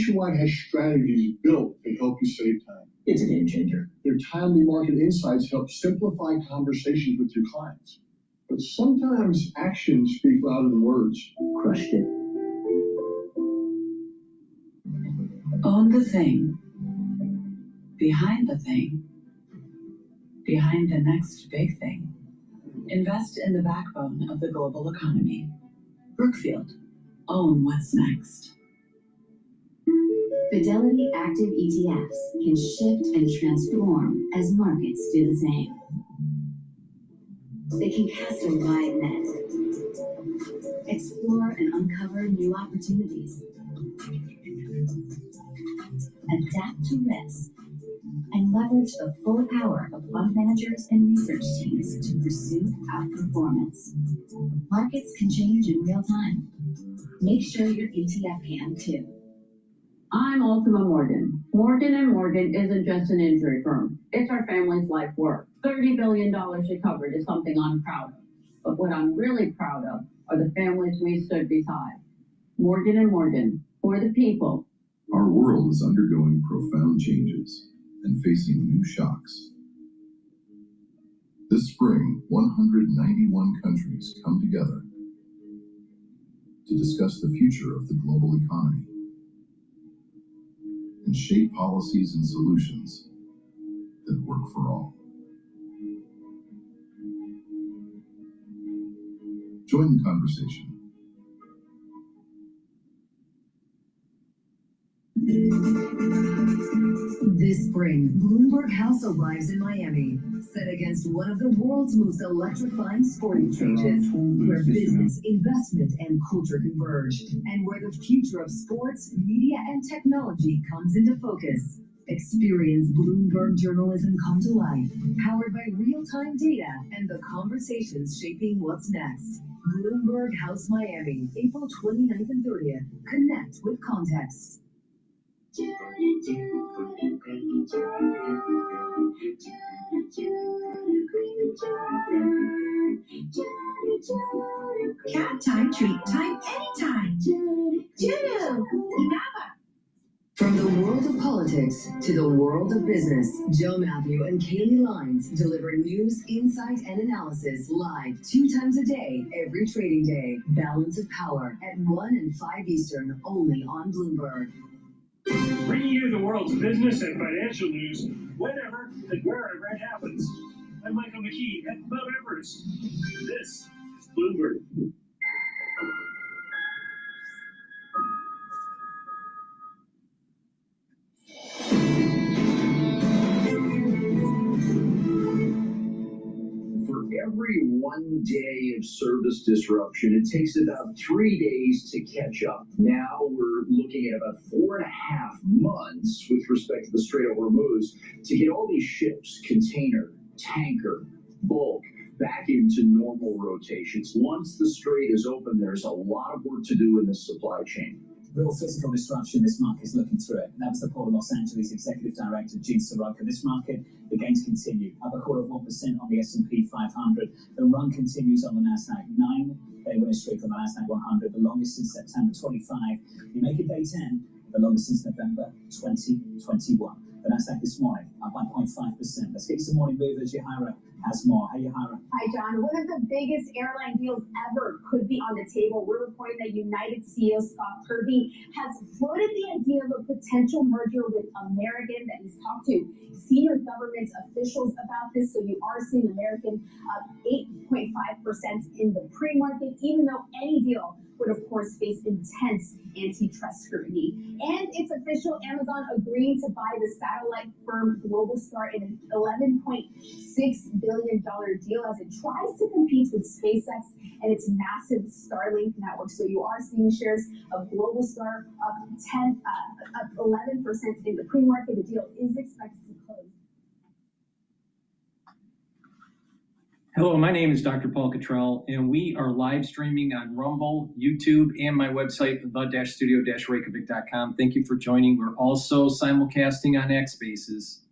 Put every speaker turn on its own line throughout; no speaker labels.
Nationwide has strategies built to help you save time.
It's a game changer.
Their timely market insights help simplify conversations with your clients. But sometimes actions speak louder than words.
Crushed it.
Own the thing. Behind the thing. Behind the next big thing. Invest in the backbone of the global economy. Brookfield. Own what's next.
Fidelity active ETFs can shift and transform as markets do the same. They can cast a wide net, explore and uncover new opportunities, adapt to risk, and leverage the full power of fund managers and research teams to pursue outperformance. Markets can change in real time. Make sure your ETF can too.
I'm Ultima Morgan. Morgan & Morgan isn't just an injury firm. It's our family's life work. $30 billion recovered is something I'm proud of. But what I'm really proud of are the families we stood beside. Morgan & Morgan, for the people.
Our world is undergoing profound changes and facing new shocks. This spring, 191 countries come together to discuss the future of the global economy and shape policies and solutions that work for all. Join the conversation.
This spring, Bloomberg House arrives in Miami, set against one of the world's most electrifying sporting stages, where business, investment, and culture converge, and where the future of sports, media, and technology comes into focus. Experience Bloomberg journalism come to life, powered by real-time data and the conversations shaping what's next. Bloomberg House Miami, April 29th and 30th. Connect with context.
Cat time, treat time, anytime.
From the world of politics to the world of business, Joe Matthew and Kaylee Lines deliver news, insight, and analysis live 2 times a day, every trading day. Balance of Power at 1 and 5 Eastern, only on Bloomberg.
Bringing you the world's business and financial news whenever and wherever it happens. I'm Michael McKee at Mount Everest. This is Bloomberg.
For every 1 day of service disruption, it takes about 3 days to catch up. Now we're looking at about 4.5 months with respect to the Strait of Hormuz to get all these ships, container, tanker, bulk, back into normal rotations. Once the strait is open, there's a lot of work to do in this supply chain.
Real physical disruption, this market's looking through it. That was the Port of Los Angeles Executive Director, Gene Soroka. This market, the gains continue. Up 0.25% on the S&P 500. The run continues on the NASDAQ. 9-day winning streak on the NASDAQ 100, the longest since September 25. You make it day 10, the longest since November 2021. The NASDAQ this morning, up by 0.5%. Let's get you some morning movers. Yahira has more. Hey, Yahira.
Hi, John. One of the biggest airline deals ever could be on the table. We're reporting that United CEO Scott Kirby has floated the idea of a potential merger with American, that he's talked to senior government officials about this. So you are seeing American up 8.5% in the pre-market, even though any deal would, of course, face intense antitrust scrutiny. And it's official, Amazon agreeing to buy the satellite firm Globalstar in an $11.6 billion deal as it tries to compete with SpaceX and its massive Starlink network. So you are seeing shares of Globalstar up 11% in the pre-market. The deal is expected to close.
Hello, my name is DrPaulCottrell, and we are live streaming on Rumble, YouTube, and my website, the-studio-reykjavik.com. Thank you for joining. We're also simulcasting on X Spaces.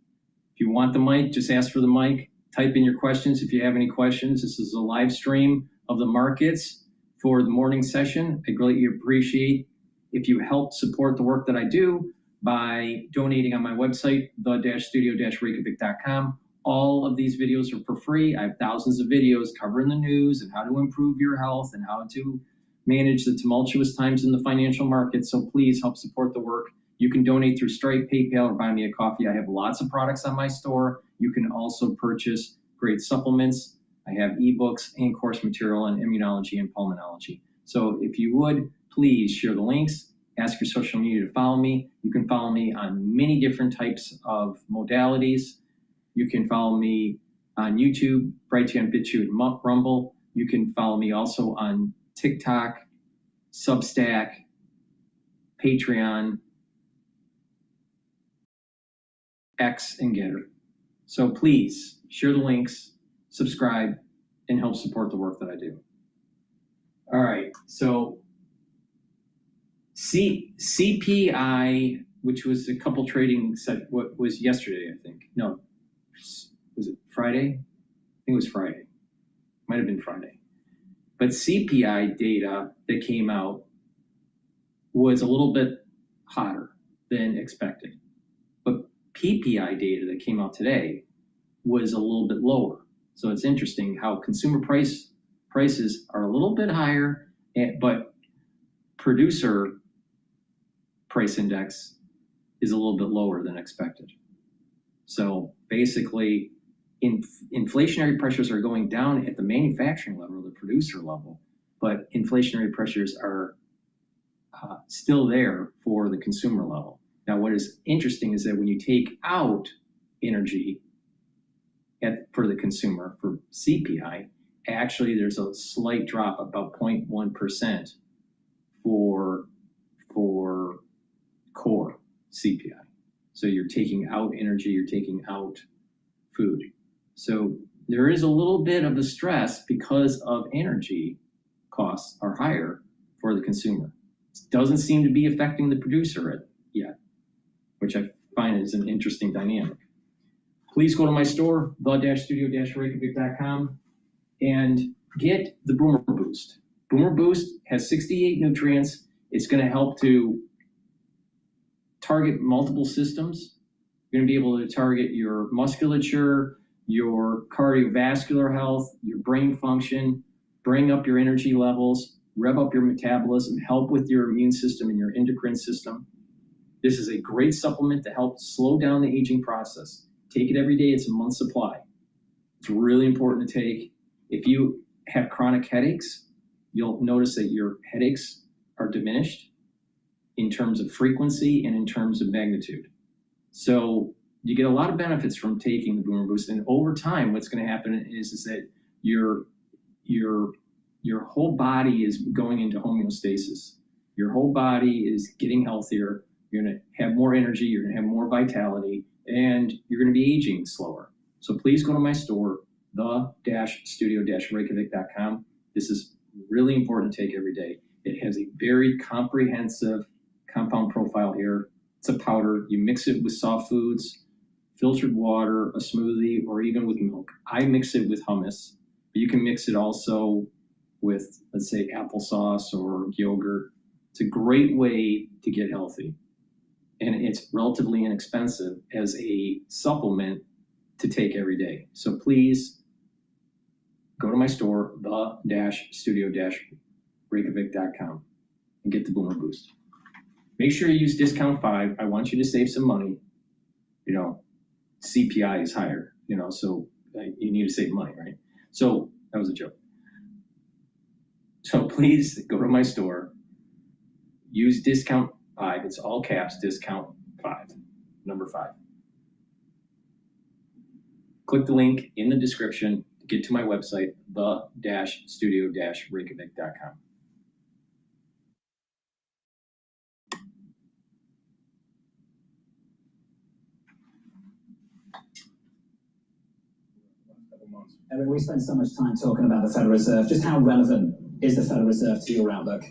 If you want the mic, just ask for the mic. Type in your questions if you have any questions. This is a live stream of the markets for the morning session. I greatly appreciate if you help support the work that I do by donating on my website, the-studio-reykjavik.com. All of these videos are for free. I have thousands of videos covering the news and how to improve your health and how to manage the tumultuous times in the financial market. So please help support the work. You can donate through Stripe, PayPal, or buy me a coffee. I have lots of products on my store. You can also purchase great supplements. I have ebooks and course material on immunology and pulmonology. So if you would, please share the links, ask your social media to follow me. You can follow me on many different types of modalities. You can follow me on YouTube, Brighteon, Bitchute, and Rumble. You can follow me also on TikTok, Substack, Patreon, X, and GETTR. So please share the links, subscribe, and help support the work that I do. All right, so CPI, which was a couple trading set, what was yesterday, I think. No, was it Friday? I think it was Friday. Might have been Friday. But CPI data that came out was a little bit hotter than expected. But PPI data that came out today was a little bit lower. So it's interesting how consumer prices are a little bit higher, but producer price index is a little bit lower than expected. So basically, inflationary pressures are going down at the manufacturing level, the producer level, but inflationary pressures are still there for the consumer level. Now, what is interesting is that when you take out energy for the consumer, for CPI, actually there's a slight drop, about 0.1% for core CPI. So you're taking out energy, you're taking out food. So there is a little bit of a stress because of energy costs are higher for the consumer. It doesn't seem to be affecting the producer yet, which I find is an interesting dynamic. Please go to my store, the-studio-reykjavik.com, and get the Boomer Boost. Boomer Boost has 68 nutrients. It's going to help to target multiple systems. You're going to be able to target your musculature, your cardiovascular health, your brain function, bring up your energy levels, rev up your metabolism, help with your immune system and your endocrine system. This is a great supplement to help slow down the aging process. Take it every day. It's a month's supply. It's really important to take. If you have chronic headaches, you'll notice that your headaches are diminished in terms of frequency and in terms of magnitude. So you get a lot of benefits from taking the Boomer Boost. And over time, what's going to happen is that your whole body is going into homeostasis. Your whole body is getting healthier. You're going to have more energy. You're going to have more vitality, and you're going to be aging slower. So please go to my store, the-studio-reykjavik.com. This is really important to take every day. It has a very comprehensive compound profile here. It's a powder. You mix it with soft foods, filtered water, a smoothie, or even with milk. I mix it with hummus, but you can mix it also with, let's say, applesauce or yogurt. It's a great way to get healthy. And it's relatively inexpensive as a supplement to take every day. So please go to my store, the-studio-reykjavik.com, and get the Boomer Boost. Make sure you use discount 5. I want you to save some money. You know, CPI is higher, you know, so you need to save money, right? So that was a joke. So please go to my store, use discount 5. It's all caps, discount 5, number 5. Click the link in the description to get to my website, the-studio-reykjavik.com.
I mean, we spend so much time talking about the Federal Reserve. Just how relevant is the Federal Reserve to your outlook?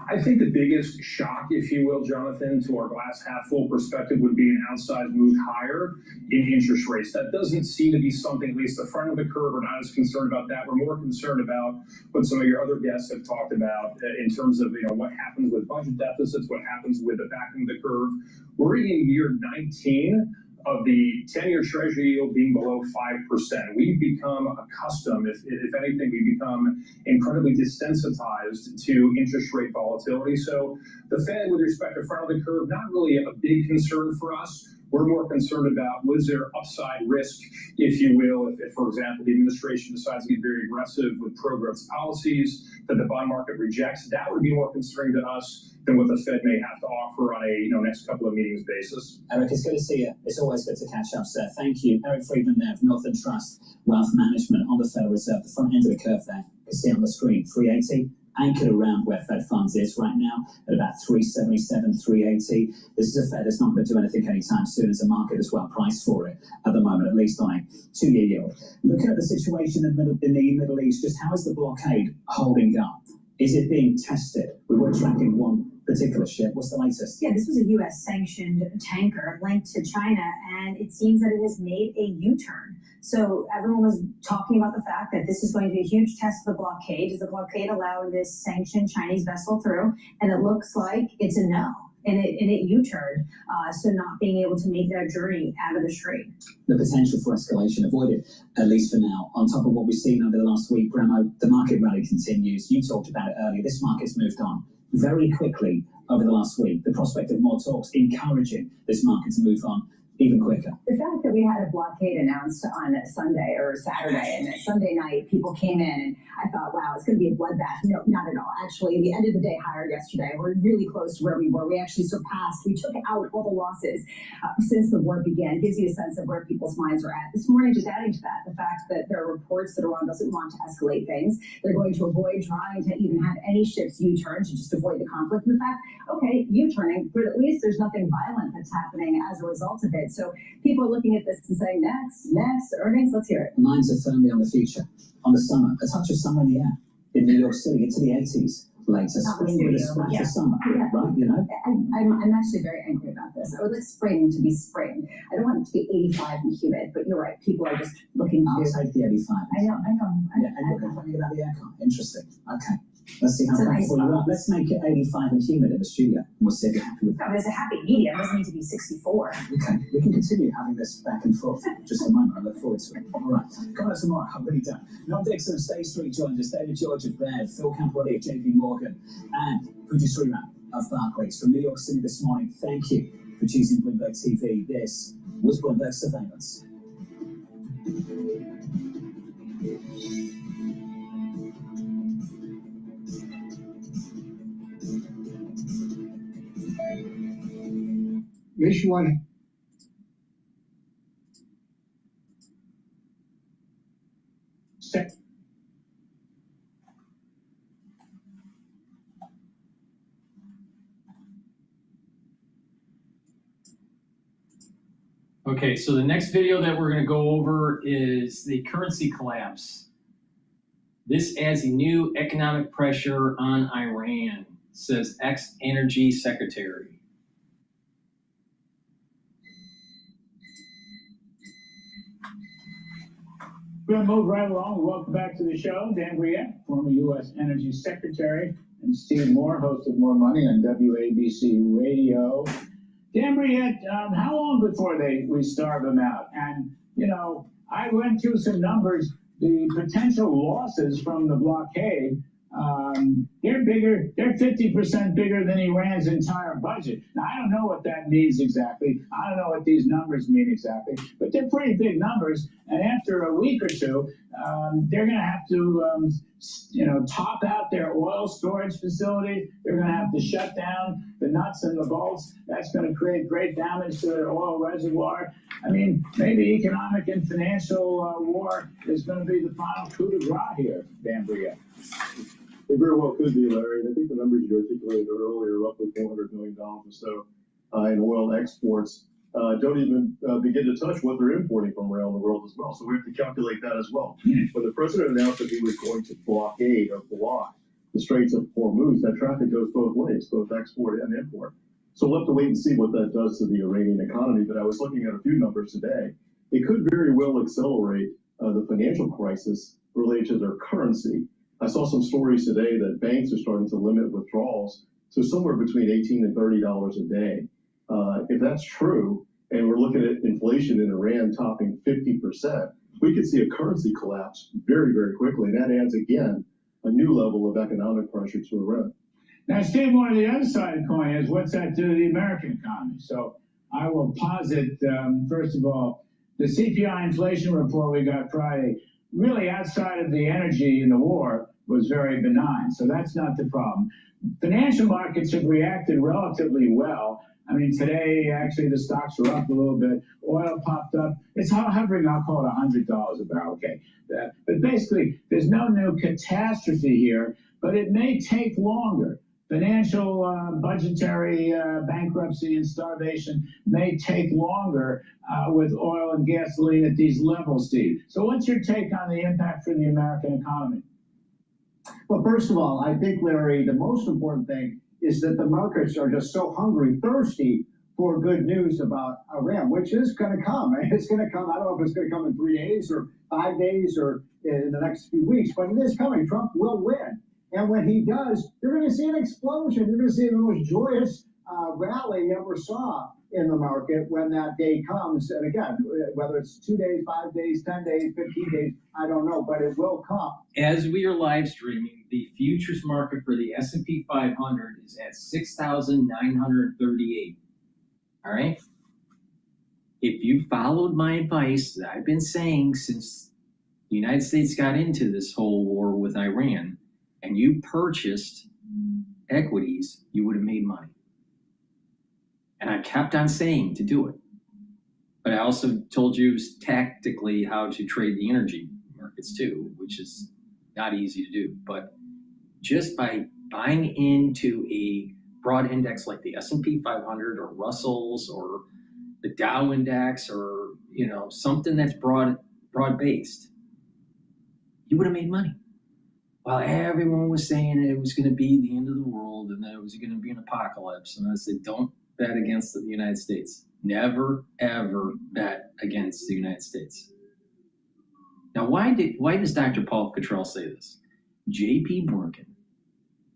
I think the biggest shock, if you will, Jonathan, to our glass half full perspective would be an outsized move higher in interest rates. That doesn't seem to be something, at least the front of the curve, we're not as concerned about that. We're more concerned about what some of your other guests have talked about in terms of what happens with budget deficits, what happens with the backing of the curve. We're in year 19 of the 10-year Treasury yield being below 5%. We've become accustomed, if anything, we've become incredibly desensitized to interest rate volatility. So the Fed, with respect to front of the curve, not really a big concern for us. We're more concerned about was there upside risk, if you will, if for example, the administration decides to get very aggressive with pro-growth policies that the bond market rejects. That would be more concerning to us than what the Fed may have to offer on a next couple of meetings basis.
Eric, it's good to see you. It's always good to catch up, sir. Thank you. Eric Friedman there of Northern Trust Wealth Management on the Federal Reserve, the front end of the curve there. You can see on the screen, 380. Anchored around where Fed funds is right now at about 377, 380. This is a Fed that's not going to do anything anytime soon. As a market as well priced for it at the moment, at least on a 2-year yield. Looking at the situation in the Middle East, just how is the blockade holding up? Is it being tested? We were tracking one particular ship. What's the latest?
Yeah, this was a U.S. sanctioned tanker linked to China, and it seems that it has made a U-turn. So everyone was talking about the fact that this is going to be a huge test of the blockade. Does the blockade allow this sanctioned Chinese vessel through? And it looks like it's a no. And it U-turned, so not being able to make that journey out of the strait.
The potential for escalation avoided, at least for now. On top of what we've seen over the last week, Bremo, the market rally continues. You talked about it earlier. This market's moved on very quickly over the last week. The prospect of more talks encouraging this market to move on even quicker.
The fact that we had a blockade announced on Sunday or Saturday, and that Sunday night people came in, and I thought, wow, it's going to be a bloodbath. No, not at all. Actually, the end of the day higher yesterday. We're really close to where we were. We actually surpassed. We took out all the losses since the war began. It gives you a sense of where people's minds are at. This morning, just adding to that, the fact that there are reports that Iran doesn't want to escalate things. They're going to avoid trying to even have any ships U-turn to just avoid the conflict. And the fact, okay, U-turning, but at least there's nothing violent that's happening as a result of it. So people are looking at this and saying, next, earnings, let's hear it.
Minds are firmly on the future, on the summer, a touch of summer in the air. In New York City, into the 80s later, spring with a splash of summer, right?
I'm actually very angry about this. I would like spring to be spring. I don't want it to be 85 and humid, but you're right. People are just looking to...
I'll take the 85.
I know.
Yeah, and you're complaining about the aircon. Interesting. Okay. Let's see how comfortable you are. Let's make it 85 and humid in the studio. And we'll see if you're happy with that.
No, there's a happy medium. It doesn't need to be 64.
Okay, we can continue having this back and forth. Just a moment, I look forward to it. All right, coming up tomorrow, I'm really done. Noel Dixon of State Street joins us, David George of Baird, Phil Camporelli of JP Morgan, and Pooja Sriram of Barclays from New York City this morning. Thank you for choosing Bloomberg TV. This was Bloomberg Surveillance.
Nationwide.
Okay, so the next video that we're going to go over is the currency collapse. This adds a new economic pressure on Iran, says ex-energy secretary.
We're going to move right along. Welcome back to the show. Dan Brighteon, former U.S. Energy Secretary, and Steve Moore, host of More Money on WABC Radio. Dan Brighteon, how long before we starve them out? And, I went through some numbers. The potential losses from the blockade, they're bigger. They're 50% bigger than Iran's entire budget. Now, I don't know what that means exactly. I don't know what these numbers mean exactly, but they're pretty big numbers. And after a week or two, they're going to have to, top out their oil storage facilities. They're going to have to shut down the nuts and the bolts. That's going to create great damage to their oil reservoir. I mean, maybe economic and financial war is going to be the final coup de grace here, Dan Brighteon.
It very well could be, Larry. And I think the numbers you articulated earlier, roughly $400 million or so in oil exports, don't even begin to touch what they're importing from around the world as well. So we have to calculate that as well. When the president announced that he was going to blockade or block the Straits of Hormuz, that traffic goes both ways, both export and import. So we'll have to wait and see what that does to the Iranian economy. But I was looking at a few numbers today. It could very well accelerate the financial crisis related to their currency. I saw some stories today that banks are starting to limit withdrawals to somewhere between $18 and $30 a day. If that's true, and we're looking at inflation in Iran topping 50%, we could see a currency collapse very, very quickly. And that adds, again, a new level of economic pressure to Iran.
Now, Steve, one of the other side of the coin is what's that do to the American economy? So I will posit, first of all, the CPI inflation report we got Friday, really outside of the energy and the war, was very benign. So that's not the problem. Financial markets have reacted relatively well. I mean, today, actually, the stocks are up a little bit. Oil popped up. It's hovering, I'll call it $100 a barrel, okay? But basically, there's no new catastrophe here, but it may take longer. Financial, budgetary bankruptcy and starvation may take longer with oil and gasoline at these levels, Steve. So what's your take on the impact for the American economy?
Well, first of all, I think, Larry, the most important thing is that the markets are just so hungry, thirsty for good news about Iran, which is going to come. It's going to come. I don't know if it's going to come in 3 days or 5 days or in the next few weeks, but it is coming. Trump will win. And when he does, you're going to see an explosion. You're going to see the most joyous rally you ever saw in the market when that day comes. And again, whether it's 2 days, 5 days, 10 days, 15 days, I don't know, but it will come.
As we are live streaming, the futures market for the S&P 500 is at 6,938. All right? If you followed my advice that I've been saying since the United States got into this whole war with Iran, and you purchased equities, you would have made money. And I kept on saying to do it. But I also told you tactically how to trade the energy markets too, which is not easy to do. But just by buying into a broad index like the S&P 500 or Russell's or the Dow index or, you know, something that's broad-based, you would have made money. While everyone was saying it was going to be the end of the world and that it was going to be an apocalypse, and I said, don't bet against the United States. Never, ever bet against the United States. Now, why does Dr. Paul Cottrell say this? J.P. Morgan,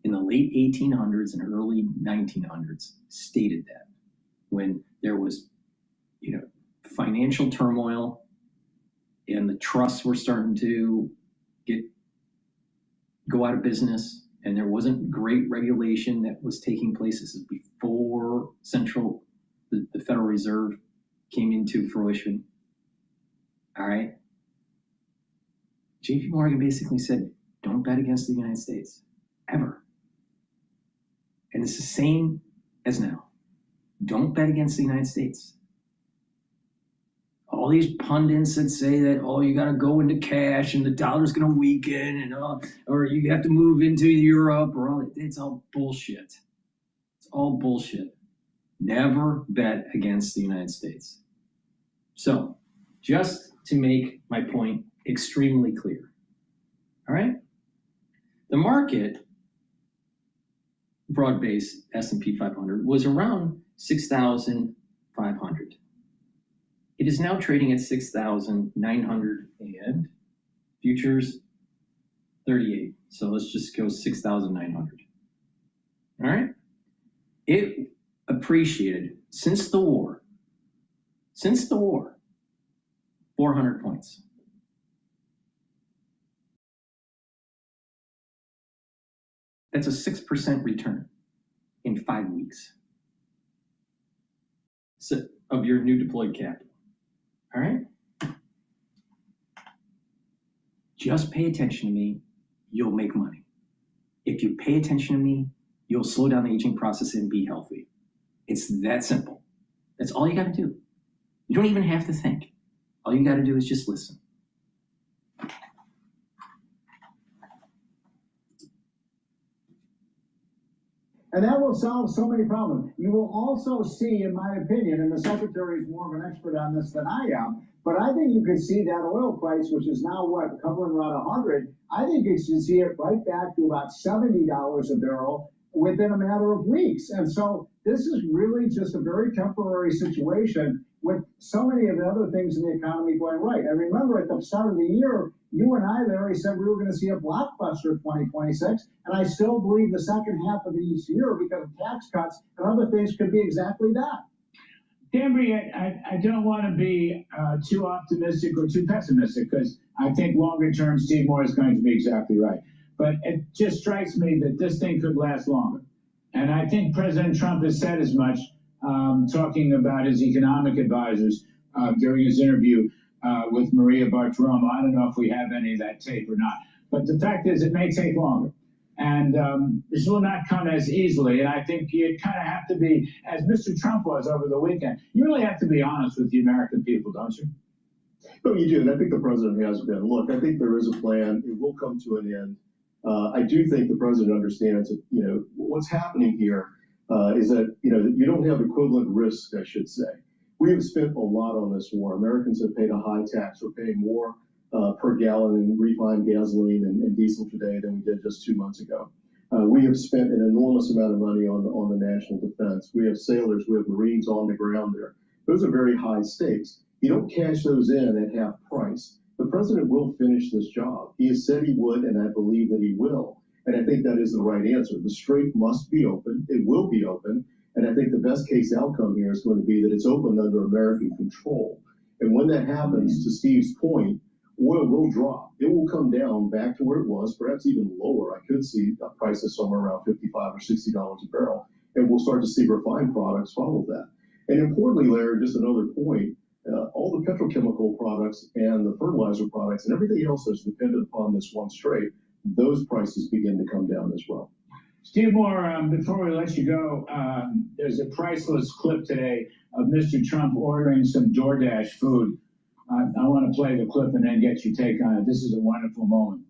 in the late 1800s and early 1900s, stated that when there was, you know, financial turmoil and the trusts were starting to go out of business, and there wasn't great regulation that was taking place. This is before the Federal Reserve came into fruition. All right. JP Morgan basically said, don't bet against the United States, ever. And it's the same as now. Don't bet against the United States. All these pundits that say that, oh, you got to go into cash and the dollar's going to weaken and or you have to move into Europe or all, it's all bullshit. It's all bullshit. Never bet against the United States. So, just to make my point extremely clear, all right? The market, broad-based S&P 500, was around 6,500. It is now trading at 6,900 and futures 38. So let's just go 6,900. All right. It appreciated since the war, 400 points. That's a 6% return in 5 weeks of your new deployed capital. All right? Just pay attention to me, you'll make money. If you pay attention to me, you'll slow down the aging process and be healthy. It's that simple. That's all you got to do. You don't even have to think. All you got to do is just listen.
And that will solve so many problems. You will also see, in my opinion, and the Secretary is more of an expert on this than I am, But I think you could see that oil price, which is now hovering around 100. I think you should see it right back to about $70 a barrel within a matter of weeks. And so this is really just a very temporary situation with so many of the other things in the economy going right. And remember, at the start of the year, you and I, Larry, said we were going to see a blockbuster 2026, and I still believe the second half of this year, because of tax cuts and other things, could be exactly that.
Danbury, I don't want to be too optimistic or too pessimistic, because I think longer term, Steve Moore is going to be exactly right. But it just strikes me that this thing could last longer. And I think President Trump has said as much, talking about his economic advisors during his interview with Maria Bartiromo. I don't know if we have any of that tape or not. But the fact is, it may take longer. And this will not come as easily. And I think you kind of have to be, as Mr. Trump was over the weekend, you really have to be honest with the American people, don't you?
No, you do. And I think the president has been. Look, I think there is a plan. It will come to an end. I do think the president understands that, what's happening here is that, you don't have equivalent risk, I should say. We have spent a lot on this war. Americans have paid a high tax. We're paying more per gallon in refined gasoline and diesel today than we did just 2 months ago. We have spent an enormous amount of money on the national defense. We have sailors, we have Marines on the ground there. Those are very high stakes. You don't cash those in at half price. The president will finish this job. He has said he would, and I believe that he will. And I think that is the right answer. The strait must be open. It will be open. And I think the best case outcome here is going to be that it's open under American control. And when that happens, to Steve's point, oil will drop. It will come down back to where it was, perhaps even lower. I could see prices somewhere around $55 or $60 a barrel. And we'll start to see refined products follow that. And importantly, Larry, just another point, all the petrochemical products and the fertilizer products and everything else that's dependent upon this one strait, those prices begin to come down as well.
Steve Moore, before we let you go, there's a priceless clip today of Mr. Trump ordering some DoorDash food. I want to play the clip and then get your take on it. This is a wonderful moment.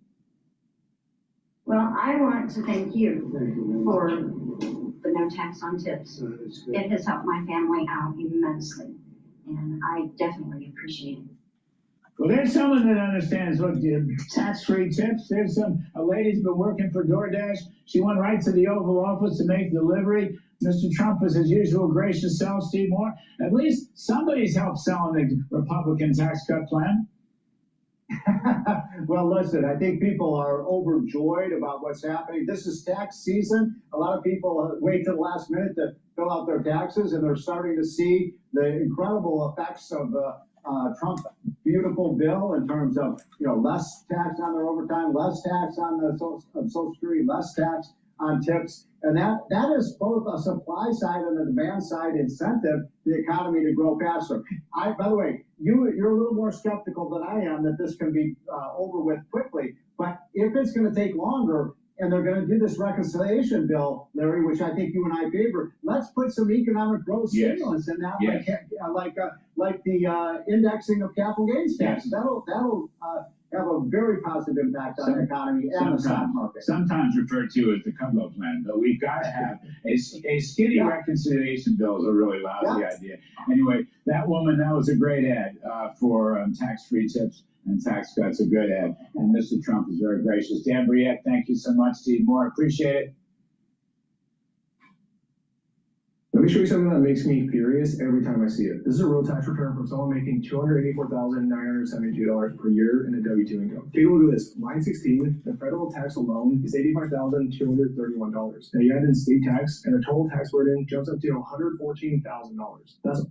Well, I want to thank you for the no tax on tips. It has helped my family out immensely, and I definitely appreciate it.
Well, there's someone that understands what tax-free tips. There's a lady's been working for DoorDash. She went right to the Oval Office to make delivery. Mr. Trump is his usual gracious self, Steve Moore. At least somebody's helped selling the Republican tax cut plan.
Well, listen, I think people are overjoyed about what's happening. This is tax season. A lot of people wait till the last minute to fill out their taxes, and they're starting to see the incredible effects of Trump's beautiful bill in terms of, less tax on their overtime, less tax on the Social Security, less tax on tips. And that is both a supply side and a demand side incentive for the economy to grow faster. By the way, you're a little more skeptical than I am that this can be over with quickly. But if it's going to take longer, and they're going to do this reconciliation bill, Larry, which I think you and I favor, let's put some economic growth stimulus in that, like the indexing of capital gains taxes. That'll have a very positive impact on the economy and the stock market.
Sometimes referred to as the Cutlow plan, but we've got to have a skinny reconciliation bill is a really lousy idea. Anyway, that was a great ad for tax-free tips and tax cuts, a good ad. And Mr. Trump is very gracious. Dan Briette, thank you so much. Steve Moore, appreciate it.
Let me show you something that makes me furious every time I see it. This is a real tax return from someone making $284,972 per year in a W-2 income. Take a look at this. Line 16, the federal tax alone is $85,231. Now you add in state tax, and the total tax burden jumps up to $114,000. That's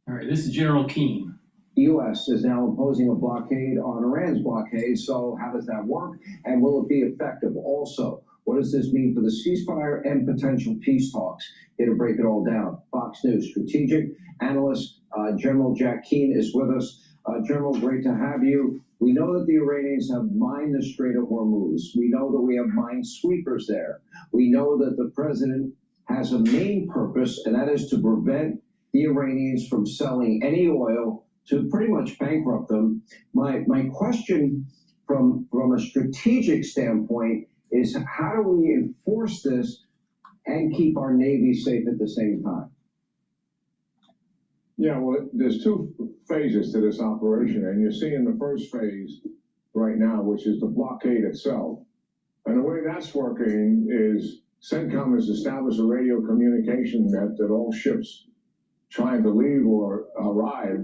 All right, this is General Keane.
The U.S. is now imposing a blockade on Iran's blockade, so how does that work? And will it be effective also? What does this mean for the ceasefire and potential peace talks? Here to break it all down, Fox News strategic analyst General Jack Keane is with us. General, great to have you. We know that the Iranians have mined the Strait of Hormuz. We know that we have minesweepers there. We know that the president has a main purpose, and that is to prevent the Iranians from selling any oil, to pretty much bankrupt them. My question from a strategic standpoint is, how do we enforce this and keep our Navy safe at the same time?
Yeah, well, there's two phases to this operation, and you're seeing the first phase right now, which is the blockade itself. And the way that's working is CENTCOM has established a radio communication net that all ships trying to leave or arrive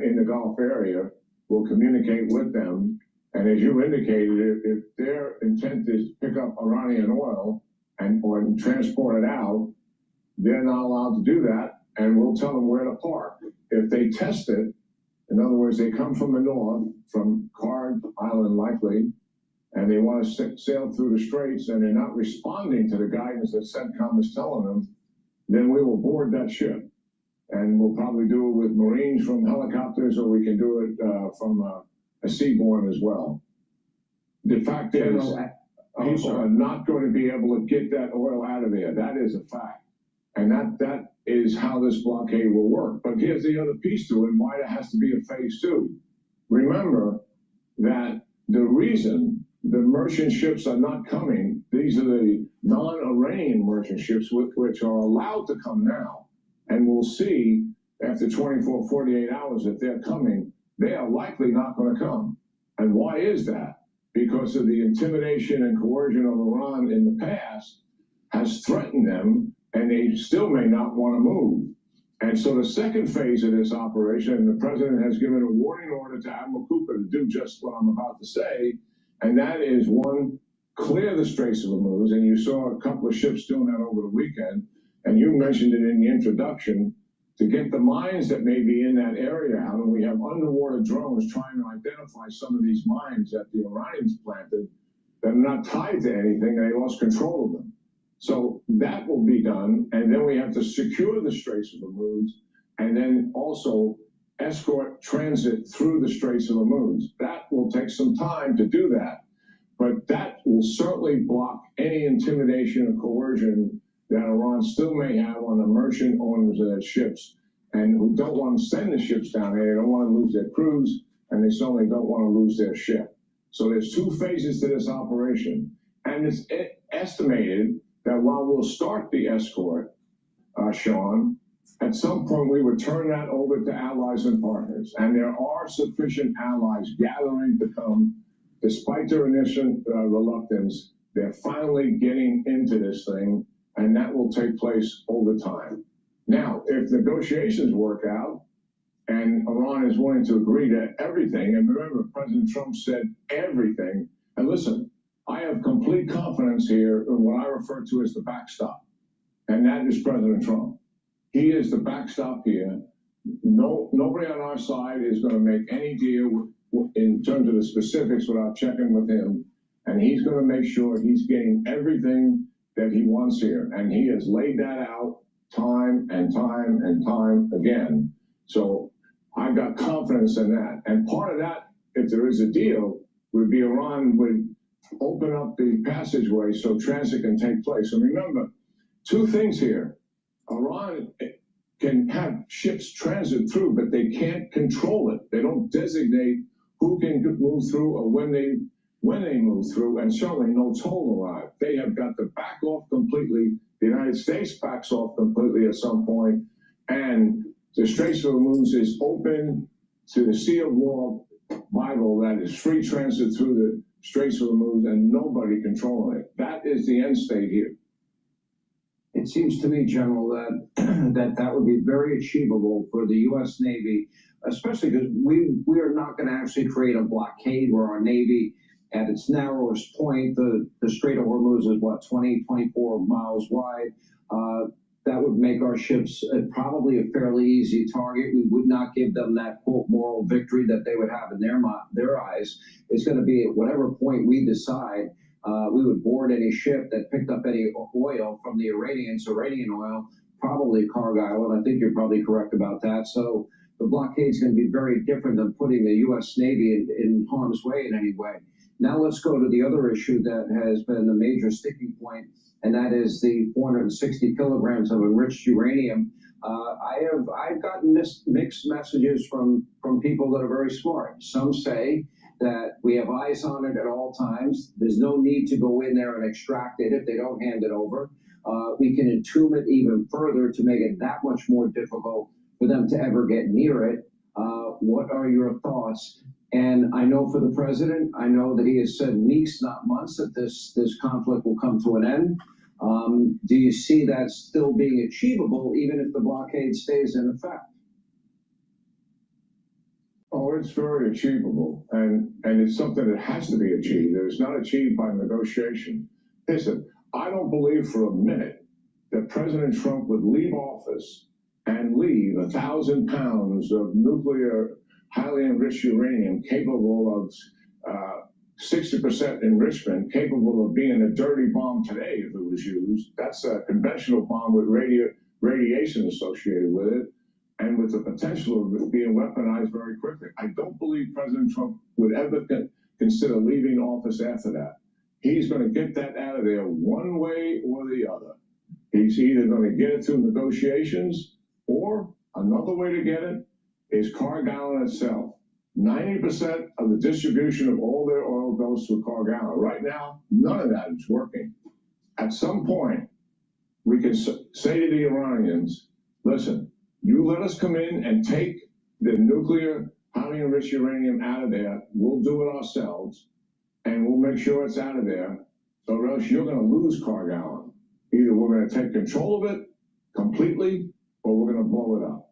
in the Gulf area will communicate with them. And as you indicated, if their intent is to pick up Iranian oil or transport it out, they're not allowed to do that, and we'll tell them where to park. If they test it, in other words, they come from the north, from Card Island likely, and they want to sail through the straits, and they're not responding to the guidance that CENTCOM is telling them, then we will board that ship. And we'll probably do it with Marines from helicopters, or we can do it from a seaborne as well. The fact is, people are not going to be able to get that oil out of there. That is a fact. And that is how this blockade will work. But here's the other piece to it, and why there has to be a phase two. Remember that the reason the merchant ships are not coming, these are the non-Iranian merchant ships, which are allowed to come now. And we'll see after 24, 48 hours that they're coming, they are likely not going to come. And why is that? Because of the intimidation and coercion of Iran in the past has threatened them, and they still may not want to move. And so the second phase of this operation, and the president has given a warning order to Admiral Cooper to do just what I'm about to say, and that is, one, clear the Straits of Hormuz, and you saw a couple of ships doing that over the weekend, and you mentioned it in the introduction, to get the mines that may be in that area out, and we have underwater drones trying to identify some of these mines that the Iranians planted that are not tied to anything, they lost control of them. So that will be done, and then we have to secure the Straits of Hormuz, and then also escort transit through the Straits of Hormuz. That will take some time to do that, but that will certainly block any intimidation or coercion that Iran still may have on the merchant owners of their ships, and who don't want to send the ships down there. They don't want to lose their crews, and they certainly don't want to lose their ship. So there's two phases to this operation, and it's estimated that while we'll start the escort, Sean, at some point we would turn that over to allies and partners. And there are sufficient allies gathering to come, despite their initial reluctance. They're finally getting into this thing, and that will take place over time. Now, if negotiations work out, and Iran is willing to agree to everything, and remember, President Trump said everything, and listen, I have complete confidence here in what I refer to as the backstop, and that is President Trump. He is the backstop here. Nobody on our side is going to make any deal in terms of the specifics without checking with him, and he's going to make sure he's getting everything that he wants here, and he has laid that out time and time and time again. So I've got confidence in that, and part of that, if there is a deal, would be Iran would open up the passageway so transit can take place. And remember, two things here. Iran can have ships transit through, but they can't control it. They don't designate who can move through or when they move through, and certainly no toll arrive. They have got to back off completely. The United States backs off completely at some point, and the Straits of Hormuz is open to the Sea of War Bible, that is free transit through the Straits of Hormuz and nobody controlling it. That is the end state here.
It seems to me, General, that that would be very achievable for the U.S. Navy, especially because we are not going to actually create a blockade where our Navy, at its narrowest point, the Strait of Hormuz is, what, 20, 24 miles wide. That would make our ships probably a fairly easy target. We would not give them that, quote, moral victory that they would have in their eyes. It's going to be at whatever point we decide. We would board any ship that picked up any oil from the Iranians, Iranian oil, probably Cargill, and I think you're probably correct about that. So the blockade is going to be very different than putting the U.S. Navy in harm's way in any way. Now let's go to the other issue that has been the major sticking point, and that is the 460 kilograms of enriched uranium. I've gotten mixed messages from people that are very smart. Some say that we have eyes on it at all times. There's no need to go in there and extract it if they don't hand it over. We can entomb it even further to make it that much more difficult for them to ever get near it. What are your thoughts? And I know for the president, I know that he has said weeks, not months, that this conflict will come to an end. Do you see that still being achievable, even if the blockade stays in effect?
Oh, it's very achievable, and it's something that has to be achieved. It's not achieved by negotiation. Listen, I don't believe for a minute that President Trump would leave office and leave 1,000 pounds of nuclear, highly enriched uranium capable of 60% enrichment, capable of being a dirty bomb today if it was used. That's a conventional bomb with radiation associated with it, and with the potential of it being weaponized very quickly. I don't believe President Trump would ever consider leaving office after that. He's going to get that out of there one way or the other. He's either going to get it through negotiations, or another way to get it is Cargallen itself. 90% of the distribution of all their oil goes through Cargallen. Right now, none of that is working. At some point, we can say to the Iranians, listen, you let us come in and take the nuclear, highly enriched uranium out of there. We'll do it ourselves, and we'll make sure it's out of there, or else you're going to lose Cargallen. Either we're going to take control of it completely, or we're going to blow it up.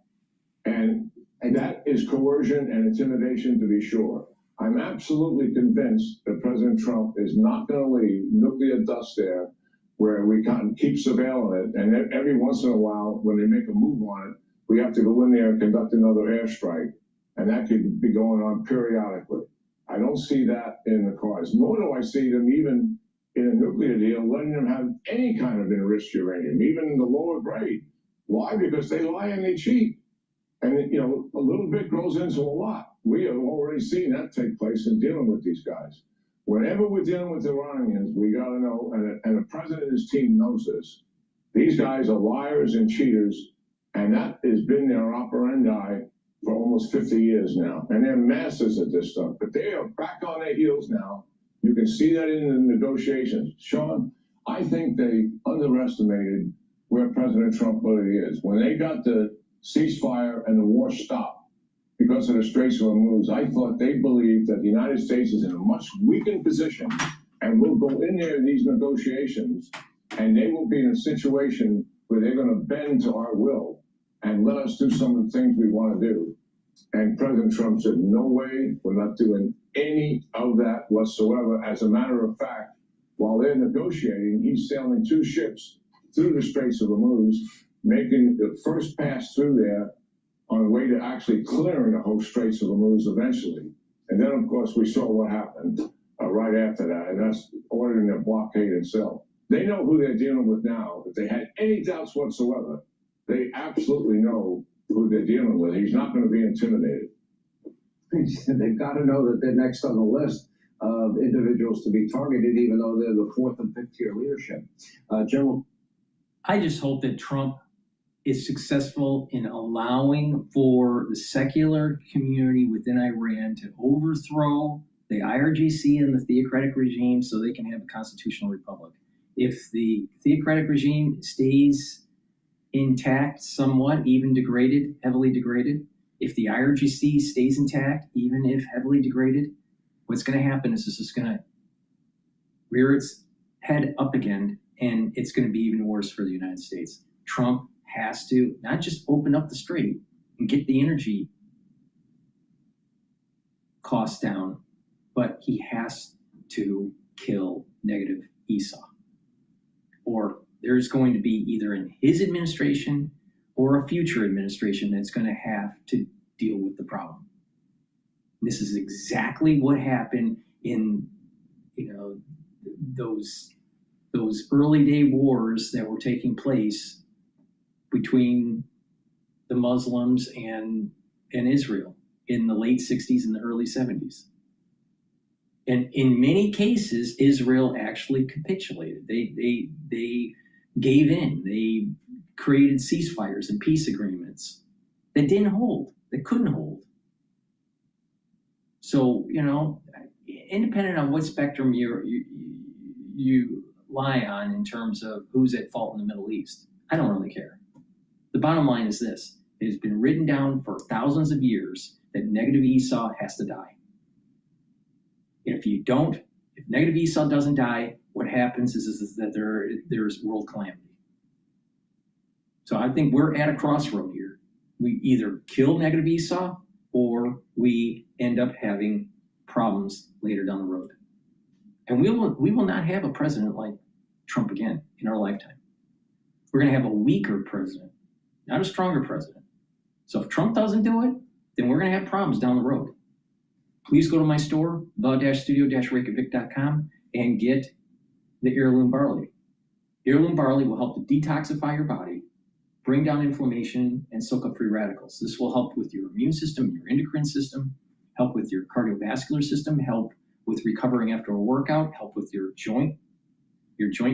And that is coercion and intimidation, to be sure. I'm absolutely convinced that President Trump is not going to leave nuclear dust there where we can keep surveilling it. And every once in a while, when they make a move on it, we have to go in there and conduct another airstrike. And that could be going on periodically. I don't see that in the cards, nor do I see them even in a nuclear deal letting them have any kind of enriched uranium, even in the lower grade. Why? Because they lie and they cheat. And, you know, a little bit grows into a lot. We have already seen that take place in dealing with these guys. Whenever we're dealing with the Iranians, we got to know, and the president and his team knows this, these guys are liars and cheaters, and that has been their operandi for almost 50 years now. And they're masters at this stuff. But they are back on their heels now. You can see that in the negotiations. Sean, I think they underestimated where President Trump really is. When they got the ceasefire and the war stopped because of the Straits of Hormuz, I thought they believed that the United States is in a much weakened position and will go in there in these negotiations, and they will be in a situation where they're going to bend to our will and let us do some of the things we want to do. And President Trump said, no way, we're not doing any of that whatsoever. As a matter of fact, while they're negotiating, he's sailing 2 ships through the Straits of Hormuz, making the first pass through there on the way to actually clearing the whole Straits of Hormuz eventually. And then, of course, we saw what happened right after that, and that's ordering the blockade itself. They know who they're dealing with now. If they had any doubts whatsoever, they absolutely know who they're dealing with. He's not going to be intimidated.
They've got to know that they're next on the list of individuals to be targeted, even though they're the 4th and 5th tier leadership. General?
I just hope that Trump is successful in allowing for the secular community within Iran to overthrow the IRGC and the theocratic regime so they can have a constitutional republic. If the theocratic regime stays intact, somewhat, even degraded, heavily degraded, if the IRGC stays intact, even if heavily degraded, what's going to happen is it's just going to rear its head up again, and it's going to be even worse for the United States. Trump has to not just open up the strait and get the energy costs down, but he has to kill negative Esau. Or there's going to be either in his administration or a future administration that's going to have to deal with the problem. This is exactly what happened in, those early day wars that were taking place between the Muslims and Israel in the late 60s and the early 70s. And in many cases, Israel actually capitulated. They gave in. They created ceasefires and peace agreements that didn't hold, that couldn't hold. So, independent on what spectrum you lie on in terms of who's at fault in the Middle East, I don't really care. The bottom line is this: It has been written down for thousands of years that negative Esau has to die. If negative Esau doesn't die, what happens is that there's world calamity. So I think we're at a crossroad here. We either kill negative Esau or we end up having problems later down the road. And we will not have a president like Trump again in our lifetime. We're going to have a weaker president, not a stronger president. So if Trump doesn't do it, then we're going to have problems down the road. Please go to my store, the-studio-reykjavik.com, and get the heirloom barley. Heirloom barley will help to detoxify your body, bring down inflammation, and soak up free radicals. This will help with your immune system, your endocrine system, help with your cardiovascular system, help with recovering after a workout, help with your joint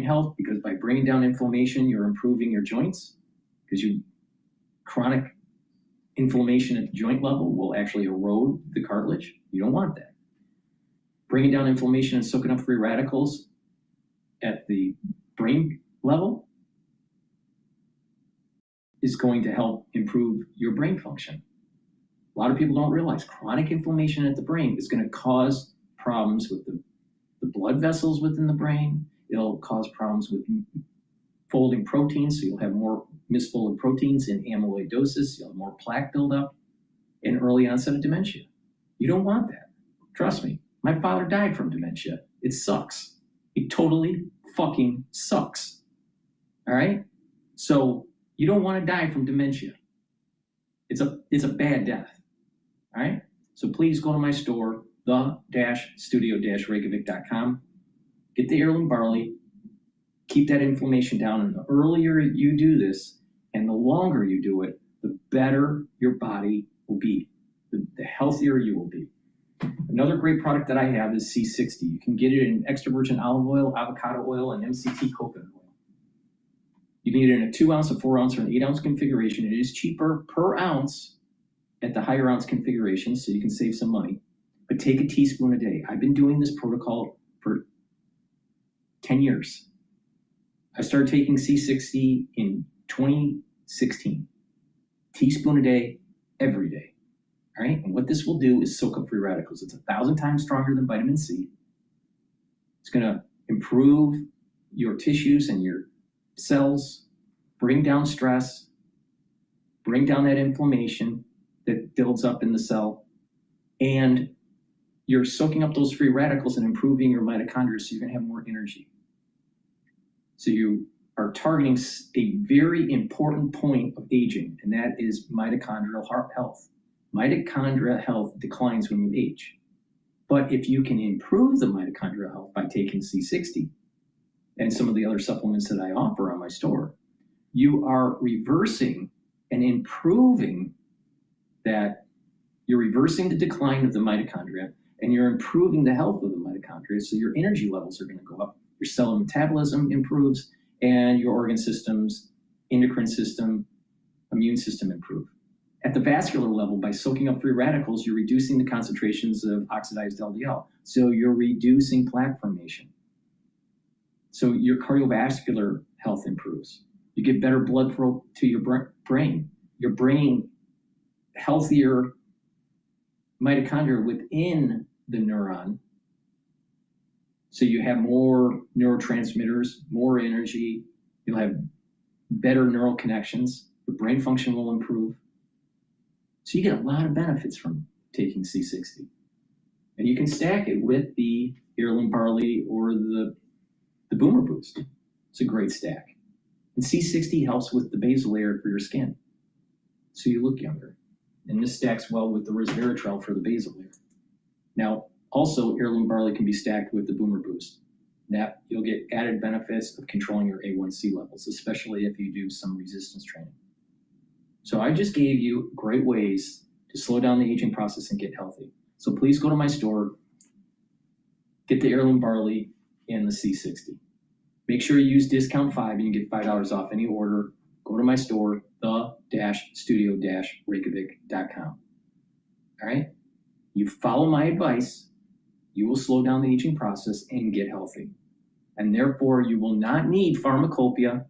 health, because by bringing down inflammation, you're improving your joints, because chronic inflammation at the joint level will actually erode the cartilage. You don't want that. Bringing down inflammation and soaking up free radicals at the brain level is going to help improve your brain function. A lot of people don't realize chronic inflammation at the brain is going to cause problems with the blood vessels within the brain. It'll cause problems with folding proteins, so you'll have more misfolded proteins in amyloidosis, you'll have more plaque buildup, and early onset of dementia. You don't want that. Trust me, my father died from dementia. It sucks. It totally fucking sucks. All right? So you don't want to die from dementia. It's a bad death. All right? So please go to my store, the-studio-reykjavik.com. Get the heirloom barley. Keep that inflammation down. And the earlier you do this and the longer you do it, the better your body will be, the healthier you will be. Another great product that I have is C60. You can get it in extra virgin olive oil, avocado oil, and MCT coconut oil. You can get it in a 2 ounce, a 4 ounce, or an 8 ounce configuration. It is cheaper per ounce at the higher ounce configuration, so you can save some money. But take a teaspoon a day. I've been doing this protocol for 10 years. I started taking C60 in 2016. Teaspoon a day, every day. All right, and what this will do is soak up free radicals. It's 1,000 times stronger than vitamin C. It's going to improve your tissues and your cells, bring down stress, bring down that inflammation that builds up in the cell, and you're soaking up those free radicals and improving your mitochondria, so you're going to have more energy. So you are targeting a very important point of aging, and that is mitochondrial health. Mitochondrial health declines when you age. But if you can improve the mitochondrial health by taking C60 and some of the other supplements that I offer on my store, you are reversing and improving that. You're reversing the decline of the mitochondria, and you're improving the health of the mitochondria, so your energy levels are going to go up. Your cell metabolism improves, and your organ systems, endocrine system, immune system improve. At the vascular level, by soaking up free radicals, you're reducing the concentrations of oxidized LDL. So you're reducing plaque formation. So your cardiovascular health improves. You get better blood flow to your brain. You're bringing healthier mitochondria within the neuron. So you have more neurotransmitters, more energy. You'll have better neural connections. Your brain function will improve. So you get a lot of benefits from taking C60. And you can stack it with the heirloom barley or the Boomer Boost. It's a great stack. And C60 helps with the basal layer for your skin, so you look younger. And this stacks well with the resveratrol for the basal layer. Now, also, heirloom barley can be stacked with the Boomer Boost. That you'll get added benefits of controlling your A1C levels, especially if you do some resistance training. So I just gave you great ways to slow down the aging process and get healthy. So please go to my store, get the heirloom barley and the C60. Make sure you use discount 5 and you get $5 off any order. Go to my store, the-studio-reykjavik.com. All right? You follow my advice, you will slow down the aging process and get healthy. And therefore, you will not need pharmacopoeia.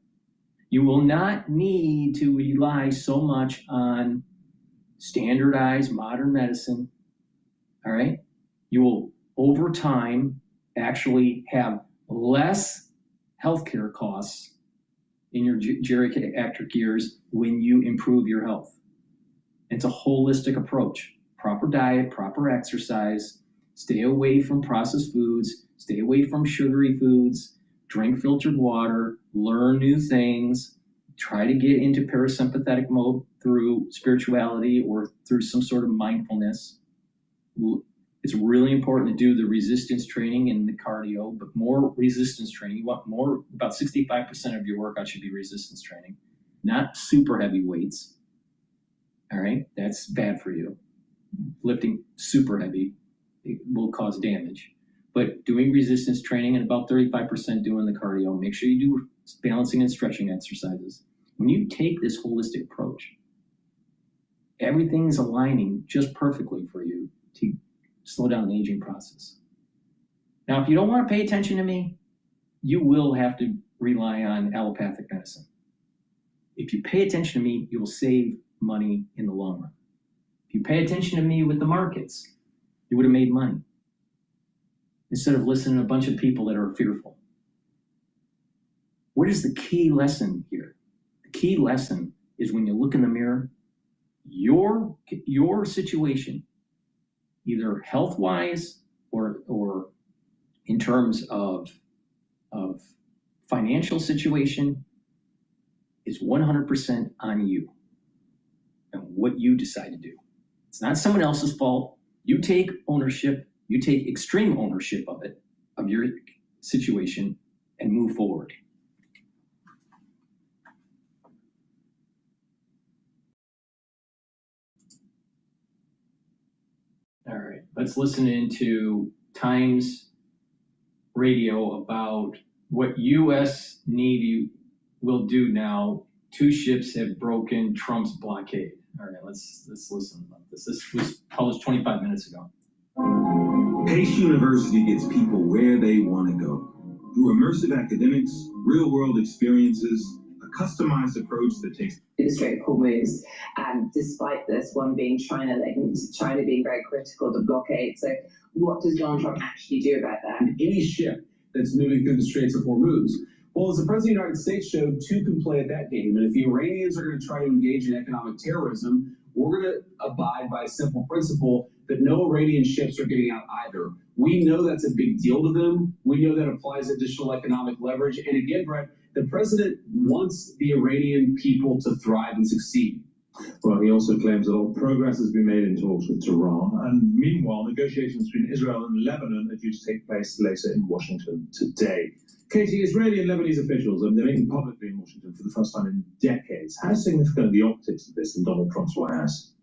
You will not need to rely so much on standardized modern medicine, all right? You will, over time, actually have less healthcare costs in your geriatric years when you improve your health. It's a holistic approach. Proper diet, proper exercise, stay away from processed foods, stay away from sugary foods, drink filtered water, learn new things, try to get into parasympathetic mode through spirituality or through some sort of mindfulness. It's really important to do the resistance training and the cardio, but more resistance training. You want more, about 65% of your workout should be resistance training, not super heavy weights. All right, that's bad for you. Lifting super heavy, it will cause damage. But doing resistance training and about 35% doing the cardio, make sure you do balancing and stretching exercises. When you take this holistic approach, everything's aligning just perfectly for you to slow down the aging process. Now, if you don't want to pay attention to me, you will have to rely on allopathic medicine. If you pay attention to me, you will save money in the long run. If you pay attention to me with the markets, you would have made money instead of listening to a bunch of people that are fearful. What is the key lesson here? The key lesson is when you look in the mirror, your situation, either health-wise or in terms of financial situation, is 100% on you and what you decide to do. It's not someone else's fault. You take ownership, you take extreme ownership of it, of your situation, and move forward. All right, let's listen into Times Radio about what U.S. Navy will do now. 2 ships have broken Trump's blockade. All right, let's listen about this. This was published 25 minutes ago.
Pace University gets people where they want to go. Through immersive academics, real-world experiences, a customized approach that takes
the Strait of Hormuz, and despite this, one being China linked, China being very critical of the blockade. So what does Donald Trump actually do about that?
Any ship that's moving through the Straits of Hormuz. Well, as the President of the United States showed, 2 can play at that game. And if the Iranians are going to try to engage in economic terrorism, we're going to abide by a simple principle that no Iranian ships are getting out either. We know that's a big deal to them. We know that applies additional economic leverage. And again, Brett, the president wants the Iranian people to thrive and succeed.
Well, he also claims a lot of progress has been made in talks with Tehran, and meanwhile, negotiations between Israel and Lebanon are due to take place later in Washington today. Katie, Israeli and Lebanese officials are meeting publicly in Washington for the first time in decades. How significant are the optics of this in Donald Trump's White House?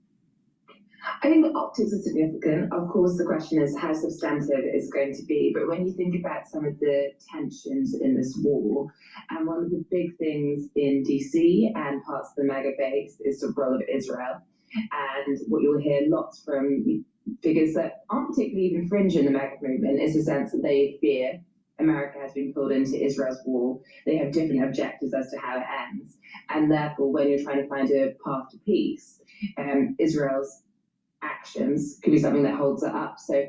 I think the optics are significant. Of course, the question is how substantive it's going to be. But when you think about some of the tensions in this war, and one of the big things in DC and parts of the mega base is the role of Israel. And what you'll hear lots from figures that aren't particularly even fringe in the mega movement is the sense that they fear America has been pulled into Israel's war. They have different objectives as to how it ends. And therefore, when you're trying to find a path to peace, Israel's actions could be something that holds it up. So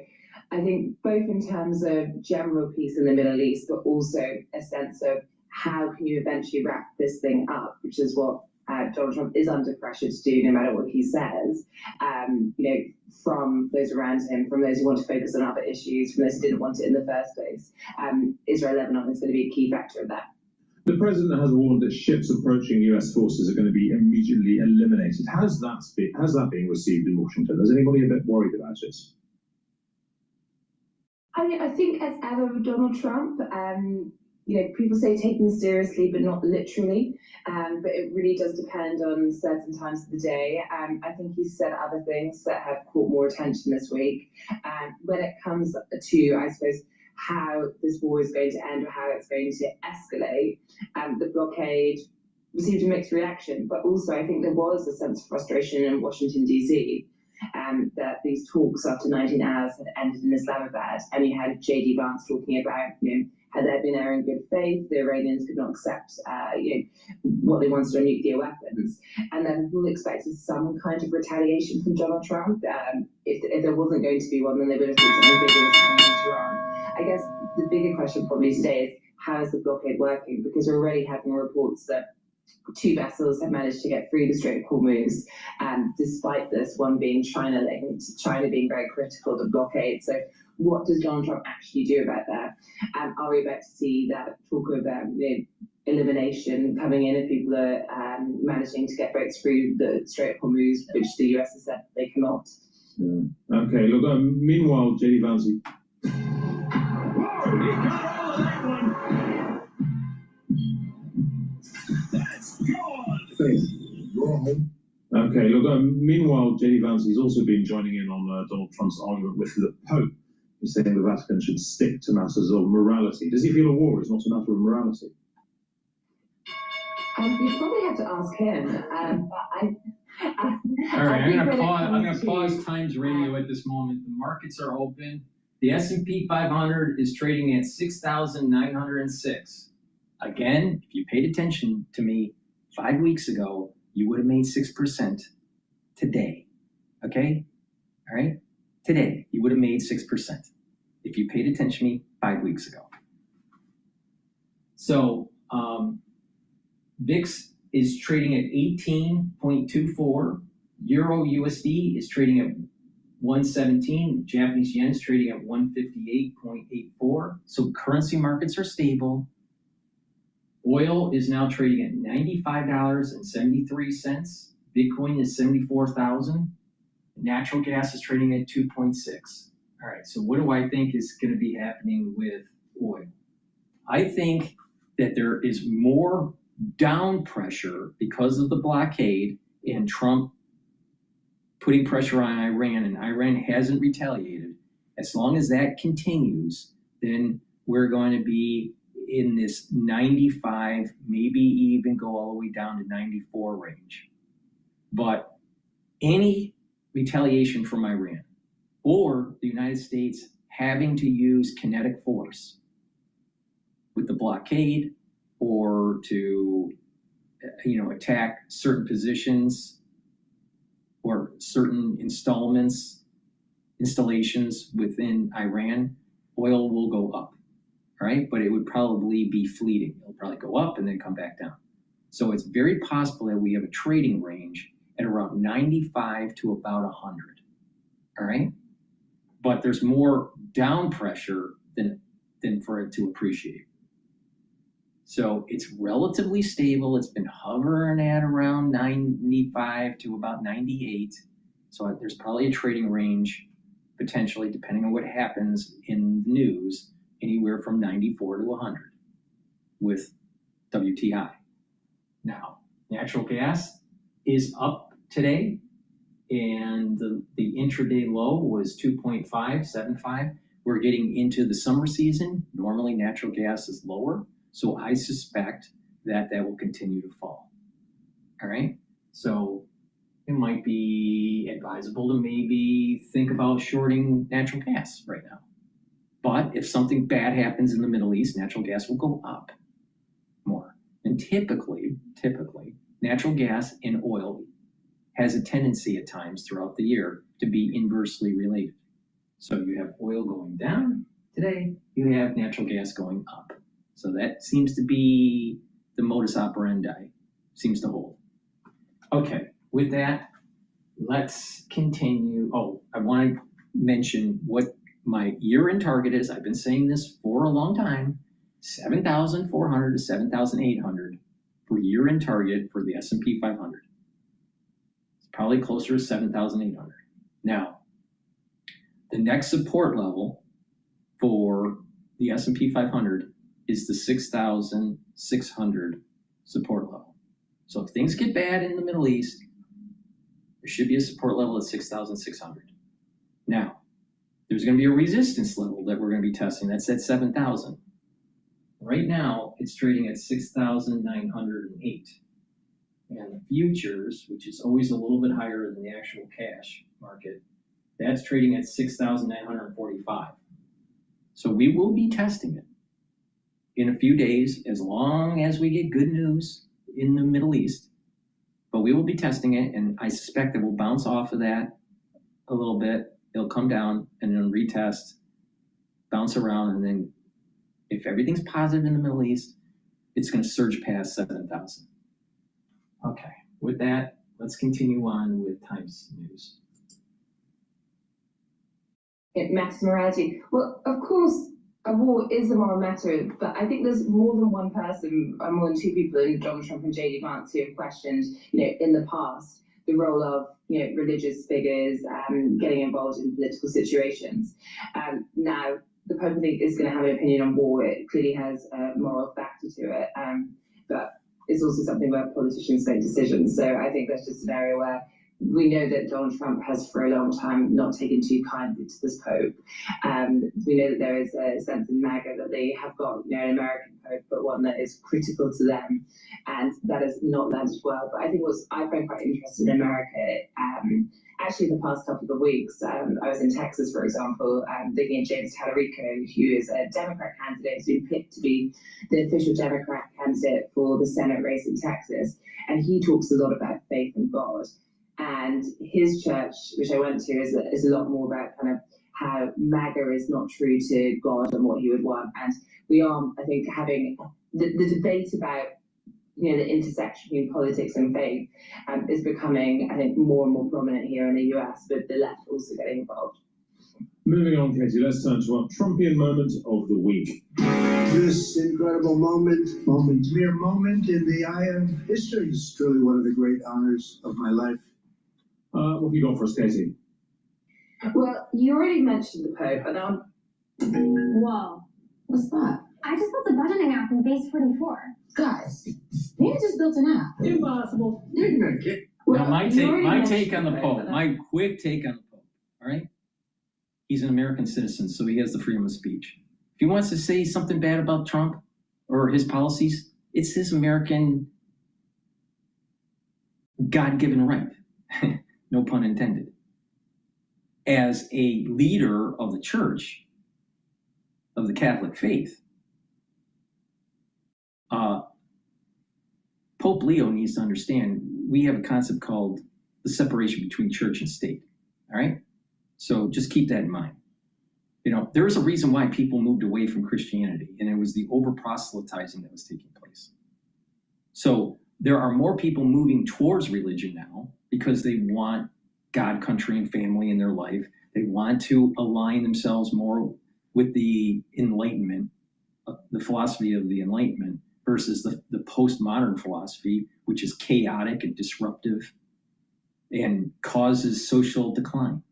I think both in terms of general peace in the Middle East, but also a sense of how can you eventually wrap this thing up, which is what Donald Trump is under pressure to do no matter what he says, from those around him, from those who want to focus on other issues, from those who didn't want it in the first place. Israel-Lebanon is going to be a key factor of that.
The president has warned that ships approaching U.S. forces are going to be immediately eliminated. How's that being received in Washington? Is anybody a bit worried about it?
I think as ever with Donald Trump, people say take them seriously, but not literally. But it really does depend on certain times of the day. I think he's said other things that have caught more attention this week. When it comes to, I suppose, how this war is going to end or how it's going to escalate, the blockade received a mixed reaction. But also, I think there was a sense of frustration in Washington, D.C., that these talks after 19 hours had ended in Islamabad. And you had J.D. Vance talking about, Had there been error in good faith, the Iranians could not accept what they wanted on nuclear weapons. And then people expected some kind of retaliation from Donald Trump. If there wasn't going to be one, then they would have thought something bigger was coming into Iran. I guess the bigger question probably today is, how is the blockade working? Because we're already having reports that 2 vessels have managed to get through the Strait of Hormuz, and despite this, one being China linked, China being very critical of the blockade. So what does Donald Trump actually do about that? Are we about to see that talk of elimination coming in if people are managing to get boats through the Strait of Hormuz, which the US has said they cannot?
Yeah. Okay, look, meanwhile, JD Vance. Okay, look, meanwhile, JD Vance has also been joining in on Donald Trump's argument with the Pope. He's saying the Vatican should stick to matters of morality. Does he feel a war is not a matter of morality?
You probably have to ask him.
All right, I'm going to pause Times Radio at this moment. The markets are open. The S&P 500 is trading at 6,906. Again, if you paid attention to me 5 weeks ago, you would have made 6% today. Okay? All right? Today, you would have made 6% if you paid attention to me 5 weeks ago. So, VIX is trading at 18.24. Euro USD is trading at 117. Japanese yen is trading at 158.84. So currency markets are stable. Oil is now trading at $95.73. Bitcoin is 74,000. Natural gas is trading at 2.6. All right, so what do I think is going to be happening with oil? I think that there is more down pressure because of the blockade and Trump putting pressure on Iran, and Iran hasn't retaliated. As long as that continues, then we're going to be in this 95, maybe even go all the way down to 94 range. But any retaliation from Iran or the United States having to use kinetic force with the blockade or to attack certain positions or certain installations within Iran, oil will go up, right? But it would probably be fleeting. It'll probably go up and then come back down. So it's very possible that we have a trading range at around 95 to about 100, all right? But there's more down pressure than for it to appreciate. So it's relatively stable. It's been hovering at around 95 to about 98. So there's probably a trading range, potentially, depending on what happens in the news, anywhere from 94 to 100 with WTI. Now, natural gas is up today, and the intraday low was 2.575. We're getting into the summer season. Normally, natural gas is lower. So I suspect that will continue to fall. All right. So it might be advisable to maybe think about shorting natural gas right now. But if something bad happens in the Middle East, natural gas will go up more. And typically, natural gas and oil has a tendency at times throughout the year to be inversely related. So you have oil going down today, you have natural gas going up. So that seems to be the modus operandi, seems to hold. Okay, with that, let's continue. Oh, I want to mention what my year-end target is. I've been saying this for a long time, 7,400 to 7,800 for year-end target for the S&P 500. It's probably closer to 7,800. Now, the next support level for the S&P 500 is the 6,600 support level. So if things get bad in the Middle East, there should be a support level at 6,600. Now, there's going to be a resistance level that we're going to be testing. That's at 7,000. Right now, it's trading at 6,908. And the futures, which is always a little bit higher than the actual cash market, that's trading at 6,945. So we will be testing it. in a few days, as long as we get good news in the Middle East. But we will be testing it, and I suspect it will bounce off of that a little bit. It'll come down and then retest, bounce around, and then if everything's positive in the Middle East, it's going to surge past 7,000. Okay, with that, let's continue on with Times News.
Matters morality. Well, of course, a war is a moral matter, but I think there's more than one person, or more than two people in Donald Trump and J.D. Vance who have questioned, in the past, the role of, religious figures getting involved in political situations. Now, the Pope, I think, is going to have an opinion on war. It clearly has a moral factor to it, but it's also something where politicians make decisions. So I think that's just an area where we know that Donald Trump has for a long time not taken too kindly to this Pope. We know that there is a sense in MAGA that they have got an American Pope, but one that is critical to them, and that has not landed well. But I think what I find quite interesting in America, actually in the past couple of weeks, I was in Texas, for example, looking at James Tallarico, who is a Democrat candidate, who's been picked to be the official Democrat candidate for the Senate race in Texas, and he talks a lot about faith in God. And his church, which I went to, is a lot more about kind of how MAGA is not true to God and what he would want. And we are, I think, having the debate about, the intersection between politics and faith is becoming, I think, more and more prominent here in the US, but the left also getting involved.
Moving on, Katie, let's turn to our Trumpian moment of the week.
This incredible moment in the eye of history is truly one of the great honors of my life.
What have you got for us, Katie?
Well, you already mentioned the Pope, and
Whoa.
What's that?
I just built a budgeting app in Base 44.
Guys, maybe just built an app.
Impossible.
Now, my take on the Pope, my quick take on the Pope, all right? He's an American citizen, so he has the freedom of speech. If he wants to say something bad about Trump or his policies, it's his American God-given right. No pun intended. As a leader of the church, of the Catholic faith, Pope Leo needs to understand we have a concept called the separation between church and state, all right? So just keep that in mind. There is a reason why people moved away from Christianity, and it was the over-proselytizing that was taking place. So there are more people moving towards religion now because they want God, country, and family in their life. They want to align themselves more with the Enlightenment, the philosophy of the Enlightenment, versus the postmodern philosophy, which is chaotic and disruptive and causes social decline.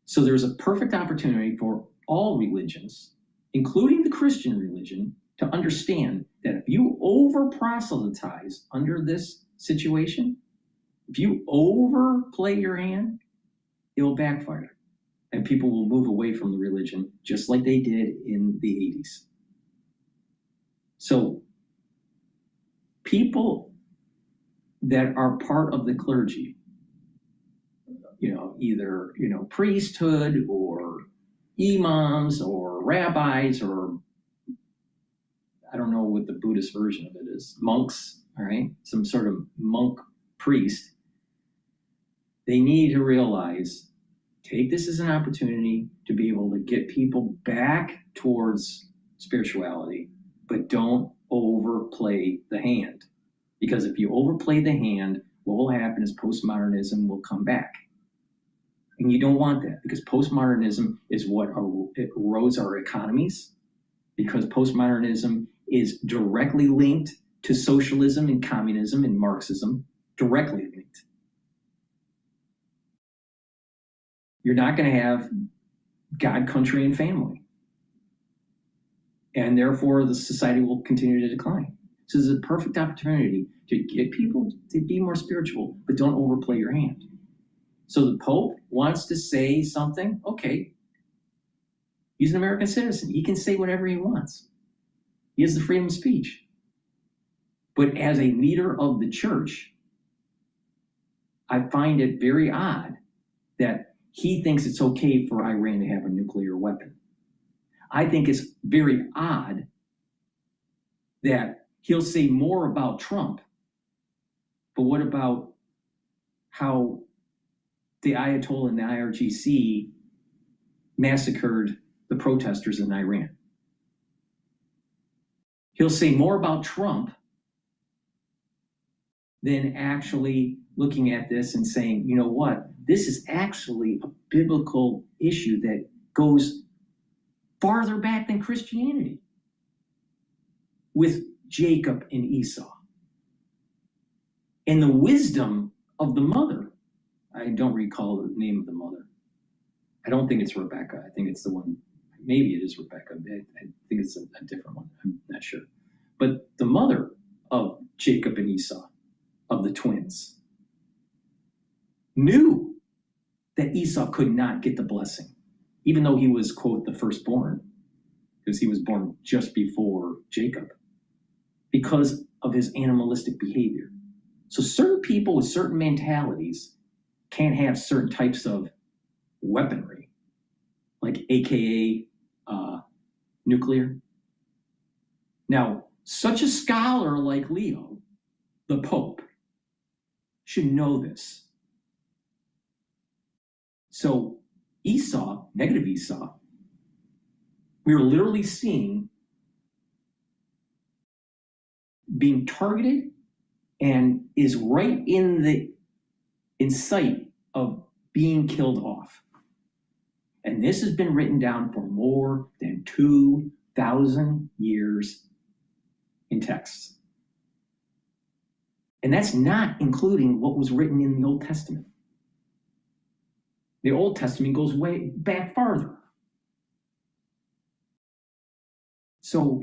So there's a perfect opportunity for all religions, including the Christian religion, to understand that if you over-proselytize under this situation, if you overplay your hand, it will backfire. And people will move away from the religion just like they did in the 80s. So people that are part of the clergy, either, priesthood or imams or rabbis, or I don't know what the Buddhist version of it is, monks, all right, some sort of monk priest, they need to realize, take this as an opportunity to be able to get people back towards spirituality, but don't overplay the hand. Because if you overplay the hand, what will happen is postmodernism will come back. And you don't want that, because postmodernism is what erodes our economies, because postmodernism is directly linked to socialism and communism and Marxism, directly linked. You're not going to have God, country, and family. And therefore, the society will continue to decline. So this is a perfect opportunity to get people to be more spiritual, but don't overplay your hand. So the Pope wants to say something, okay. He's an American citizen. He can say whatever he wants. He has the freedom of speech. But as a leader of the church, I find it very odd that he thinks it's okay for Iran to have a nuclear weapon. I think it's very odd that he'll say more about Trump, but what about how the Ayatollah and the IRGC massacred the protesters in Iran? He'll say more about Trump than actually looking at this and saying, you know what, this is actually a biblical issue that goes farther back than Christianity with Jacob and Esau. And the wisdom of the mother. I don't recall the name of the mother. I don't think it's Rebecca. I think it's the one, maybe it is Rebecca. I think it's a different one. I'm not sure. But the mother of Jacob and Esau, of the twins, knew that Esau could not get the blessing, even though he was, quote, the firstborn, because he was born just before Jacob, because of his animalistic behavior. So certain people with certain mentalities can't have certain types of weaponry, like AKA nuclear. Now, such a scholar like Leo, the Pope, should know this. So Esau, negative Esau, we're literally seeing being targeted and is right in sight of being killed off. And this has been written down for more than 2,000 years in texts. And that's not including what was written in the Old Testament. The Old Testament goes way back farther. So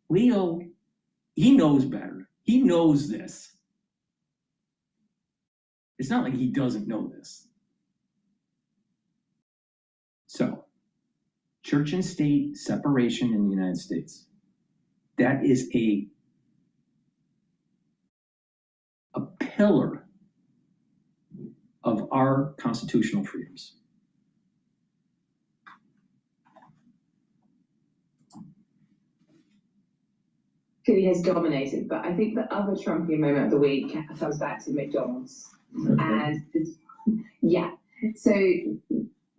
Leo, he knows better. He knows this. It's not like he doesn't know this. So, church and state separation in the United States. That is a pillar of our constitutional freedoms.
Clearly has dominated, but I think the other Trumpian moment of the week comes back to McDonald's.
Okay.
And yeah, so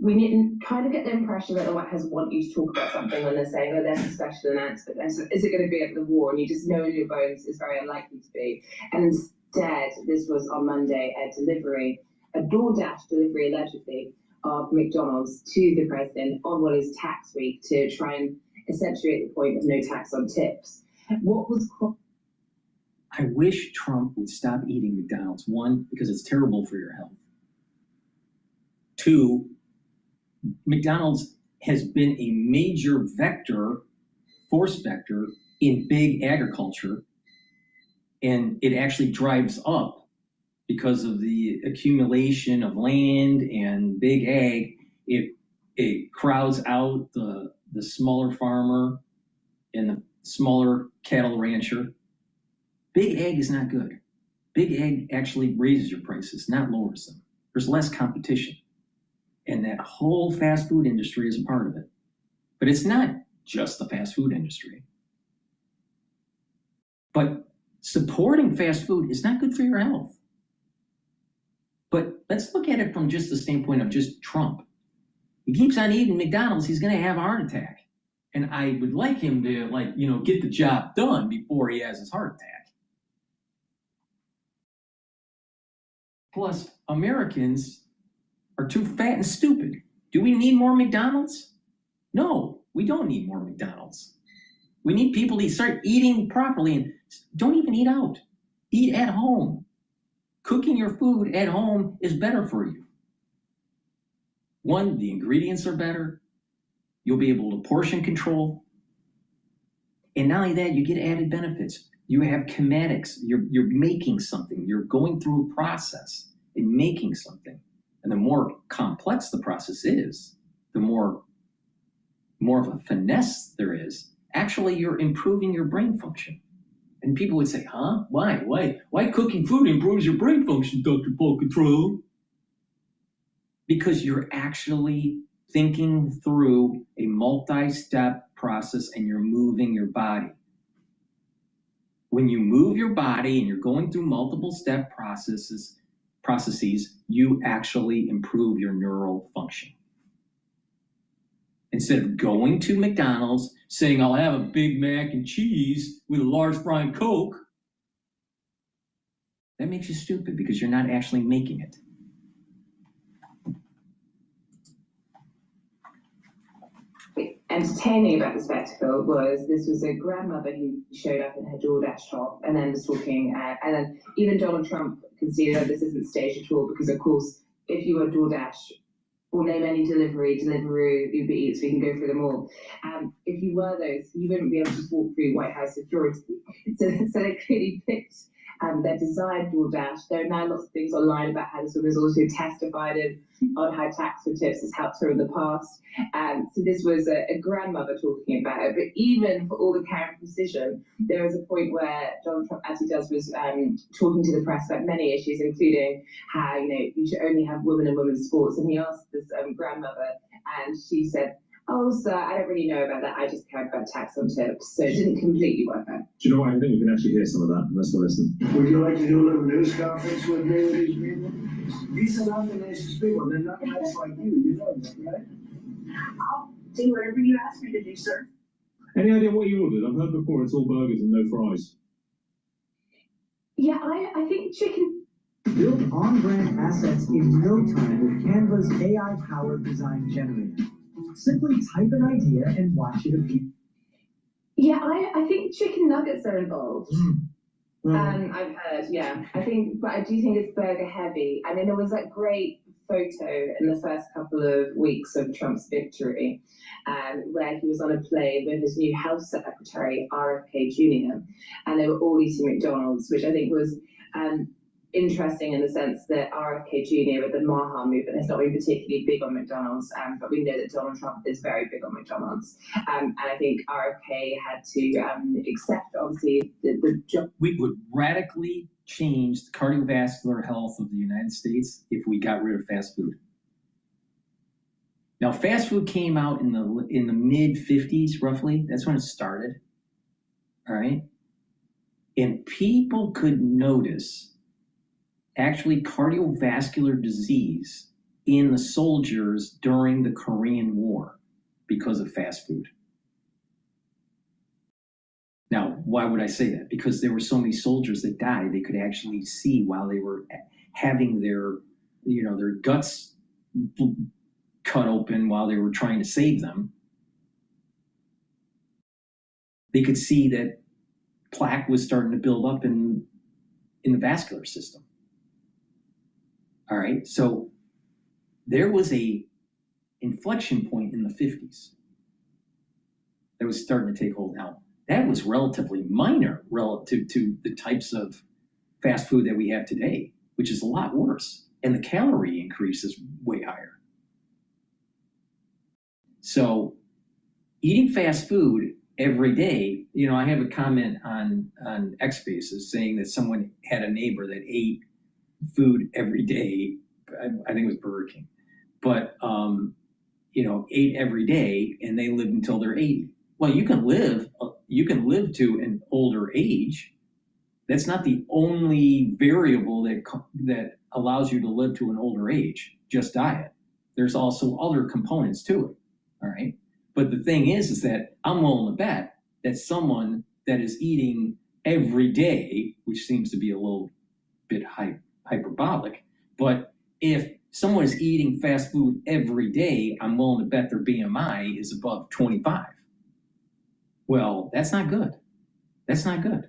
we need to kind of get the impression that the White House want you to talk about something when they're saying, oh, there's a special announcement. And so is it going to be at the war? And you just know in your bones it's very unlikely to be. And instead, this was on Monday, a DoorDash delivery allegedly of McDonald's to the president on what is tax week to try and accentuate the point of no tax on tips. What was
I wish Trump would stop eating McDonald's. One, because it's terrible for your health. Two, McDonald's has been a major force vector in big agriculture, and it actually drives up because of the accumulation of land and big ag. It crowds out the smaller farmer and the smaller cattle rancher. Big ag is not good. Big ag actually raises your prices, not lowers them. There's less competition. And that whole fast food industry is a part of it. But it's not just the fast food industry. But supporting fast food is not good for your health. But let's look at it from just the standpoint of just Trump. He keeps on eating McDonald's, he's going to have a heart attack. And I would like him to, get the job done before he has his heart attack. Plus, Americans are too fat and stupid. Do we need more McDonald's? No, we don't need more McDonald's. We need people to start eating properly and don't even eat out. Eat at home. Cooking your food at home is better for you. One, the ingredients are better. You'll be able to portion control. And not only that, you get added benefits. You have kinematics. You're making something. You're going through a process and making something. And the more complex the process is, the more of a finesse there is. Actually, you're improving your brain function. And people would say, huh? Why cooking food improves your brain function, DrPaulCottrell? Because you're actually thinking through a multi-step process and you're moving your body. When you move your body and you're going through multiple step processes, you actually improve your neural function. Instead of going to McDonald's, saying, I'll have a Big Mac and cheese with a large fry and Coke, that makes you stupid because you're not actually making it.
Entertaining about the spectacle was this was a grandmother who showed up in her DoorDash shop and then was talking, and then even Donald Trump could see that this isn't staged at all because, of course, if you were DoorDash or name any delivery, Deliveroo, Uber Eats, we can go through them all. If you were those, you wouldn't be able to just walk through White House security. So they clearly picked their desired DoorDash. There are now lots of things online about how this woman has also testified on how tax for tips has helped her in the past. So this was a grandmother talking about it. But even for all the care and precision, there was a point where Donald Trump, as he does, was talking to the press about many issues, including how you should only have women in women's sports. And he asked this grandmother, and she said, "Oh, sir, I don't really know about that. I just care about tax on tips." So it didn't completely work out.
Do you know what? I think we can actually hear some of that. Let's listen.
Would you like to do a little news conference with me with these people? These are not the nicest people. They're not nice like you know that, right?
I'll do whatever you ask me to do, sir.
Any idea what you ordered? I've heard before it's all burgers and no fries.
Yeah, I think chicken.
Build on-brand assets in no time with Canva's AI-powered design generator. Simply type an idea and watch it appear.
Yeah, I think chicken nuggets are involved. I've heard, yeah. But I do think it's burger heavy. I mean, there was that great photo in the first couple of weeks of Trump's victory, where he was on a plane with his new health secretary, RFK Jr., and they were all eating McDonald's, which I think was interesting in the sense that RFK Jr. with the Maha movement has not been particularly big on McDonald's, but we know that Donald Trump is very big on McDonald's. And I think RFK had to accept, obviously, the job.
We would radically change the cardiovascular health of the United States if we got rid of fast food. Now, fast food came out in the mid-50s, roughly. That's when it started, all right? And people could notice actually cardiovascular disease in the soldiers during the Korean War because of fast food. Now, why would I say that? Because there were so many soldiers that died, they could actually see while they were having their guts cut open while they were trying to save them. They could see that plaque was starting to build up in the vascular system. All right, so there was a inflection point in the 50s that was starting to take hold. Now, that was relatively minor relative to the types of fast food that we have today, which is a lot worse. And the calorie increase is way higher. So eating fast food every day, I have a comment on X Spaces saying that someone had a neighbor that ate food every day. I think it was Burger King, but ate every day, and they lived until they're 80. Well, you can live to an older age. That's not the only variable that allows you to live to an older age. Just diet. There's also other components to it. All right, but the thing is that I'm willing to bet that someone that is eating every day, which seems to be a little bit hyperbolic, but if someone is eating fast food every day, I'm willing to bet their BMI is above 25. Well, that's not good. That's not good.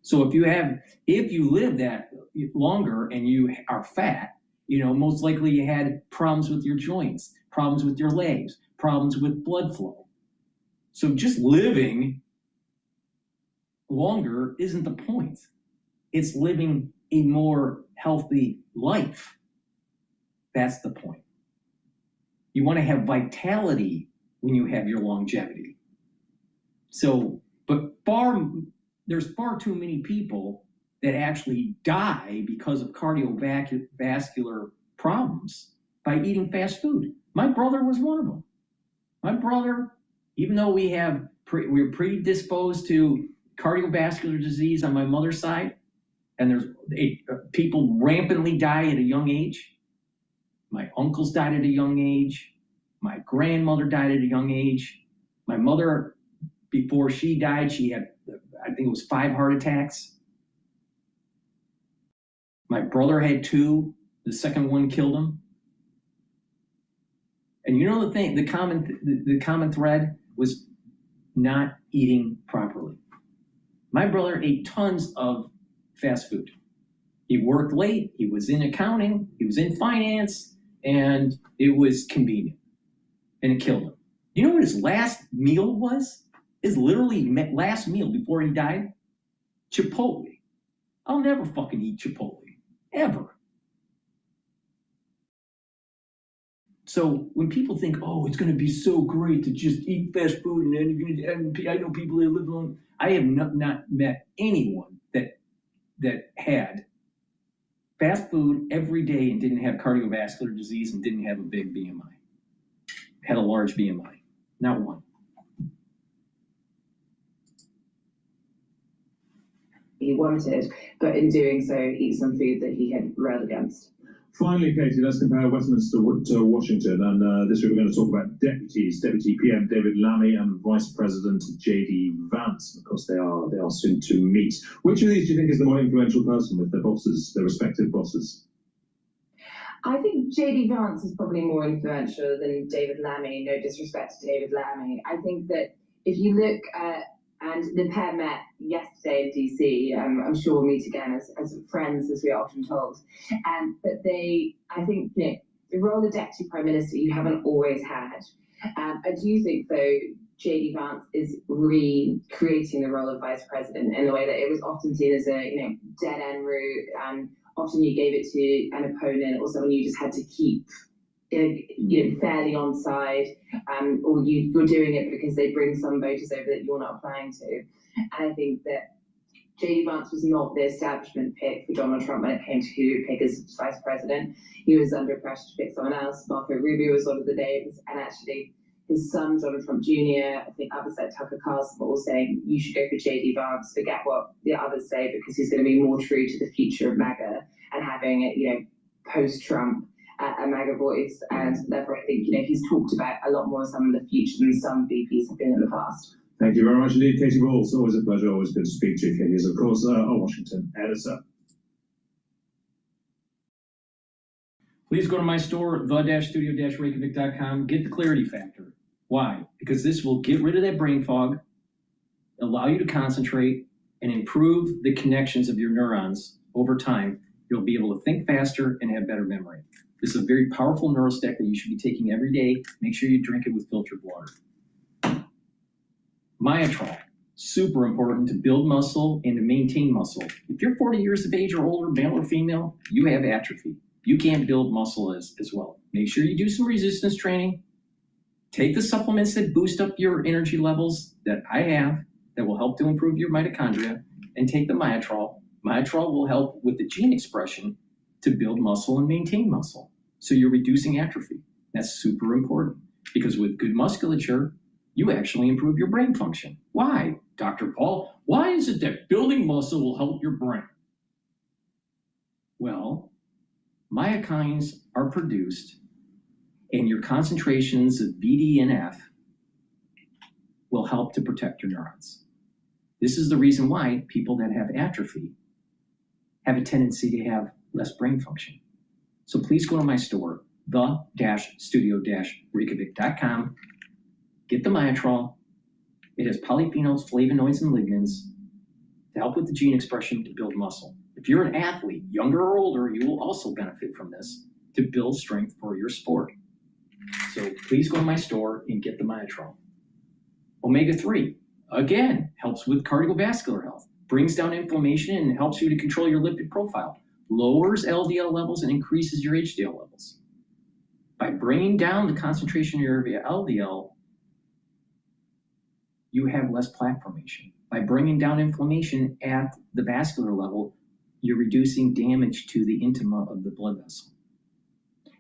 So if you live that longer and you are fat, most likely you had problems with your joints, problems with your legs, problems with blood flow. So just living longer isn't the point. It's living a more healthy life. That's the point. You want to have vitality when you have your longevity. So, but there's far too many people that actually die because of cardiovascular problems by eating fast food. My brother was one of them. My brother, even though we're predisposed to cardiovascular disease on my mother's side, and people rampantly die at a young age. My uncles died at a young age. My grandmother died at a young age. My mother, before she died, she had, I think it was 5 heart attacks. My brother had 2. The second one killed him. And you know the thing, the common thread was not eating properly. My brother ate tons of fast food. He worked late, he was in accounting, he was in finance, and it was convenient. And it killed him. You know what his last meal was? His literally last meal before he died? Chipotle. I'll never fucking eat Chipotle. Ever. So when people think, oh, it's going to be so great to just eat fast food, and then you're going to, I know people that live on. I have not met anyone that had fast food every day and didn't have cardiovascular disease and didn't have a big BMI, had a large BMI. Not one.
He wanted, but in doing so, eat some food that he had railed against.
Finally, Katie, let's compare Westminster to Washington. And this week we're going to talk about deputies, Deputy PM David Lammy and Vice President J.D. Vance. Of course, they are soon to meet. Which of these do you think is the more influential person with their bosses, their respective bosses?
I think J.D. Vance is probably more influential than David Lammy. No disrespect to David Lammy. I think that if you look at, and the pair met yesterday in DC. I'm sure we'll meet again as friends, as we are often told. But I think, the role of Deputy Prime Minister you haven't always had. I do think, though, J.D. Vance is recreating the role of Vice President in the way that it was often seen as a dead-end route. Often you gave it to an opponent or someone you just had to keep fairly on side, or you're doing it because they bring some voters over that you're not applying to. And I think that J.D. Vance was not the establishment pick for Donald Trump when it came to who he would pick as vice president. He was under pressure to pick someone else. Marco Rubio was one of the names, and actually his son, Donald Trump Jr., I think others like Tucker Carlson were all saying, you should go for J.D. Vance, forget what the others say, because he's going to be more true to the future of MAGA and having post-Trump a MAGA voice, and therefore I think he's talked about a lot more some of the future than some VPs have been in the past.
Thank you very much indeed, Katie Ball. It's always a pleasure, always good to speak to you. Katie is, of course, our Washington editor.
Please go to my store, the-studio-reykjavik.com. Get the Clarity Factor. Why? Because this will get rid of that brain fog, allow you to concentrate, and improve the connections of your neurons over time. You'll be able to think faster and have better memory. This is a very powerful neurostic that you should be taking every day. Make sure you drink it with filtered water. Myotrol, super important to build muscle and to maintain muscle. If you're 40 years of age or older, male or female, you have atrophy. You can't build muscle as well. Make sure you do some resistance training. Take the supplements that boost up your energy levels that I have that will help to improve your mitochondria, and take the Myotrol. Myotrol will help with the gene expression to build muscle and maintain muscle. So you're reducing atrophy. That's super important, because with good musculature, you actually improve your brain function. Why, Dr. Paul? Why is it that building muscle will help your brain? Well, myokines are produced, and your concentrations of BD and F will help to protect your neurons. This is the reason why people that have atrophy have a tendency to have less brain function. So please go to my store, the-studio-reykjavik.com. Get the Myotrol. It has polyphenols, flavonoids, and lignans to help with the gene expression to build muscle. If you're an athlete, younger or older, you will also benefit from this to build strength for your sport. So please go to my store and get the Myotrol. Omega-3, again, helps with cardiovascular health, brings down inflammation, and helps you to control your lipid profile, lowers LDL levels, and increases your HDL levels. By bringing down the concentration of your LDL, you have less plaque formation. By bringing down inflammation at the vascular level, you're reducing damage to the intima of the blood vessel.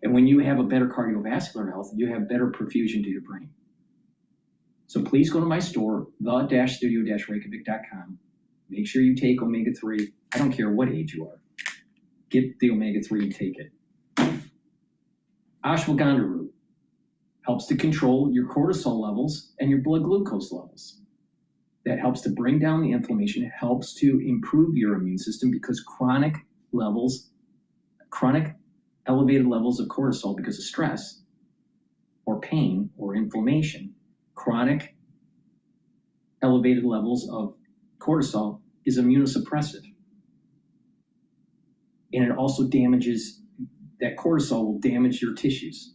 And when you have a better cardiovascular health, you have better perfusion to your brain. So please go to my store, the-studio-reykjavik.com. Make sure you take omega-3. I don't care what age you are. Get the omega-3 and take it. Ashwagandha root helps to control your cortisol levels and your blood glucose levels. That helps to bring down the inflammation. It helps to improve your immune system because chronic elevated levels of cortisol because of stress or pain or inflammation, chronic elevated levels of cortisol is immunosuppressive. And it also damages, that cortisol will damage your tissues.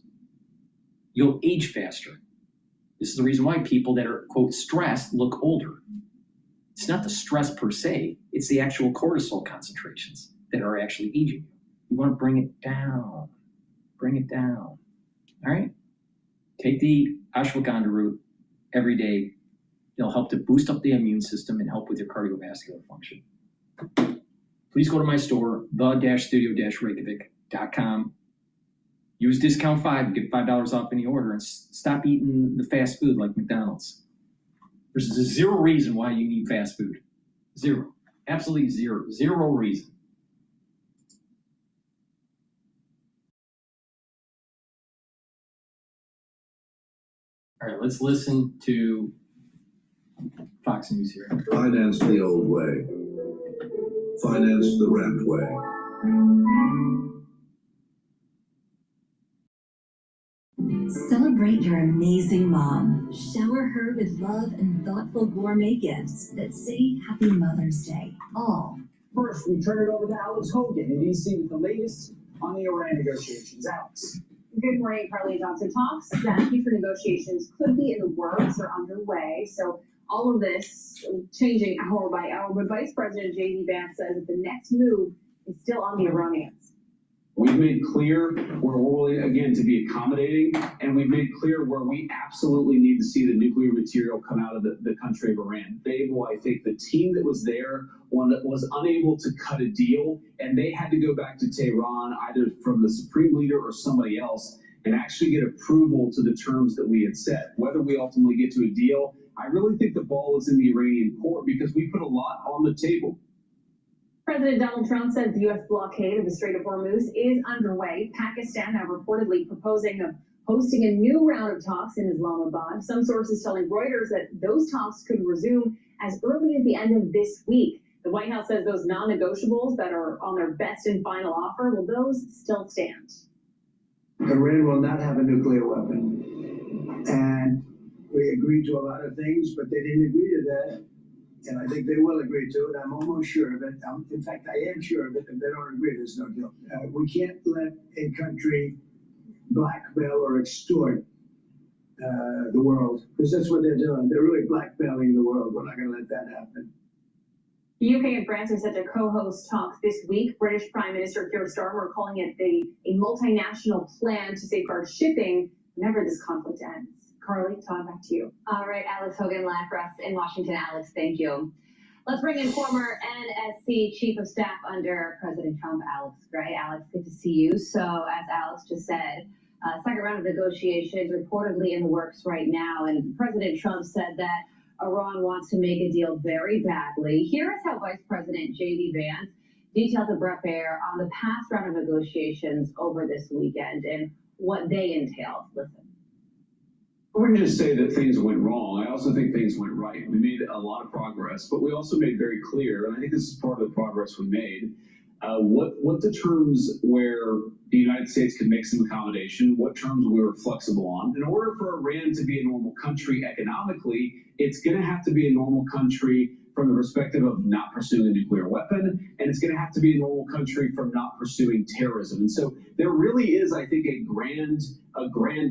You'll age faster. This is the reason why people that are, quote, stressed look older. It's not the stress per se, it's the actual cortisol concentrations that are actually aging you. You want to bring it down. Bring it down. All right? Take the ashwagandha root every day. It'll help to boost up the immune system and help with your cardiovascular function. Please go to my store, the-studio-reykjavik.com. Use discount 5 to get $5 off any order and stop eating the fast food like McDonald's. There's zero reason why you need fast food. Zero. Absolutely zero. Zero reason. All right, let's listen to Fox News here.
Finance the old way. Finance the wrapped way.
Celebrate your amazing mom. Shower her with love and thoughtful gourmet gifts that say Happy Mother's Day. All.
First, we turn it over to Alex Hogan in D.C. with the latest on the Iran negotiations. Alex.
Good morning, Carly Johnson. Talks that future negotiations could be in the works or underway. So all of this changing hour by hour. But Vice President J.D. Vance says that the next move is still on the Iranians.
We've made clear we're willing, again, to be accommodating, and we've made clear where we absolutely need to see the nuclear material come out of the country of Iran. I think the team that was there, one that was unable to cut a deal, and they had to go back to Tehran, either from the supreme leader or somebody else, and actually get approval to the terms that we had set. Whether we ultimately get to a deal, I really think the ball is in the Iranian court because we put a lot on the table.
President Donald Trump says the U.S. blockade of the Strait of Hormuz is underway. Pakistan now reportedly proposing of hosting a new round of talks in Islamabad. Some sources telling Reuters that those talks could resume as early as the end of this week. The White House says those non-negotiables that are on their best and final offer, will those still stand?
Iran will not have a nuclear weapon. And we agreed to a lot of things, but they didn't agree to that. And I think they will agree to it. I'm almost sure of it. In fact, I am sure of it. If they don't agree, there's no deal. We can't let a country blackmail or extort the world, because that's what they're doing. They're really blackmailing the world. We're not going to let that happen.
The UK and France are set to co-host talks this week. British Prime Minister Keir Starmer calling it a multinational plan to safeguard shipping whenever this conflict ends. Carly, Todd, back to you.
All right, Alex Hogan live for us in Washington. Alex, thank you. Let's bring in former NSC Chief of Staff under President Trump, Alex Gray. Alex, good to see you. So, as Alex just said, second round of negotiations reportedly in the works right now, and President Trump said that Iran wants to make a deal very badly. Here is how Vice President J.D. Vance detailed to Brett Baer on the past round of negotiations over this weekend and what they entailed. Listen.
I wouldn't just say that things went wrong. I also think things went right. We made a lot of progress, but we also made very clear, and I think this is part of the progress we made, what the terms where the United States could make some accommodation, what terms we were flexible on. In order for Iran to be a normal country economically, it's going to have to be a normal country from the perspective of not pursuing a nuclear weapon, and it's going to have to be a normal country from not pursuing terrorism. And so there really is, I think, a grand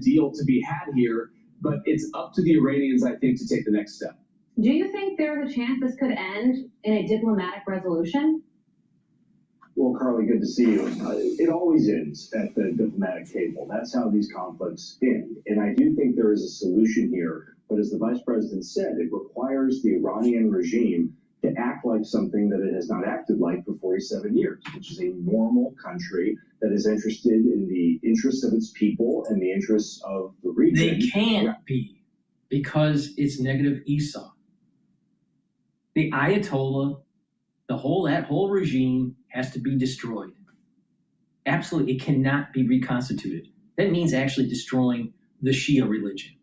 deal to be had here. But it's up to the Iranians, I think, to take the next step.
Do you think there's a chance this could end in a diplomatic resolution?
Well, Carly, good to see you. It always ends at the diplomatic table. That's how these conflicts end. And I do think there is a solution here. But as the vice president said, it requires the Iranian regime to act like something that it has not acted like for 47 years, which is a normal country that is interested in the interests of its people and the interests of the region.
They can't be, because it's negative Esau. The Ayatollah, that whole regime has to be destroyed. Absolutely, it cannot be reconstituted. That means actually destroying the Shia religion.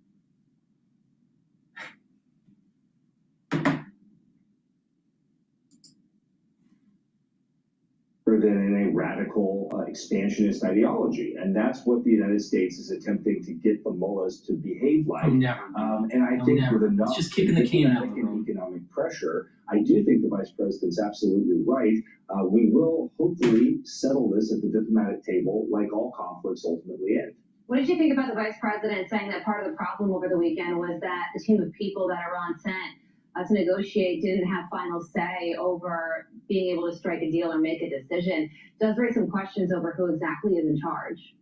Than in a radical expansionist ideology. And that's what the United States is attempting to get the mullahs to behave like. And I think with enough
just kicking the can out
economic pressure, I do think the Vice President's absolutely right. We will hopefully settle this at the diplomatic table like all conflicts ultimately end.
What did you think about the Vice President saying that part of the problem over the weekend was that the team of people that Iran sent to negotiate didn't have final say over being able to strike a deal or make a decision? Does raise some questions over who exactly is in charge.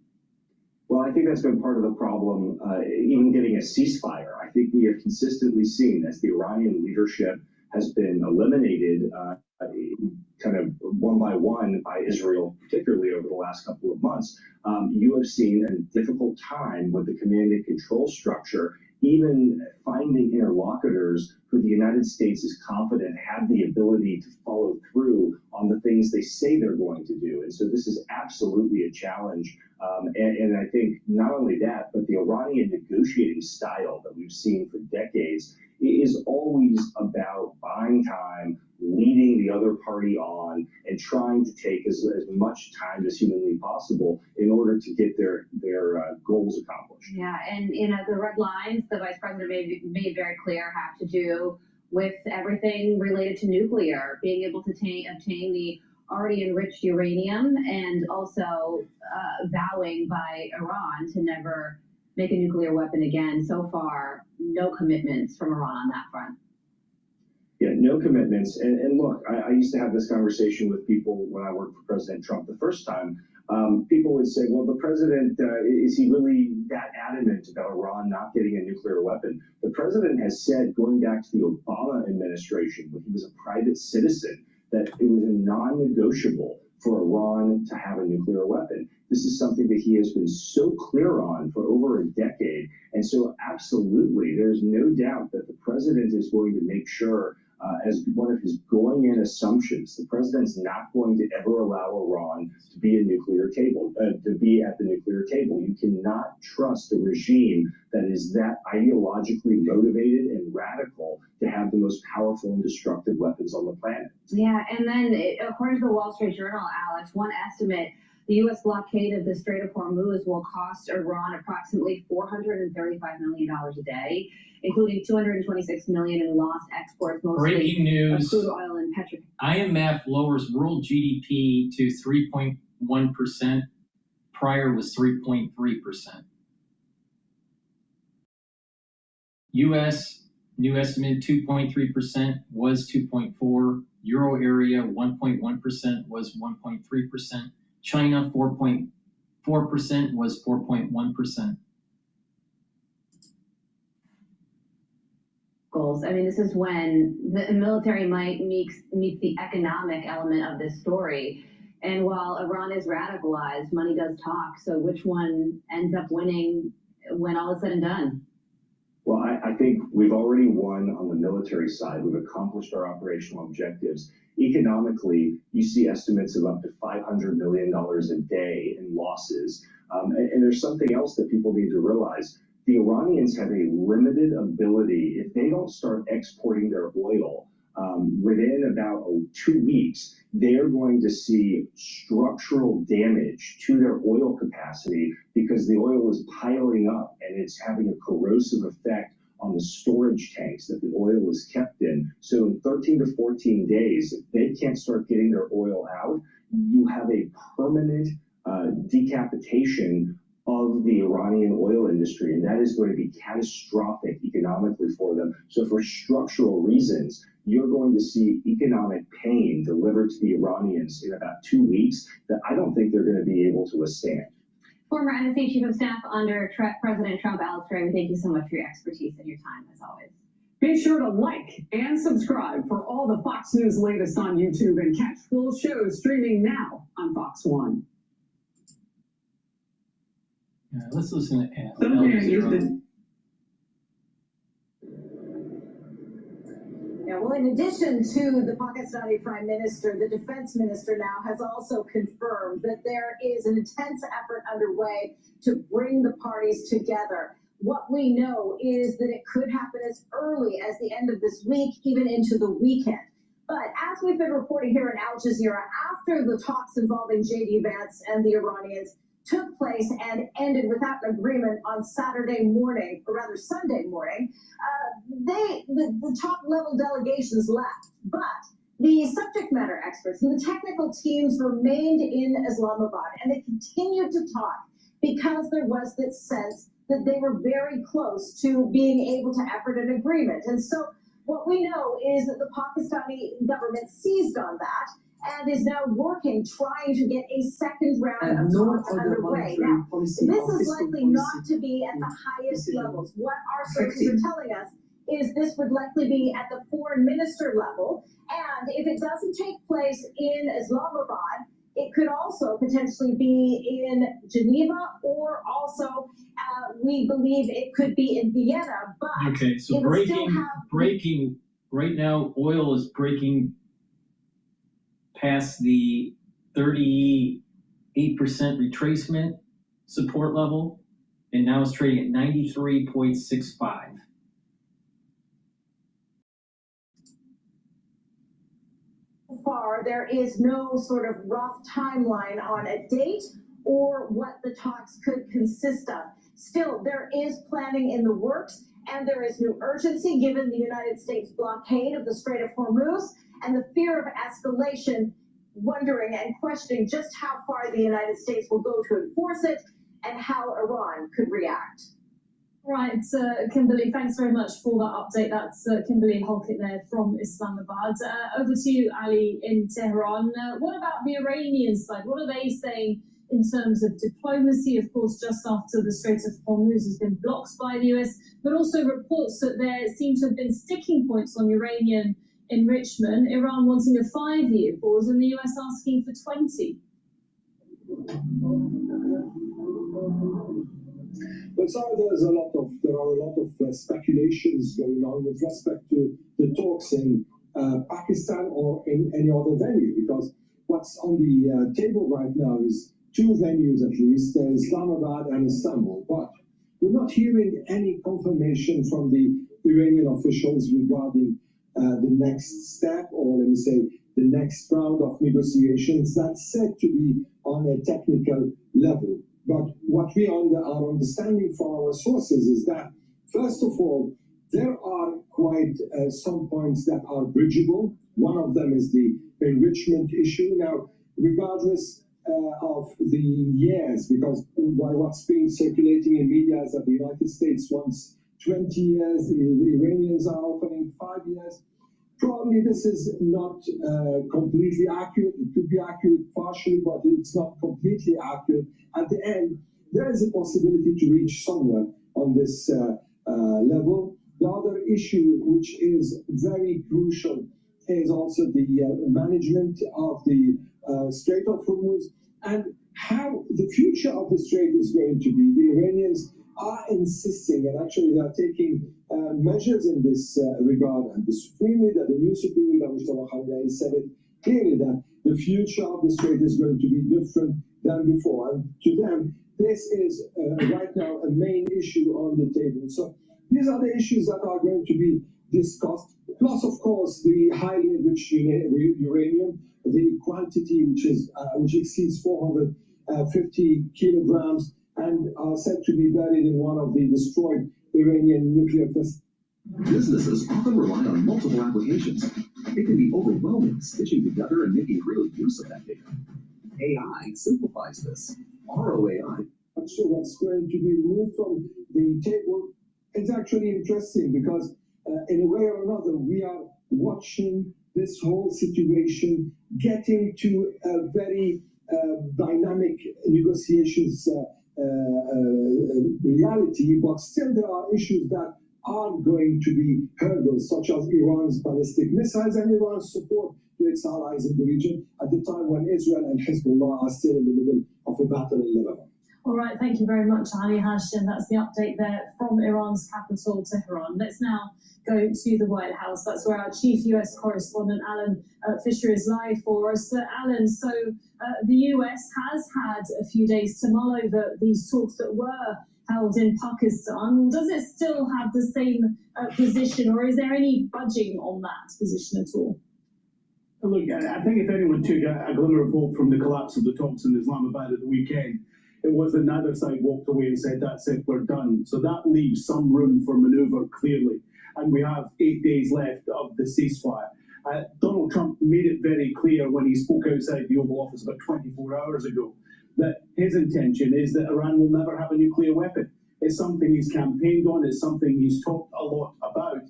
Well, I think that's been part of the problem, even getting a ceasefire. I think we have consistently seen as the Iranian leadership has been eliminated kind of one by one by Israel, particularly over the last couple of months. You have seen a difficult time with the command and control structure, even finding interlocutors who the United States is confident have the ability to follow through on the things they say they're going to do. And so this is absolutely a challenge. And I think not only that, but the Iranian negotiating style that we've seen for decades is always about buying time, leading the other party on, and trying to take as much time as humanly possible in order to get their goals accomplished.
Yeah, and the red lines the Vice President made very clear have to do with everything related to nuclear, being able to obtain the already enriched uranium, and also vowing by Iran to never make a nuclear weapon again. So far, no commitments from Iran on that front.
Yeah, no commitments. And look, I used to have this conversation with people when I worked for President Trump the first time. People would say, well, the president, is he really that adamant about Iran not getting a nuclear weapon? The president has said, going back to the Obama administration, when he was a private citizen, that it was a non-negotiable for Iran to have a nuclear weapon. This is something that he has been so clear on for over a decade. And so absolutely, there's no doubt that the president is going to make sure, as one of his going-in assumptions, the president's not going to ever allow Iran to be at the nuclear table. You cannot trust a regime that is that ideologically motivated and radical to have the most powerful and destructive weapons on the planet.
Yeah, and then according to the Wall Street Journal, Alex, one estimate, the U.S. blockade of the Strait of Hormuz will cost Iran approximately $435 million a day, including $226 million in lost exports, mostly
Breaking news.
of crude oil and petrochemicals.
IMF lowers world GDP to 3.1%. Prior was 3.3%. U.S. new estimate 2.3% was 2.4%. Euro area 1.1% was 1.3%. China 4.4% was 4.1%.
Goals. I mean, this is when the military might meets the economic element of this story. And while Iran is radicalized, money does talk. So which one ends up winning when all is said and done?
Well, I think we've already won on the military side. We've accomplished our operational objectives. Economically, you see estimates of up to $500 million a day in losses. And there's something else that people need to realize. The Iranians have a limited ability. If they don't start exporting their oil within about 2 weeks, they're going to see structural damage to their oil capacity because the oil is piling up and it's having a corrosive effect on the storage tanks that the oil is kept in. So in 13 to 14 days, if they can't start getting their oil out, you have a permanent decapitation of the Iranian oil industry, and that is going to be catastrophic economically for them. So for structural reasons, you're going to see economic pain delivered to the Iranians in about 2 weeks that I don't think they're going to be able to withstand.
Former NSA Chief of Staff under President Trump, Alex Gray, thank you so much for your expertise and your time, as always.
Be sure to like and subscribe for all the Fox News latest on YouTube and catch full shows streaming now on Fox One.
Let's listen to
Yeah, well, in addition to the Pakistani Prime Minister, the Defense Minister now has also confirmed that there is an intense effort underway to bring the parties together. What we know is that it could happen as early as the end of this week, even into the weekend. But as we've been reporting here in Al Jazeera, after the talks involving J.D. Vance and the Iranians took place and ended without an agreement on Saturday morning, or rather Sunday morning, the top-level delegations left. But the subject matter experts and the technical teams remained in Islamabad, and they continued to talk because there was this sense that they were very close to being able to effort an agreement. And so what we know is that the Pakistani government seized on that and is now working, trying to get a second round of talks underway. Now, this is likely not to be at the highest levels. What our sources are telling us is this would likely be at the foreign minister level, and if it doesn't take place in Islamabad, it could also potentially be in Geneva, or also we believe it could be in Vienna. But
okay, so breaking right now, oil is breaking past the 38% retracement support level, and now it's trading at 93.65.
So far, there is no sort of rough timeline on a date or what the talks could consist of. Still, there is planning in the works, and there is new urgency given the United States blockade of the Strait of Hormuz and the fear of escalation, wondering and questioning just how far the United States will go to enforce it and how Iran could react.
Right, Kimberly, thanks very much for that update. That's Kimberly Halkett there from Islamabad. Over to you, Ali, in Tehran. What about the Iranian side? What are they saying in terms of diplomacy? Of course, just after the Strait of Hormuz has been blocked by the US, but also reports that there seem to have been sticking points on uranium enrichment, Iran wanting a 5-year pause and the US asking for 20.
But sorry, there are a lot of speculations going on with respect to the talks in Pakistan or in any other venue, because what's on the table right now is two venues at least, Islamabad and Istanbul. But we're not hearing any confirmation from the Iranian officials regarding the next step, or let me say, the next round of negotiations that's said to be on a technical level. But what we are understanding from our sources is that, first of all, there are quite some points that are bridgeable. One of them is the enrichment issue. Now, regardless of the years, because what's being circulating in media is that the United States wants 20 years, the Iranians are offering 5 years. Probably this is not completely accurate. It could be accurate partially, but it's not completely accurate. At the end, there is a possibility to reach somewhere on this level. The other issue, which is very crucial, is also the management of the Strait of Hormuz and how the future of the strait is going to be. The Iranians are insisting, and actually they are taking measures in this regard, and the Supreme Leader, the new Supreme Leader, Mustafa Harangue, said it clearly that the future of the strait is going to be different than before. And to them, this is right now a main issue on the table. So these are the issues that are going to be discussed. Plus, of course, the highly enriched uranium, the quantity which exceeds 450 kilograms, and are said to be buried in one of the destroyed Iranian nuclear facilities.
Businesses often rely on multiple applications. It can be overwhelming stitching together and making real use of that data. AI simplifies this. ROAI.
So what's going to be removed from the table is actually interesting, because in a way or another, we are watching this whole situation getting to a very dynamic negotiations reality, but still there are issues that are going to be hurdles, such as Iran's ballistic missiles and Iran's support to its allies in the region at the time when Israel and Hezbollah are still in the middle of a battle in Lebanon.
All right, thank you very much, Ali Hashim. That's the update there from Iran's capital, Tehran. Let's now go to the White House. That's where our chief U.S. correspondent, Alan Fisher, is live for us. Alan, so the U.S. has had a few days to mull over these talks that were held in Pakistan. Does it still have the same position, or is there any budging on that position at all?
Look, I think if anyone took a glimmer of hope from the collapse of the talks in Islamabad at the weekend, it was that neither side walked away and said, that's it, we're done. So that leaves some room for manoeuvre, clearly. And we have 8 days left of the ceasefire. Donald Trump made it very clear when he spoke outside the Oval Office about 24 hours ago that his intention is that Iran will never have a nuclear weapon. It's something he's campaigned on, it's something he's talked a lot about.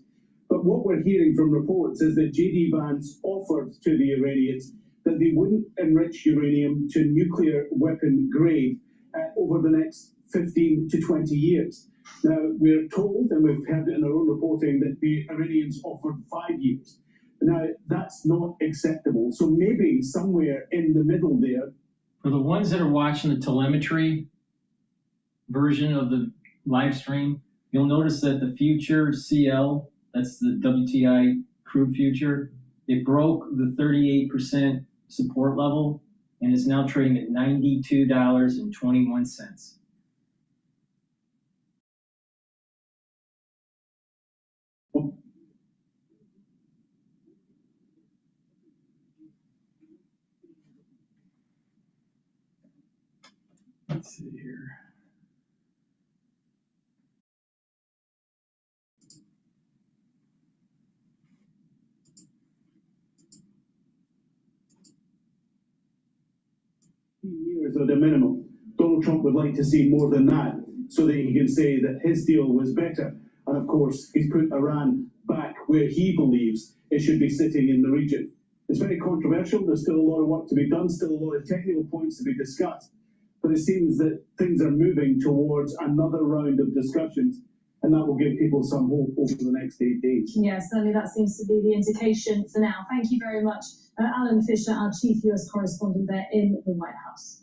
But what we're hearing from reports is that J.D. Vance offered to the Iranians that they wouldn't enrich uranium to nuclear weapon grade over the next 15 to 20 years. Now, we're told, and we've heard it in our own reporting, that the Iranians offered 5 years. Now, that's not acceptable. So maybe somewhere in the middle there.
For the ones that are watching the telemetry version of the live stream, you'll notice that the future CL, that's the WTI crude future, it broke the 38% support level and is now trading at $92.21. Let's see here.
Years at a minimum. Donald Trump would like to see more than that so that he can say that his deal was better. And of course, he's put Iran back where he believes it should be sitting in the region. It's very controversial. There's still a lot of work to be done, still a lot of technical points to be discussed. But it seems that things are moving towards another round of discussions, and that will give people some hope over the next 8 days.
Yeah, certainly that seems to be the indication for now. Thank you very much, Alan Fisher, our chief US correspondent there in the White House.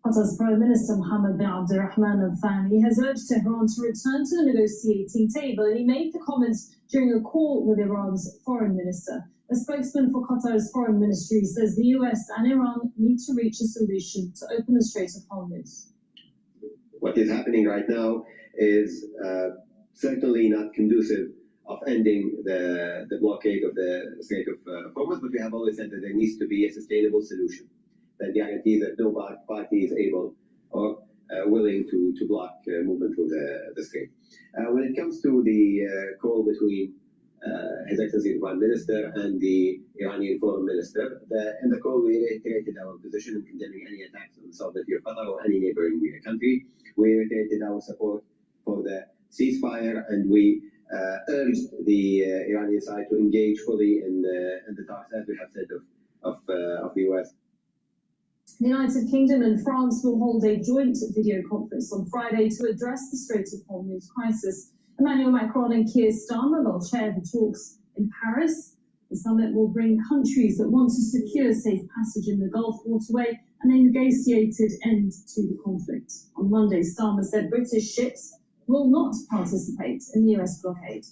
Qatar's Prime Minister Mohammed bin Abdulrahman Al Thani has urged Tehran to return to the negotiating table, and he made the comments during a call with Iran's foreign minister. A spokesman for Qatar's foreign ministry says the US and Iran need to reach a solution to open the Strait of Hormuz.
What is happening right now is certainly not conducive of ending the blockade of the Strait of Hormuz, but we have always said that there needs to be a sustainable solution that guarantees that no party is able or willing to block movement through the strait. When it comes to the call between His Excellency the Prime Minister and the Iranian Foreign Minister, in the call we reiterated our position in condemning any attacks on the sovereignty of Qatar or any neighboring country. We reiterated our support for the ceasefire, and we urged the Iranian side to engage fully in the talks, as we have said, of the US.
The United Kingdom and France will hold a joint video conference on Friday to address the Strait of Hormuz crisis. Emmanuel Macron and Keir Starmer will chair the talks in Paris. The summit will bring countries that want to secure safe passage in the Gulf waterway and a negotiated end to the conflict. On Monday, Starmer said British ships will not participate in the US blockade.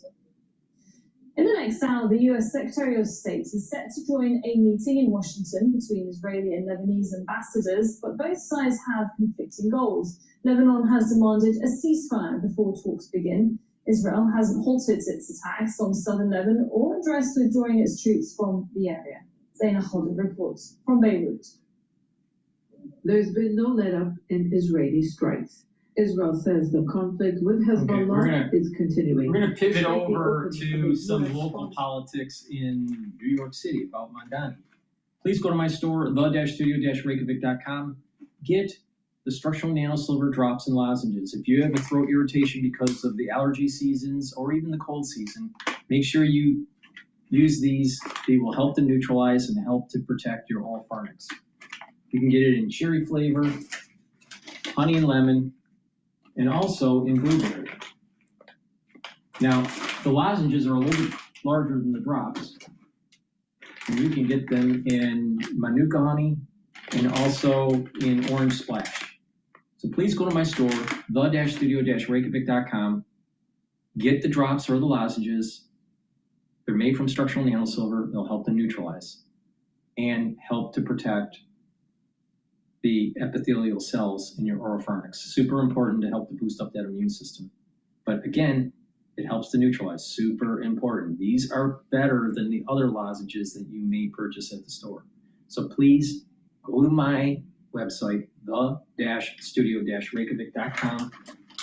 In the next hour, the US Secretary of State is set to join a meeting in Washington between Israeli and Lebanese ambassadors, but both sides have conflicting goals. Lebanon has demanded a ceasefire before talks begin. Israel hasn't halted its attacks on southern Lebanon or addressed withdrawing its troops from the area. Zaina Khodr reports from Beirut.
There's been no let-up in Israeli strikes. Israel says the conflict with Hezbollah is continuing.
We're going to pivot over to some local politics in New York City about Mandani. Please go to my store, the-studio-reykjavik.com. Get the structural nanosilver drops and lozenges. If you have a throat irritation because of the allergy seasons or even the cold season, make sure you use these. They will help to neutralize and help to protect your oral pharynx. You can get it in cherry flavor, honey and lemon, and also in blueberry. Now, the lozenges are a little bit larger than the drops. And you can get them in Manuka honey and also in orange splash. So please go to my store, the-studio-reykjavik.com. Get the drops or the lozenges. They're made from structural nanosilver. They'll help to neutralize and help to protect the epithelial cells in your oropharynx. Super important to help to boost up that immune system. But again, it helps to neutralize. Super important. These are better than the other lozenges that you may purchase at the store. So please go to my website, the-studio-reykjavik.com,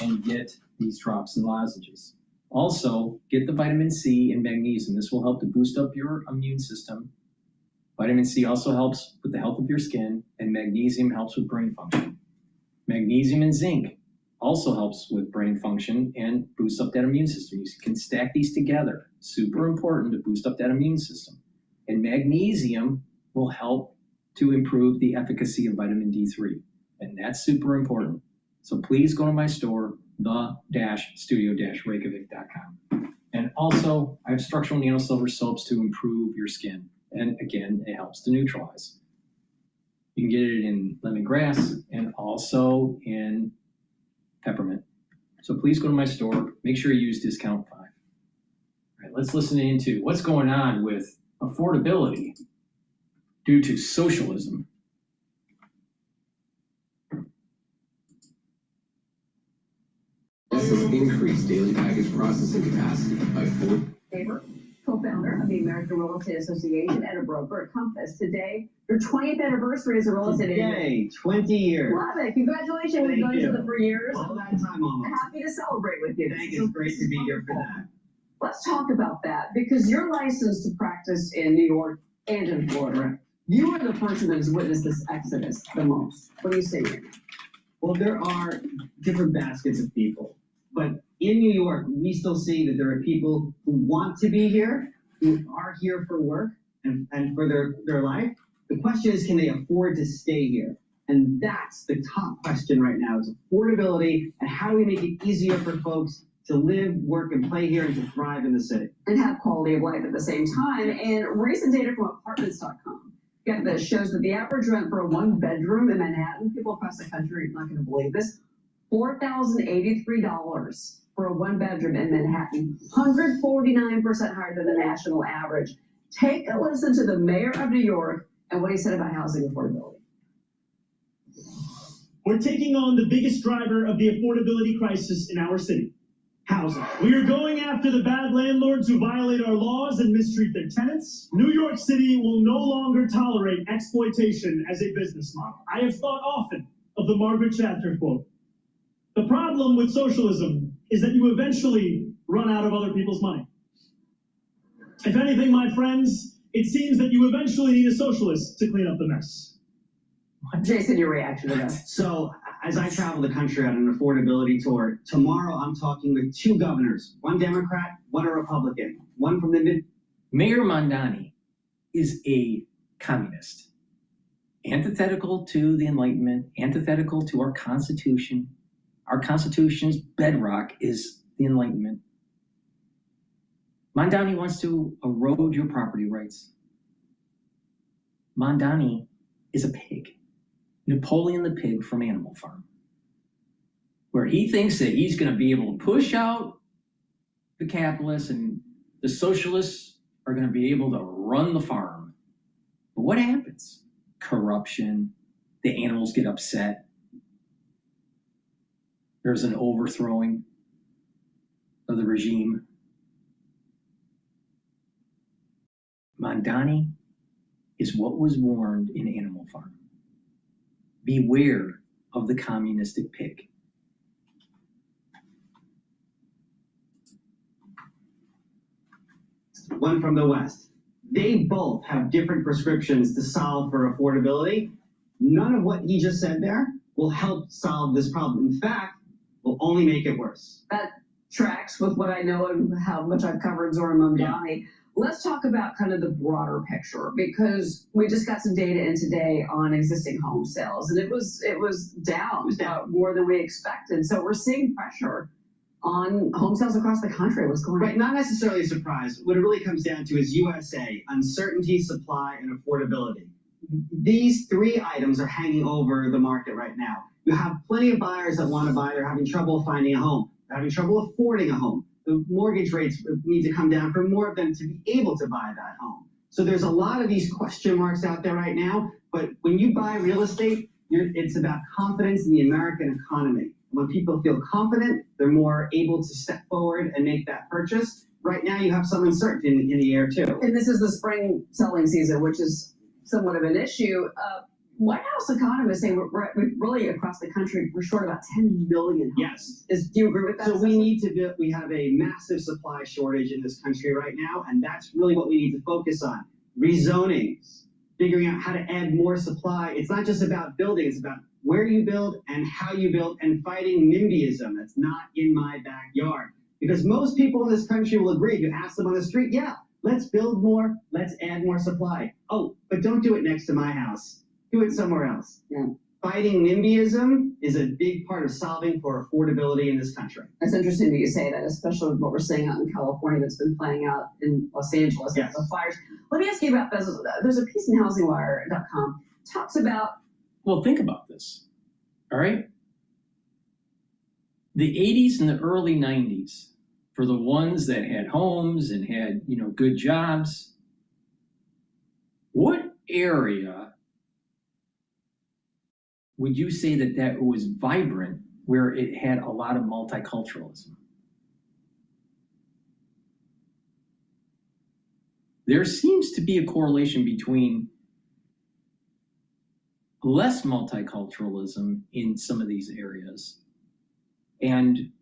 and get these drops and lozenges. Also, get the vitamin C and magnesium. This will help to boost up your immune system. Vitamin C also helps with the health of your skin, and magnesium helps with brain function. Magnesium and zinc also helps with brain function and boosts up that immune system. You can stack these together. Super important to boost up that immune system. And magnesium will help to improve the efficacy of vitamin D3. And that's super important. So please go to my store, the-studio-reykjavik.com. And also, I have structural nanosilver soaps to improve your skin. And again, it helps to neutralize. You can get it in lemongrass and also in peppermint. So please go to my store. Make sure you use discount 5. All right, let's listen into what's going on with affordability due to socialism.
This has increased daily package processing capacity by 4.
Tabor, co-founder of the American Real Estate Association and a broker at Compass. Today, your 20th anniversary as a real estate agent.
Yay, 20 years.
Love it. Congratulations. We've known each other for years.
All that time almost.
Happy to celebrate with you.
Thank you. It's great to be here for that.
Let's talk about that because you're licensed to practice in New York and in Florida. You are the person that has witnessed this exodus the most. What do you say?
Well, there are different baskets of people, but in New York, we still see that there are people who want to be here, who are here for work and for their life. The question is, can they afford to stay here? And that's the top question right now is affordability and how do we make it easier for folks to live, work, and play here and to thrive in the city.
And have quality of life at the same time. And recent data from apartments.com that shows that the average rent for a one-bedroom in Manhattan, people across the country are not going to believe this, $4,083 for a one-bedroom in Manhattan, 149% higher than the national average. Take a listen to the mayor of New York and what he said about housing affordability.
We're taking on the biggest driver of the affordability crisis in our city, housing. We are going after the bad landlords who violate our laws and mistreat their tenants. New York City will no longer tolerate exploitation as a business model. I have thought often of the Margaret Thatcher quote. The problem with socialism is that you eventually run out of other people's money. If anything, my friends, it seems that you eventually need a socialist to clean up the mess.
Jason, your reaction to that?
So, as I travel the country on an affordability tour, tomorrow I'm talking with 2 governors, one Democrat, one a Republican, one from the mid.
Mayor Mondani is a communist, antithetical to the Enlightenment, antithetical to our Constitution. Our Constitution's bedrock is the Enlightenment. Mondani wants to erode your property rights. Mondani is a pig. Napoleon the pig from Animal Farm, where he thinks that he's going to be able to push out the capitalists and the socialists are going to be able to run the farm. But what happens? Corruption, the animals get upset, there's an overthrowing of the regime. Mondani is what was warned in Animal Farm. Beware of the communistic pig.
One from the West. They both have different prescriptions to solve for affordability. None of what he just said there will help solve this problem. In fact, will only make it worse.
That tracks with what I know and how much I've covered Zora Mondani. Yeah. Let's talk about kind of the broader picture because we just got some data in today on existing home sales and it was down more than we expected. So we're seeing pressure on home sales across the country. What's going on?
Right, not necessarily a surprise. What it really comes down to is USA, uncertainty, supply, and affordability. These three items are hanging over the market right now. You have plenty of buyers that want to buy. They're having trouble finding a home. They're having trouble affording a home. The mortgage rates need to come down for more of them to be able to buy that home. So there's a lot of these question marks out there right now. But when you buy real estate, it's about confidence in the American economy. When people feel confident, they're more able to step forward and make that purchase. Right now, you have some uncertainty in the air, too.
And this is the spring selling season, which is somewhat of an issue. White House economists say we're really across the country, we're short about 10 million homes.
Yes.
Do you agree with that?
So we have a massive supply shortage in this country right now, and that's really what we need to focus on. Rezoning, figuring out how to add more supply. It's not just about building, it's about where you build and how you build, and fighting NIMBYism. That's not in my backyard. Because most people in this country will agree. If you ask them on the street, yeah, let's build more, let's add more supply. Oh, but don't do it next to my house. Do it somewhere else.
Yeah.
Fighting NIMBYism is a big part of solving for affordability in this country.
That's interesting that you say that, especially with what we're seeing out in California that's been playing out in Los Angeles.
Yes.
The fires. Let me ask you about this. There's a piece in HousingWire.com talks about.
Well, think about this, all right? The 80s and the early 90s, for the ones that had homes and had, good jobs, what area would you say that was vibrant where it had a lot of multiculturalism? There seems to be a correlation between less multiculturalism in some of these areas and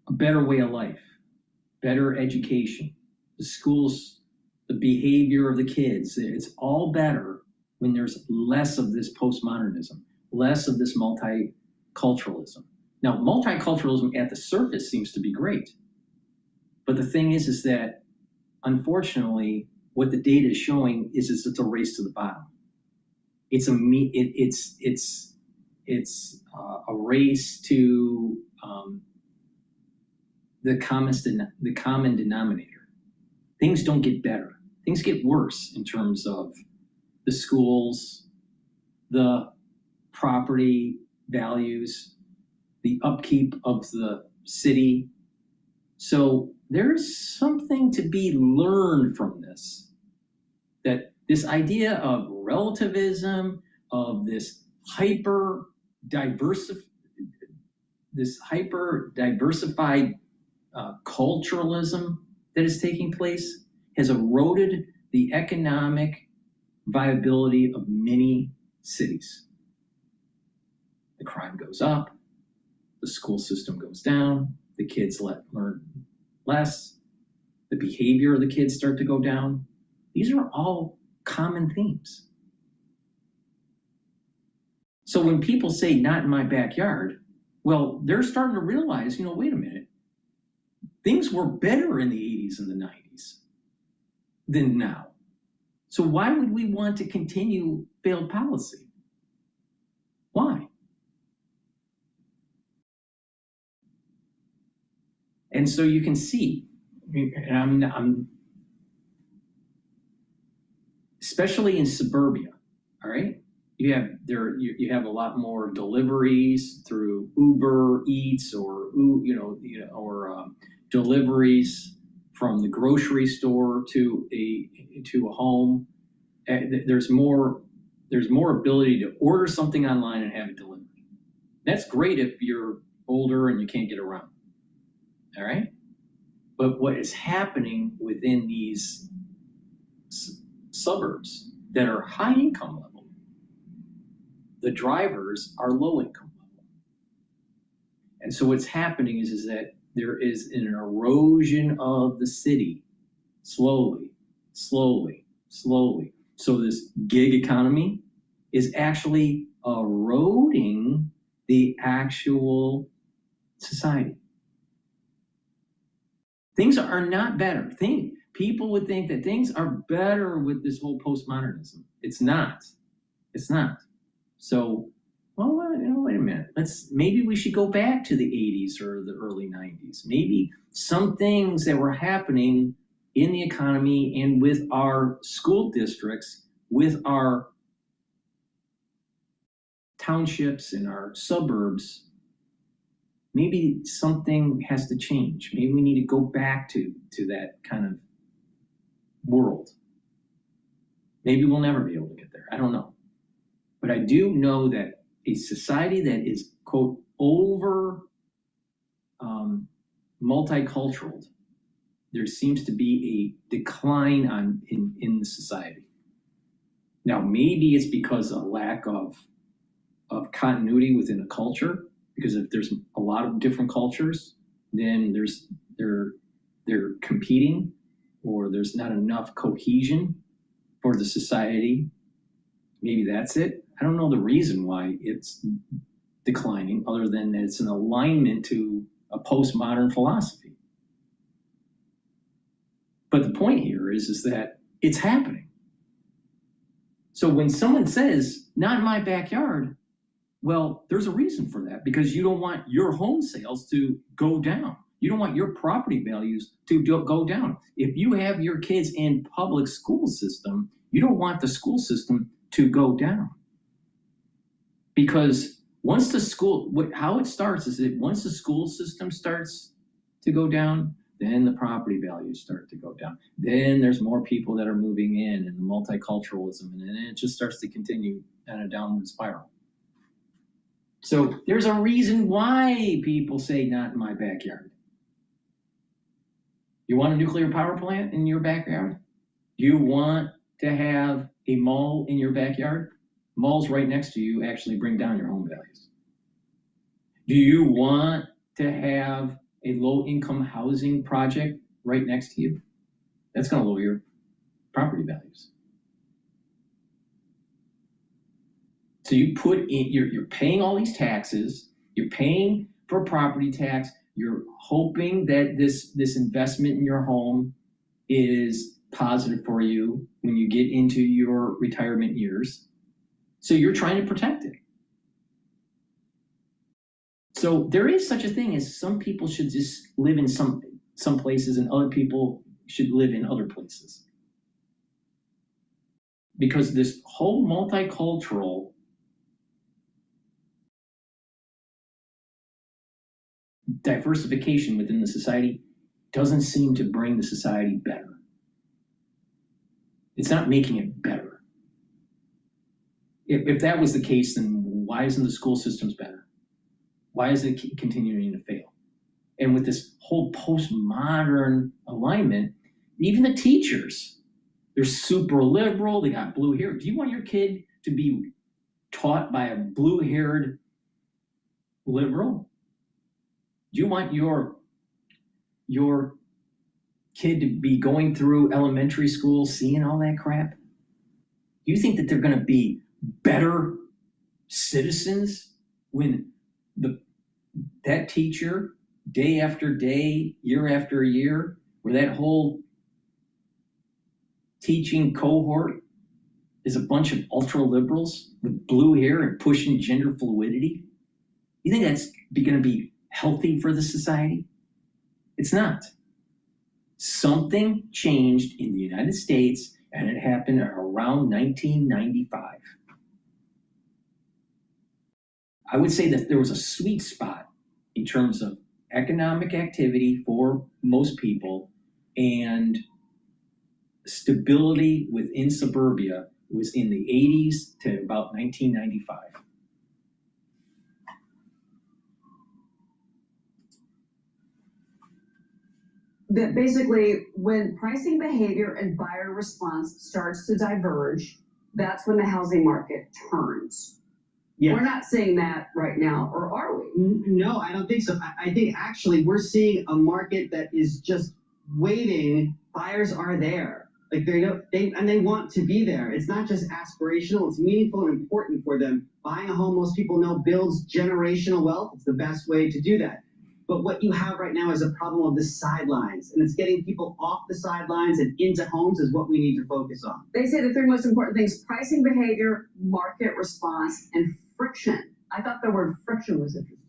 a better way of life, better education, the schools, the behavior of the kids. It's all better when there's less of this postmodernism, less of this multiculturalism. Now, multiculturalism at the surface seems to be great. But the thing is that, unfortunately, what the data is showing is it's a race to the bottom. It's a race to the common denominator. Things don't get better. Things get worse in terms of the schools, the property values, the upkeep of the city. So there's something to be learned from this, that this idea of relativism, of this hyper diversified culturalism that is taking place has eroded the economic viability of many cities. The crime goes up, the school system goes down, the kids learn less, the behavior of the kids start to go down. These are all common themes. So when people say not in my backyard, well, they're starting to realize, wait a minute, things were better in the 80s and the 90s than now. So why would we want to continue failed policy? Why? And so you can see, and I'm especially in suburbia, all right? You have a lot more deliveries through Uber Eats or deliveries from the grocery store to a home. There's more ability to order something online and have it delivered. That's great if you're older and you can't get around. All right? But what is happening within these suburbs that are high income level, the drivers are low income level. And so what's happening is that there is an erosion of the city, slowly. So this gig economy is actually eroding the actual society. Things are not better. People would think that things are better with this whole postmodernism. It's not. It's not. So, well, wait a minute. Maybe we should go back to the 80s or the early 90s. Maybe some things that were happening in the economy and with our school districts, with our townships and our suburbs, maybe something has to change. Maybe we need to go back to that kind of world. Maybe we'll never be able to get there. I don't know. But I do know that a society that is, quote, over multicultural, there seems to be a decline in the society. Now, maybe it's because of a lack of continuity within a culture, because if there's a lot of different cultures, then they're competing, or there's not enough cohesion for the society. Maybe that's it. I don't know the reason why it's declining, other than it's an alignment to a postmodern philosophy. But the point here is that it's happening. So when someone says, not in my backyard, well, there's a reason for that, because you don't want your home sales to go down. You don't want your property values to go down. If you have your kids in public school system, you don't want the school system to go down. Because once the school, how it starts is that once the school system starts to go down, then the property values start to go down. Then there's more people that are moving in, and the multiculturalism, and then it just starts to continue on a downward spiral. So there's a reason why people say not in my backyard. You want a nuclear power plant in your backyard? You want to have a mall in your backyard? Malls right next to you actually bring down your home values. Do you want to have a low-income housing project right next to you? That's going to lower your property values. So you put in, you're paying all these taxes, you're paying for property tax, you're hoping that this investment in your home is positive for you when you get into your retirement years. So you're trying to protect it. So there is such a thing as some people should just live in some places and other people should live in other places. Because this whole multicultural diversification within the society doesn't seem to bring the society better. It's not making it better. If that was the case, then why isn't the school systems better? Why is it continuing to fail? And with this whole postmodern alignment, even the teachers, they're super liberal, they got blue hair. Do you want your kid to be taught by a blue-haired liberal? Do you want your kid to be going through elementary school seeing all that crap? Do you think that they're going to be better citizens when that teacher, day after day, year after year, where that whole teaching cohort is a bunch of ultra liberals with blue hair and pushing gender fluidity? You think that's going to be healthy for the society? It's not. Something changed in the United States, and it happened around 1995. I would say that there was a sweet spot in terms of economic activity for most people, and stability within suburbia was in the 80s to about 1995.
That basically, when pricing behavior and buyer response starts to diverge, that's when the housing market turns. Yeah. We're not saying that right now, or are we?
No, I don't think so. I think actually we're seeing a market that is just waiting. Buyers are there. Like they want to be there. It's not just aspirational, it's meaningful and important for them. Buying a home, most people know, builds generational wealth. It's the best way to do that. But what you have right now is a problem of the sidelines, and it's getting people off the sidelines and into homes is what we need to focus on.
They say the three most important things: pricing behavior, market response, and friction. I thought the word friction was interesting.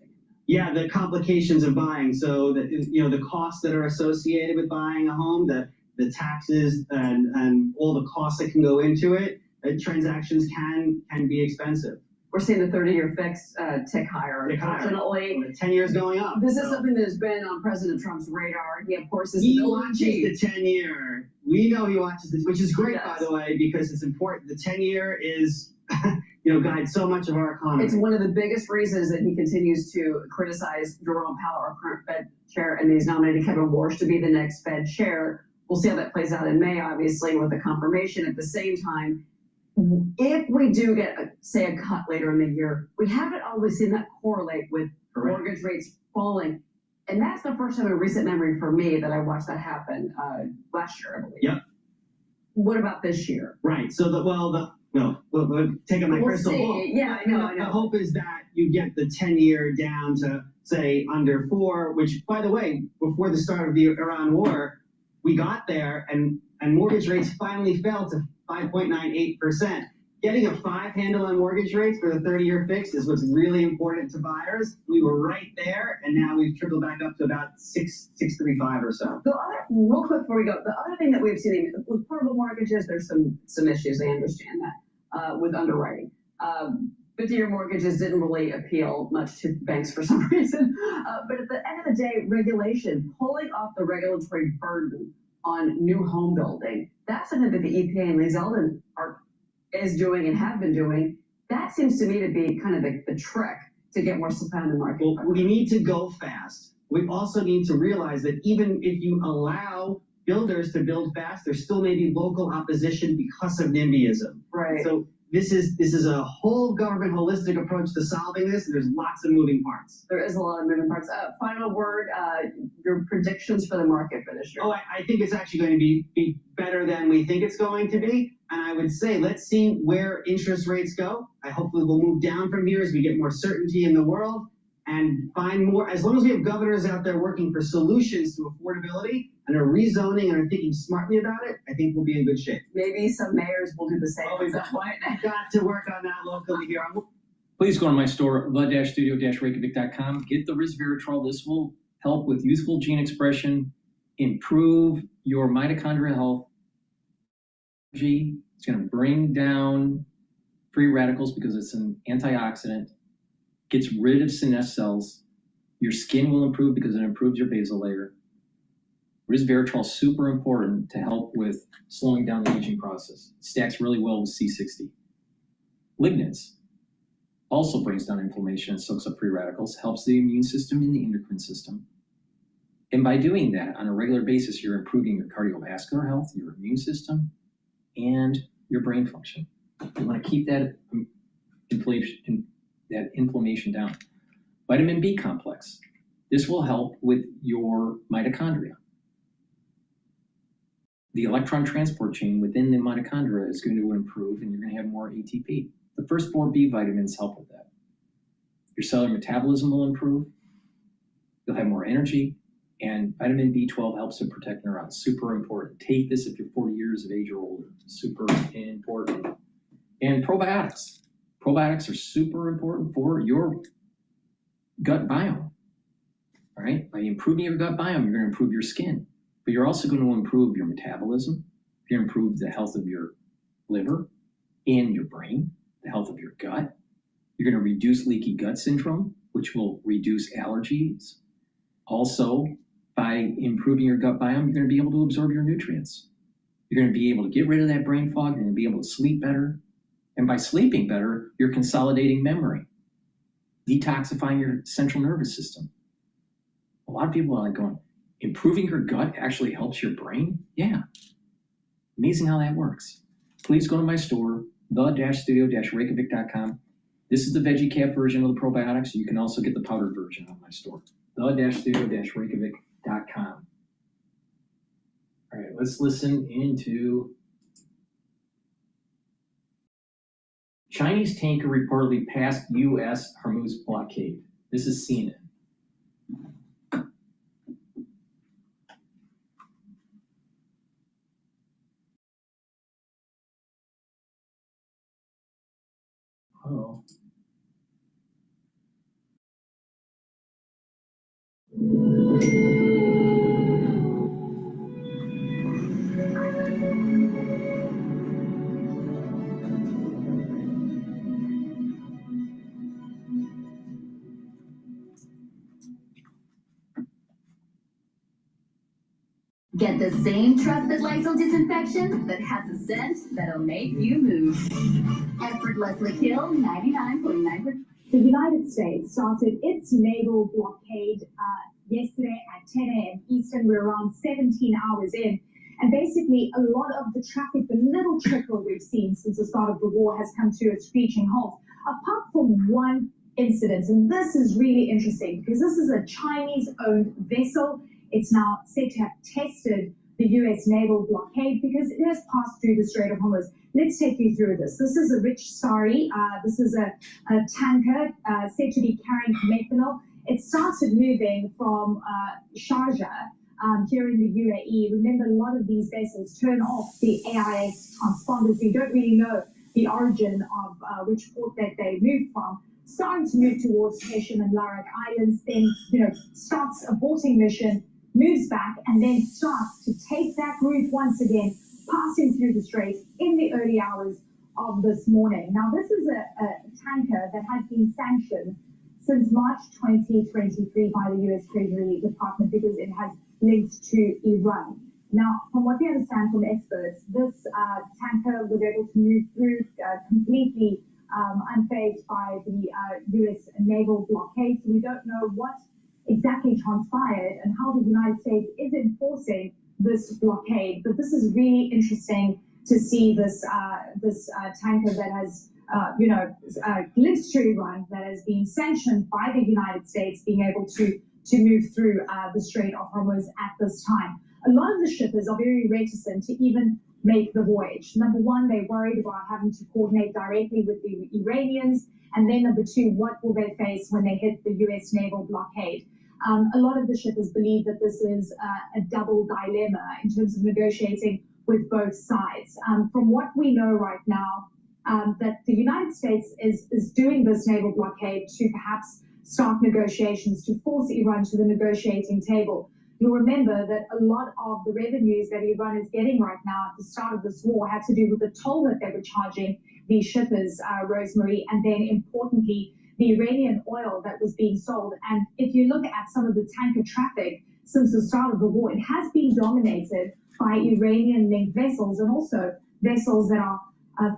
Yeah, the complications of buying. So the costs that are associated with buying a home, the taxes and all the costs that can go into it. Transactions can be expensive.
We're seeing the 30-year fix tick higher. Unfortunately,
10 years going up.
This is something that has been on President Trump's radar. He, of course, is
he watches the 10-year. We know he watches this, which is great, by the way, because it's important. The 10-year is, guides so much of our economy.
It's one of the biggest reasons that he continues to criticize Jerome Powell, our current Fed chair, and he's nominated Kevin Warsh to be the next Fed chair. We'll see how that plays out in May, obviously, with a confirmation. At the same time, if we do get, say, a cut later in the year, we haven't always seen that correlate with mortgage rates falling. And that's the first time in recent memory for me that I watched that happen last year, I believe.
Yep.
What about this year?
Right. So, we'll take on my crystal ball.
Yeah, I know.
The hope is that you get the 10-year down to, say, under 4, which, by the way, before the start of the Iran war, we got there and mortgage rates finally fell to 5.98%. Getting a 5 handle on mortgage rates for the 30-year fix is what's really important to buyers. We were right there, and now we've trickled back up to about 6.35 or so.
The other, real quick before we go, the other thing that we've seen with portable mortgages, there's some issues. I understand that with underwriting. 50-year mortgages didn't really appeal much to banks for some reason. But at the end of the day, regulation, pulling off the regulatory burden on new home building, that's something that the EPA and Lee Zeldin is doing and have been doing. That seems to me to be kind of the trick to get more supply in the market.
Well, we need to go fast. We also need to realize that even if you allow builders to build fast, there still may be local opposition because of NIMBYism.
Right.
So this is a whole government holistic approach to solving this, and there's lots of moving parts.
There is a lot of moving parts. Final word, your predictions for the market for this year.
Oh, I think it's actually going to be better than we think it's going to be. And I would say, let's see where interest rates go. Hopefully we'll move down from here as we get more certainty in the world and find more, as long as we have governors out there working for solutions to affordability and are rezoning and are thinking smartly about it, I think we'll be in good shape.
Maybe some mayors will do the same.
Oh, we've got to work on that locally here.
Please go to my store, the-studio-reykjavik.com. Get the resveratrol. This will help with youthful gene expression, improve your mitochondrial health. It's going to bring down free radicals because it's an antioxidant. Gets rid of senescent cells. Your skin will improve because it improves your basal layer. Resveratrol is super important to help with slowing down the aging process. Stacks really well with C60. Lignans also brings down inflammation and soaks up free radicals, helps the immune system and the endocrine system. And by doing that on a regular basis, you're improving your cardiovascular health, your immune system, and your brain function. You want to keep that inflammation down. Vitamin B complex. This will help with your mitochondria. The electron transport chain within the mitochondria is going to improve, and you're going to have more ATP. The first 4 B vitamins help with that. Your cellular metabolism will improve. You'll have more energy, and vitamin B12 helps to protect neurons. Super important. Take this if you're 40 years of age or older. Super important. And probiotics. Probiotics are super important for your gut biome. All right? By improving your gut biome, you're going to improve your skin. But you're also going to improve your metabolism. You're going to improve the health of your liver and your brain, the health of your gut. You're going to reduce leaky gut syndrome, which will reduce allergies. Also, by improving your gut biome, you're going to be able to absorb your nutrients. You're going to be able to get rid of that brain fog. You're going to be able to sleep better. And by sleeping better, you're consolidating memory, detoxifying your central nervous system. A lot of people are like going, improving your gut actually helps your brain? Yeah. Amazing how that works. Please go to my store, the-studio-reykjavik.com. This is the veggie cap version of the probiotics. You can also get the powdered version on my store, the-studio-reykjavik.com. All right, let's listen into Chinese tanker reportedly passed U.S. Hormuz blockade. This is CNN.
Get the same trusted Lysol disinfection that has a scent that'll make you move. Effortlessly kill 99.9%.
The United States started its naval blockade yesterday at 10 a.m. Eastern. We're around 17 hours in. And basically, a lot of the traffic, the little trickle we've seen since the start of the war, has come to a screeching halt, apart from one incident. And this is really interesting because this is a Chinese-owned vessel. It's now said to have tested the U.S. naval blockade because it has passed through the Strait of Hormuz. Let's take you through this. This is a rich story. This is a tanker said to be carrying methanol. It started moving from Sharjah here in the UAE. Remember, a lot of these vessels turn off the AIS transponders. You don't really know the origin of which port that they moved from. Starting to move towards Hesham and Larak Islands, then starts aborting mission, moves back, and then starts to take that route once again, passing through the strait in the early hours of this morning. Now, this is a tanker that has been sanctioned since March 2023 by the U.S. Treasury Department because it has links to Iran. Now, from what we understand from experts, this tanker was able to move through completely unfazed by the U.S. naval blockade. So we don't know what exactly transpired and how the United States is enforcing this blockade. But this is really interesting to see this tanker that has links to Iran, that has been sanctioned by the United States, being able to move through the Strait of Hormuz at this time. A lot of the shippers are very reticent to even make the voyage. Number one, they're worried about having to coordinate directly with the Iranians. And then number two, what will they face when they hit the U.S. naval blockade? A lot of the shippers believe that this is a double dilemma in terms of negotiating with both sides. From what we know right now, that the United States is doing this naval blockade to perhaps start negotiations to force Iran to the negotiating table. You'll remember that a lot of the revenues that Iran is getting right now at the start of this war had to do with the toll that they were charging these shippers, Rosemary, and then importantly, the Iranian oil that was being sold. And if you look at some of the tanker traffic since the start of the war, it has been dominated by Iranian-linked vessels and also vessels that are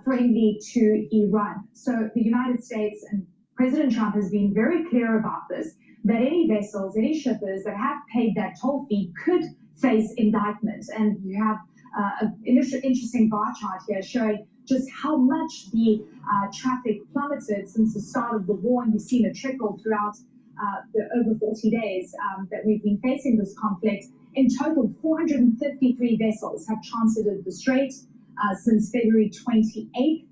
friendly to Iran. So the United States and President Trump has been very clear about this, that any vessels, any shippers that have paid that toll fee could face indictment. And you have an interesting bar chart here showing just how much the traffic plummeted since the start of the war. And you've seen a trickle throughout the over 40 days that we've been facing this conflict. In total, 453 vessels have transited the strait since February 28th.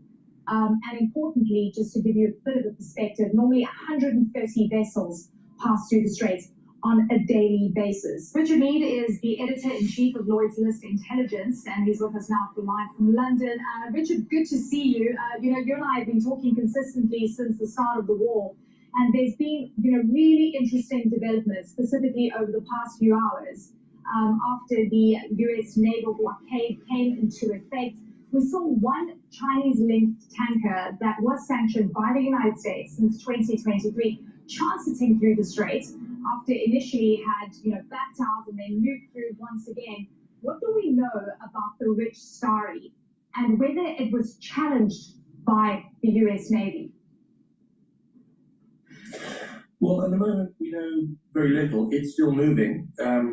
And importantly, just to give you a bit of a perspective, normally 130 vessels pass through the straits on a daily basis. Richard Mead is the editor-in-chief of Lloyd's List Intelligence, and he's with us now live from London. Richard, good to see you. You and I have been talking consistently since the start of the war, and there's been really interesting developments, specifically over the past few hours. After the U.S. naval blockade came into effect, we saw one Chinese-linked tanker that was sanctioned by the United States since 2023 transiting through the strait after initially had backed out and then moved through once again. What do we know about the rich story and whether it was challenged by the U.S. Navy?
Well, at the moment, we know very little. It's still moving,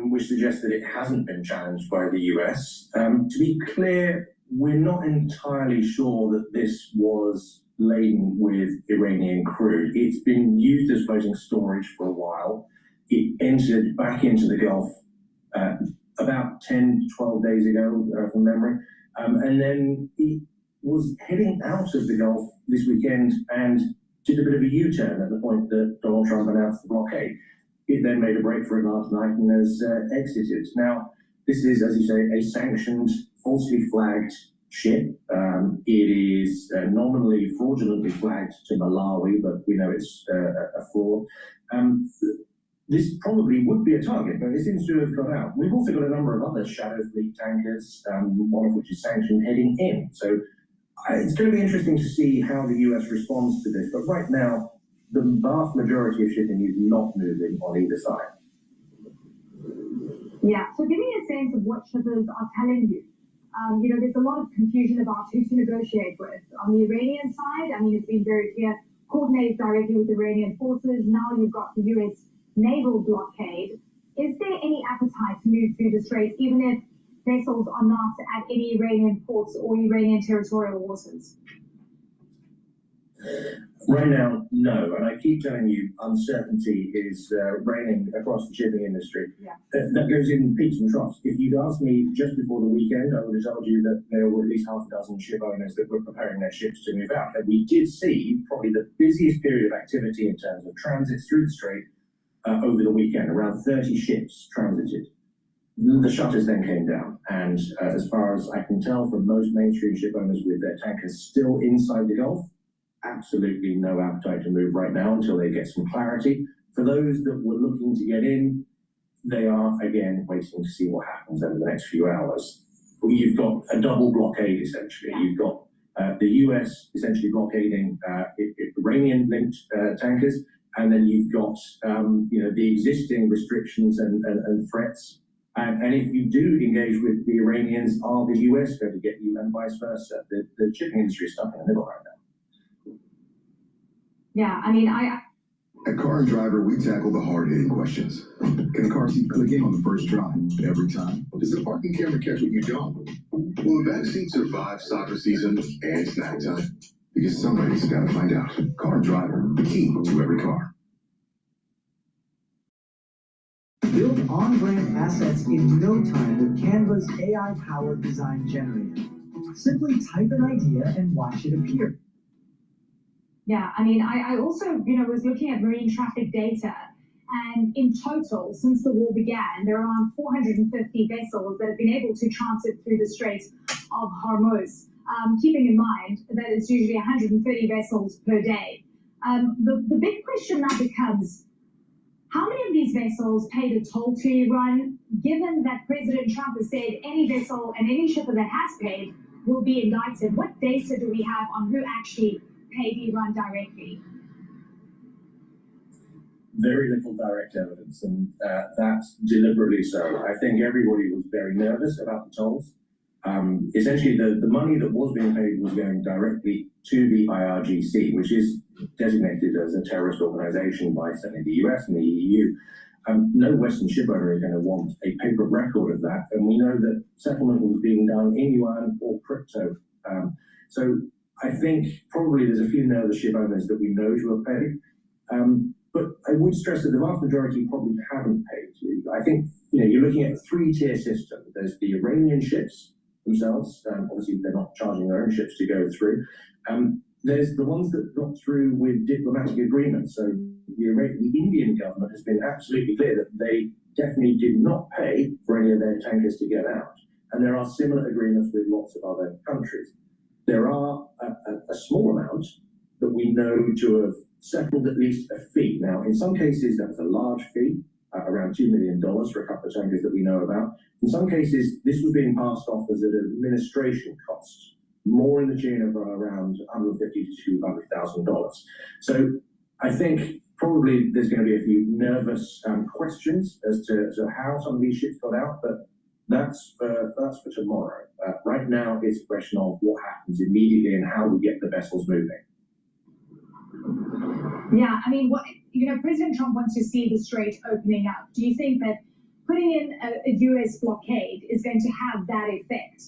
which suggests that it hasn't been challenged by the US. To be clear, we're not entirely sure that this was laden with Iranian crude. It's been used as floating storage for a while. It entered back into the Gulf about 10, 12 days ago, from memory. And then it was heading out of the Gulf this weekend and did a bit of a U-turn at the point that Donald Trump announced the blockade. It then made a break for it last night and has exited. Now, this is, as you say, a sanctioned, falsely flagged ship. It is nominally fraudulently flagged to Malawi, but we know it's a fraud. this probably would be a target, but it seems to have got out. We've also got a number of other shadow fleet tankers, one of which is sanctioned, heading in. So it's going to be interesting to see how the US responds to this. But right now, the vast majority of shipping is not moving on either side.
Yeah, so give me a sense of what shippers are telling you. There's a lot of confusion about who to negotiate with. On the Iranian side, it's been very clear, coordinate directly with Iranian forces. Now you've got the US naval blockade. Is there any appetite to move through the Straits, even if vessels are not at any Iranian ports or Iranian territorial waters?
Right now, no. And I keep telling you, uncertainty is reigning across the shipping industry.
Yeah.
That goes in peaks and troughs. If you'd asked me just before the weekend, I would have told you that there were at least half a dozen ship owners that were preparing their ships to move out. And we did see probably the busiest period of activity in terms of transits through the Strait over the weekend. Around 30 ships transited. The shutters then came down. And as far as I can tell from most mainstream ship owners with their tankers still inside the Gulf, absolutely no appetite to move right now until they get some clarity. For those that were looking to get in, they are again waiting to see what happens over the next few hours. You've got a double blockade essentially. Yeah. You've got the US essentially blockading Iranian-linked tankers, and then you've got the existing restrictions and threats. And if you do engage with the Iranians, are the US going to get you, and vice versa? The shipping industry is stuck in the middle right now.
Yeah,
At Car and Driver, we tackle the hard-hitting questions. Can a car keep clicking on the first try every time? Does the parking camera catch what you don't? Will the back seat survive soccer season and snack time? Because somebody's got to find out. Car and Driver, the key to every car.
Build on-brand assets in no time with Canva's AI-powered design generator. Simply type an idea and watch it appear.
Yeah, I also, was looking at marine traffic data, and in total, since the war began, there are around 450 vessels that have been able to transit through the Straits of Hormuz, keeping in mind that it's usually 130 vessels per day. The big question now becomes, how many of these vessels paid a toll to Iran, given that President Trump has said any vessel and any shipper that has paid will be indicted? What data do we have on who actually paid Iran directly?
Very little direct evidence, and that's deliberately so. I think everybody was very nervous about the tolls. Essentially, the money that was being paid was going directly to the IRGC, which is designated as a terrorist organization by certainly the US and the EU. No Western shipowner is going to want a paper record of that, and we know that settlement was being done in yuan or crypto. So I think probably there's a few nervous ship owners that we know to have paid. But I would stress that the vast majority probably haven't paid. I think you're looking at a three-tier system. There's the Iranian ships themselves. Obviously, they're not charging their own ships to go through. There's the ones that got through with diplomatic agreements. So the Indian government has been absolutely clear that they definitely did not pay for any of their tankers to get out. And there are similar agreements with lots of other countries. There are a small amount that we know to have settled at least a fee. Now, in some cases, that was a large fee, around $2 million for a couple of tankers that we know about. In some cases, this was being passed off as an administration cost, more in the tune of around $150,000 to $200,000. So I think probably there's going to be a few nervous questions as to how some of these ships got out, but that's for tomorrow. Right now, it's a question of what happens immediately and how we get the vessels moving.
Yeah, President Trump wants to see the Strait opening up. Do you think that putting in a US blockade is going to have that effect?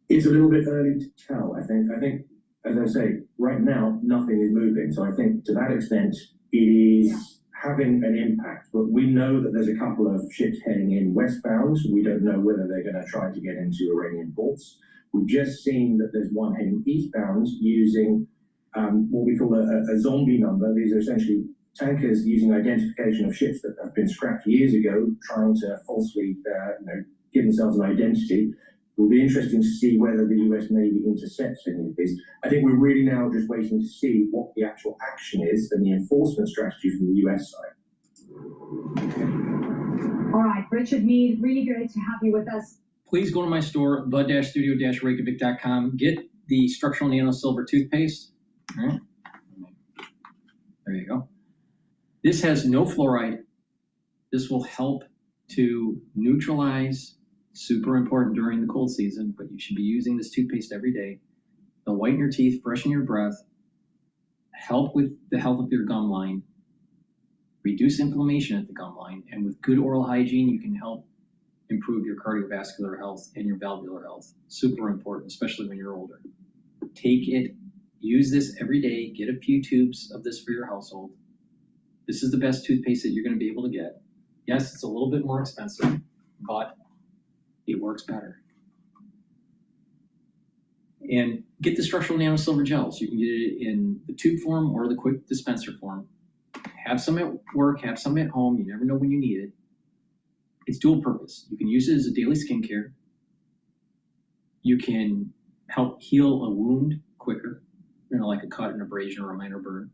It's a little bit early to tell, I think, as I say, right now, nothing is moving. So I think to that extent, it is having an impact. But we know that there's a couple of ships heading in westbound. We don't know whether they're going to try to get into Iranian ports. We've just seen that there's one heading eastbound using what we call a zombie number. These are essentially tankers using identification of ships that have been scrapped years ago, trying to falsely give themselves an identity. will be interesting to see whether the US Navy intercepts any of this. I think we're really now just waiting to see what the actual action is and the enforcement strategy from the US side.
All right, Richard Mead, really great to have you with us.
Please go to my store, the-studio-reykjavik.com. Get the structural nano silver toothpaste. All right. There you go. This has no fluoride. This will help to neutralize, super important during the cold season, but you should be using this toothpaste every day. It'll whiten your teeth, freshen your breath, help with the health of your gum line, reduce inflammation at the gum line, and with good oral hygiene, you can help improve your cardiovascular health and your valvular health. Super important, especially when you're older. Take it, use this every day, get a few tubes of this for your household. This is the best toothpaste that you're going to be able to get. Yes, it's a little bit more expensive, but it works better. And get the structural nano silver gels. You can get it in the tube form or the quick dispenser form. Have some at work, have some at home. You never know when you need it. It's dual purpose. You can use it as a daily skincare. You can help heal a wound quicker, like a cut, an abrasion, or a minor burn.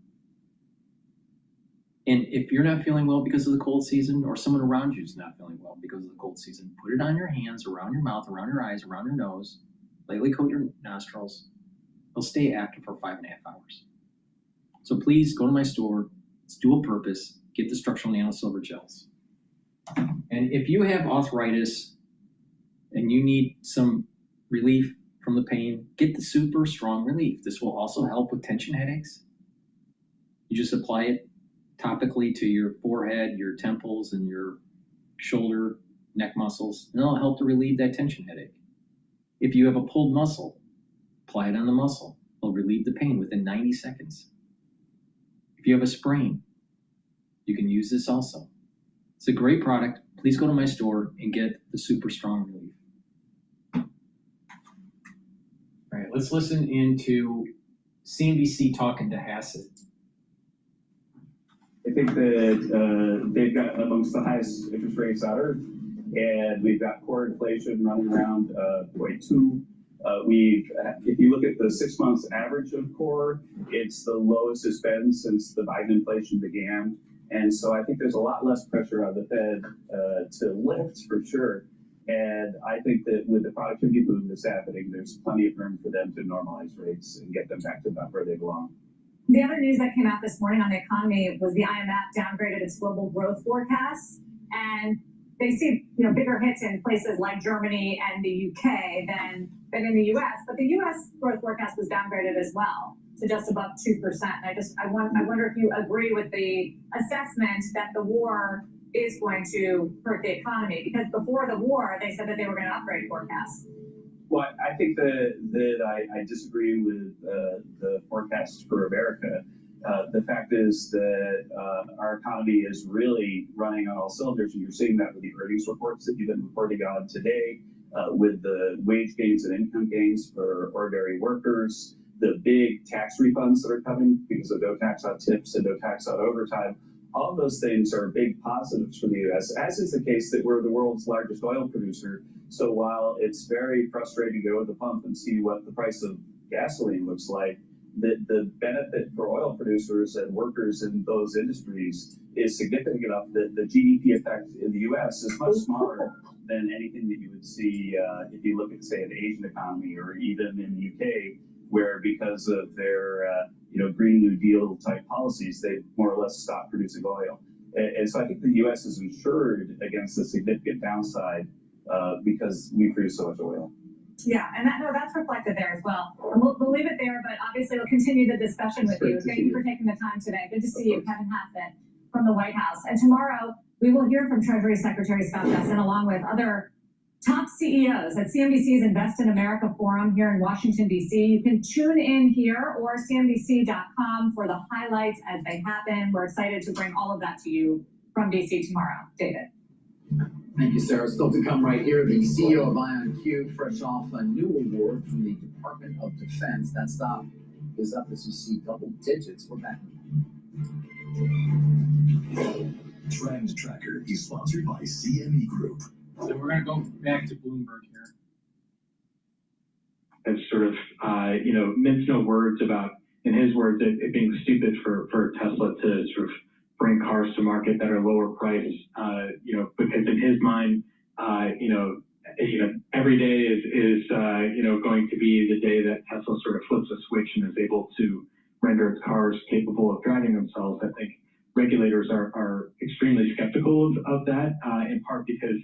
And if you're not feeling well because of the cold season, or someone around you is not feeling well because of the cold season, put it on your hands, around your mouth, around your eyes, around your nose, lightly coat your nostrils. They'll stay active for 5.5 hours. So please go to my store. It's dual purpose. Get the structural nano silver gels. And if you have arthritis and you need some relief from the pain, get the super strong relief. This will also help with tension headaches. You just apply it topically to your forehead, your temples, and your shoulder, neck muscles, and it'll help to relieve that tension headache. If you have a pulled muscle, apply it on the muscle. It'll relieve the pain within 90 seconds. If you have a sprain, you can use this also. It's a great product. Please go to my store and get the super strong relief. All right, let's listen into CNBC talking to Hassett.
I think that they've got amongst the highest interest rates on earth, and we've got core inflation running around 0.2. If you look at the 6 months average of core, it's the lowest it's been since the Biden inflation began. And so I think there's a lot less pressure on the Fed to lift for sure. And I think that with the productivity boom that's happening, there's plenty of room for them to normalize rates and get them back to about where they belong.
The other news that came out this morning on the economy was the IMF downgraded its global growth forecasts, and they see bigger hits in places like Germany and the UK than in the US. But the US growth forecast was downgraded as well to just above 2%. I wonder if you agree with the assessment that the war is going to hurt the economy, because before the war they said that they were going to upgrade forecasts.
Well, I think that I disagree with the forecast for America. The fact is that our economy is really running on all cylinders, and you're seeing that with the earnings reports that you've been reporting on today, with the wage gains and income gains for ordinary workers, the big tax refunds that are coming because of no tax on tips and no tax on overtime. All of those things are big positives for the U.S., as is the case that we're the world's largest oil producer. So while it's very frustrating to go to the pump and see what the price of gasoline looks like, the benefit for oil producers and workers in those industries is significant enough that the GDP effect in the U.S. is much smaller than anything that you would see if you look at, say, an Asian economy or even in the UK, where because of their Green New Deal type policies, they more or less stopped producing oil. And so I think the U.S. is insured against the significant downside because we produce so much oil.
Yeah, and that's reflected there as well. And we'll leave it there, but obviously we'll continue the discussion with you. Thank you for taking the time today. Good to see you, Kevin Hassett from the White House. And tomorrow we will hear from Treasury Secretary Scott Bessent along with other top CEOs at CNBC's Invest in America Forum here in Washington, D.C. You can tune in here or CNBC.com for the highlights as they happen. We're excited to bring all of that to you from D.C. tomorrow. David.
Thank you, Sarah. Still to come right here, the CEO of IonQ, fresh off a new award from the Department of Defense. That stock is up as you see double digits. We're back.
Trend Tracker is sponsored by CME Group.
So we're going to go back to Bloomberg here.
sort of, mince no words about, in his words, it being stupid for Tesla to sort of bring cars to market that are lower priced, because in his mind, every day is going to be the day that Tesla sort of flips a switch and is able to render its cars capable of driving themselves. I think regulators are extremely skeptical of that, in part because,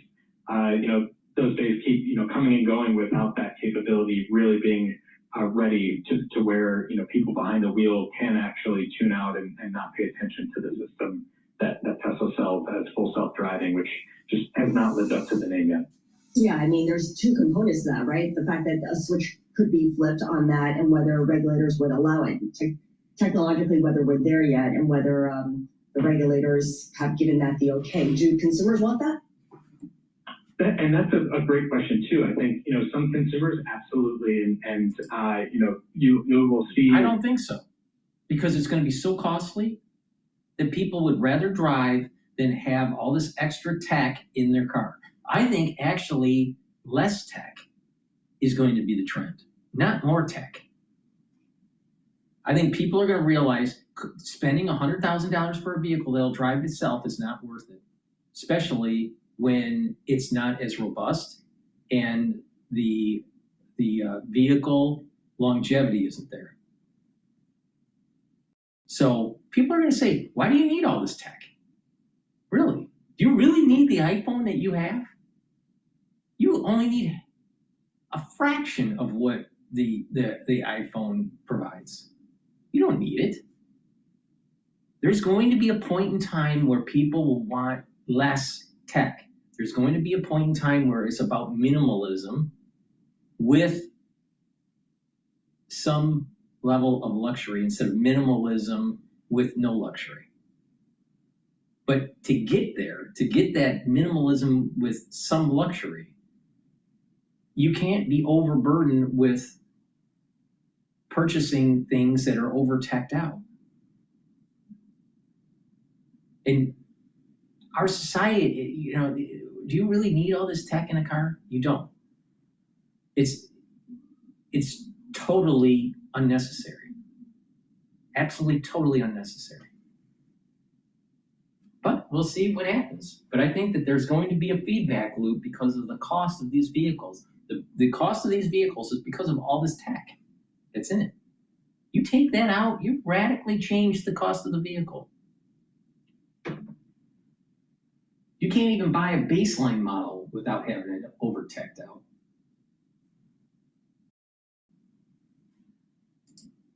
those days keep, coming and going without that capability really being ready to where, people behind the wheel can actually tune out and not pay attention to the system that Tesla sells as full self-driving, which just has not lived up to the name yet.
Yeah, I mean, there's two components to that, right? The fact that a switch could be flipped on that and whether regulators would allow it. Technologically, whether we're there yet and whether the regulators have given that the okay. Do consumers want that?
And that's a great question too. I think, some consumers absolutely, and you will see.
I don't think so, because it's going to be so costly that people would rather drive than have all this extra tech in their car. I think actually less tech is going to be the trend, not more tech. I think people are going to realize spending $100,000 for a vehicle that'll drive itself is not worth it, especially when it's not as robust and the vehicle longevity isn't there. So people are going to say, why do you need all this tech? Really? Do you really need the iPhone that you have? You only need a fraction of what the iPhone provides. You don't need it. There's going to be a point in time where people will want less tech. There's going to be a point in time where it's about minimalism with some level of luxury instead of minimalism with no luxury. But to get there, to get that minimalism with some luxury, you can't be overburdened with purchasing things that are over-teched out. And our society, do you really need all this tech in a car? You don't. It's totally unnecessary. Absolutely, totally unnecessary. But we'll see what happens. But I think that there's going to be a feedback loop because of the cost of these vehicles. The cost of these vehicles is because of all this tech that's in it. You take that out, you radically change the cost of the vehicle. You can't even buy a baseline model without having it over-teched out.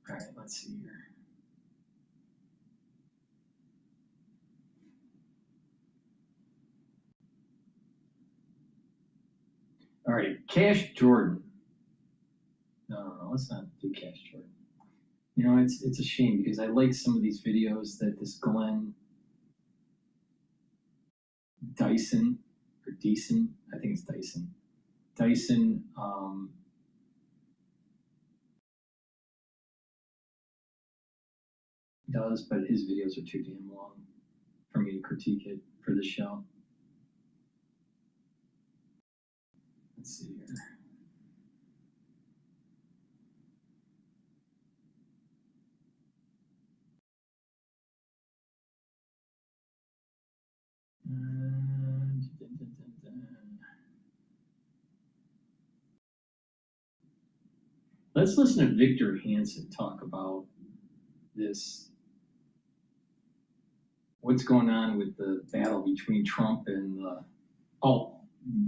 All right, let's see here. All right, Cash Jordan. No, let's not do Cash Jordan. It's a shame because I like some of these videos that this Glenn Dyson, or Dyson, I think it's Dyson. Dyson, does, but his videos are too damn long for me to critique it for the show. Let's see here. Let's listen to Victor Hansen talk about this, what's going on with the battle between Trump and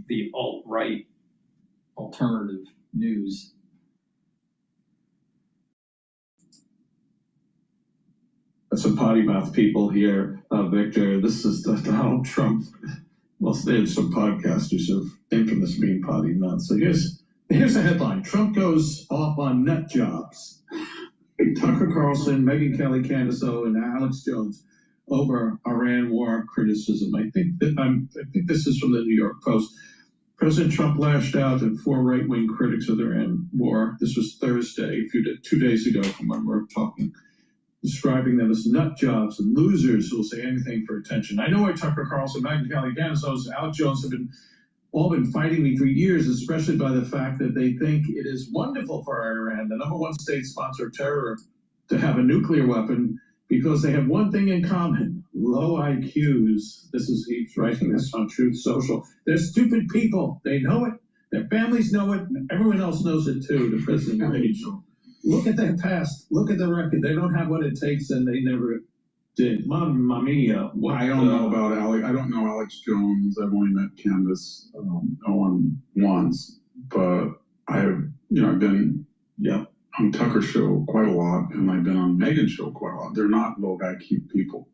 the alt-right alternative news.
Some potty mouth people here, Victor. This is Donald Trump. Well, there's some podcasters of infamous being potty mouth. So here's the headline: Trump goes off on nut jobs. Tucker Carlson, Megyn Kelly, Candace O, and Alex Jones over Iran war criticism. I think this is from the New York Post. President Trump lashed out at 4 right-wing critics of the Iran war. This was Thursday, 2 days ago from when we're talking, describing them as nut jobs and losers who will say anything for attention. I know why Tucker Carlson, Megyn Kelly, Candace O, and Alex Jones have been all been fighting me for years, especially by the fact that they think it is wonderful for Iran, the number one state sponsor of terror, to have a nuclear weapon because they have one thing in common: low IQs. He's writing this on Truth Social. They're stupid people. They know it. Their families know it. And everyone else knows it too, the President Rage. Look at their past. Look at the record. They don't have what it takes, and they never did. Mamma mia.
I don't know about Alex. I don't know Alex Jones. I've only met Candace Owen once, but I've been on Tucker's show quite a lot, and I've been on Megan's show quite a lot. They're not low IQ people,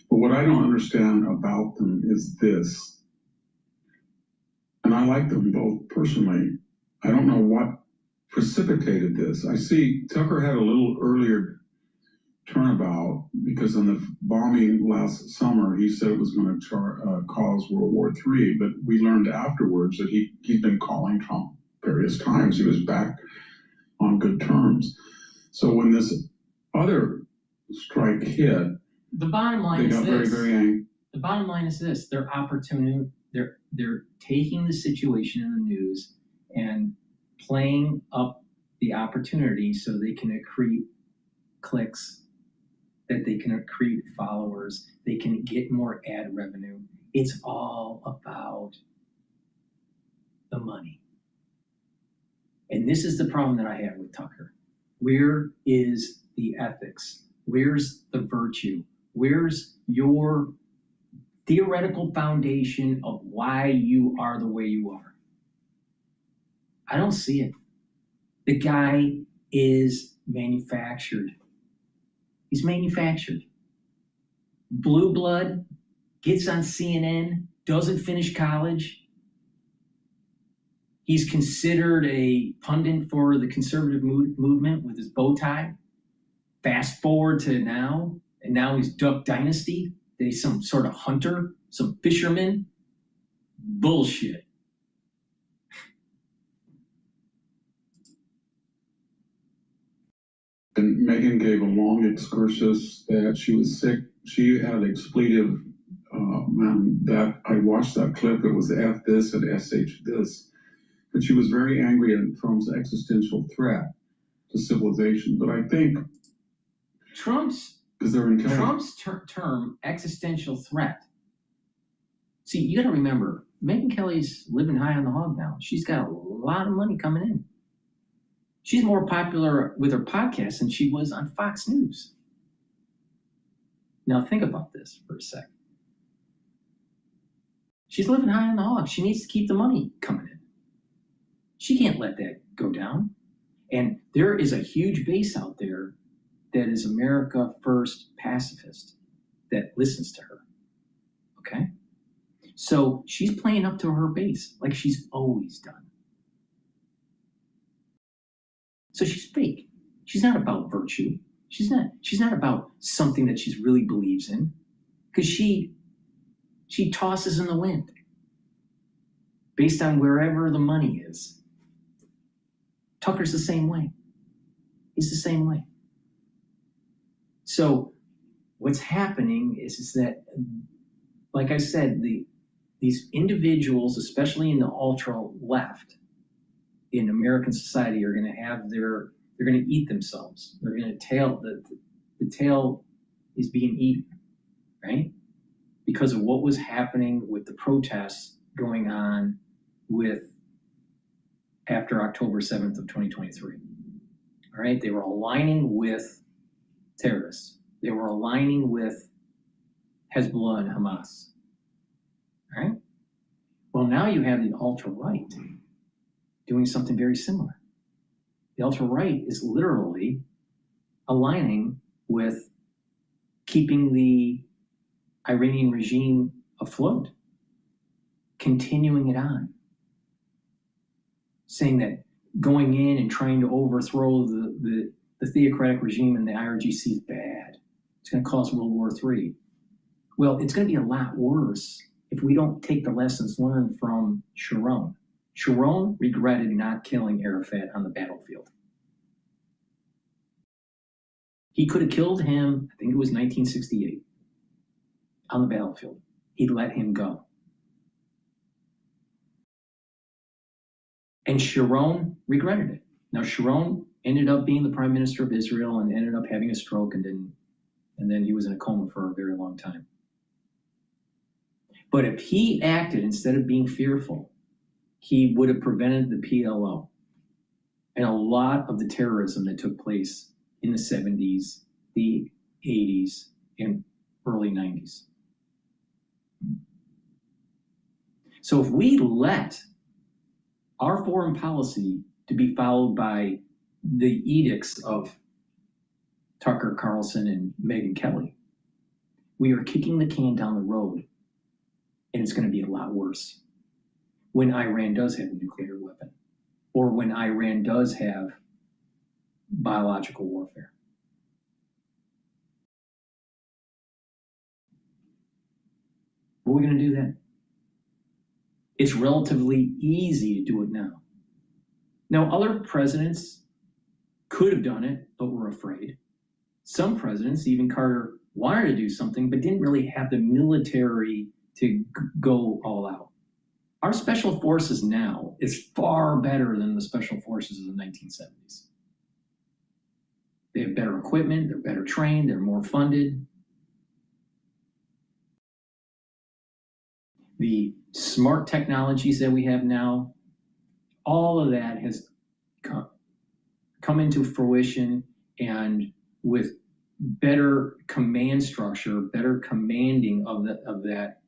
but what I don't understand about them is this, and I like them both personally. I don't know what precipitated this. I see Tucker had a little earlier turnabout because in the bombing last summer, he said it was going to cause World War III, but we learned afterwards that he's been calling Trump various times. He was back on good terms. So when this other strike hit,
the bottom line
they
is
got
this.
very angry.
The bottom line is this: they're taking the situation in the news and playing up the opportunity so they can accrete clicks, that they can accrete followers, they can get more ad revenue. It's all about the money. And this is the problem that I have with Tucker. Where is the ethics? Where's the virtue? Where's your theoretical foundation of why you are the way you are? I don't see it. The guy is manufactured. He's manufactured. Blue blood, gets on CNN, doesn't finish college. He's considered a pundit for the conservative movement with his bow tie. Fast forward to now, and now he's Duck Dynasty. That he's some sort of hunter, some fisherman. Bullshit.
And Megan gave a long excursus that she was sick. She had an expletive, that I watched that clip. It was F this and SH this. But she was very angry in Trump's existential threat to civilization. But I think
Trump's term existential threat. See, you got to remember, Megyn Kelly's living high on the hog now. She's got a lot of money coming in. She's more popular with her podcast than she was on Fox News. Now think about this for a second. She's living high on the hog. She needs to keep the money coming in. She can't let that go down. And there is a huge base out there that is America First pacifist that listens to her. Okay? So she's playing up to her base like she's always done. So she's fake. She's not about virtue. She's not about something that she really believes in, because she tosses in the wind based on wherever the money is. Tucker's the same way. He's the same way. So what's happening is that, like I said, these individuals, especially in the ultra left in American society, are going to have they're going to eat themselves. They're going to the tail is being eaten, right? Because of what was happening with the protests going on after October 7th of 2023. All right, they were aligning with terrorists. They were aligning with Hezbollah and Hamas. All right? Well, now you have the ultra-right doing something very similar. The ultra-right is literally aligning with keeping the Iranian regime afloat, continuing it on, saying that going in and trying to overthrow the theocratic regime in the IRGC is bad. It's going to cause World War III. Well, it's going to be a lot worse if we don't take the lessons learned from Sharon. Sharon regretted not killing Arafat on the battlefield. He could have killed him, I think it was 1968, on the battlefield. He let him go. And Sharon regretted it. Now, Sharon ended up being the prime minister of Israel and ended up having a stroke and then he was in a coma for a very long time. But if he acted instead of being fearful, he would have prevented the PLO and a lot of the terrorism that took place in the 70s, the 80s, and early 90s. So if we let our foreign policy to be followed by the edicts of Tucker Carlson and Megyn Kelly, we are kicking the can down the road, and it's going to be a lot worse when Iran does have a nuclear weapon or when Iran does have biological warfare. What are we going to do then? It's relatively easy to do it now. Now, other presidents could have done it, but were afraid. Some presidents, even Carter, wanted to do something, but didn't really have the military to go all out. Our special forces now is far better than the special forces of the 1970s. They have better equipment, they're better trained, they're more funded. The smart technologies that we have now, all of that has come into fruition, and with better command structure, better commanding of that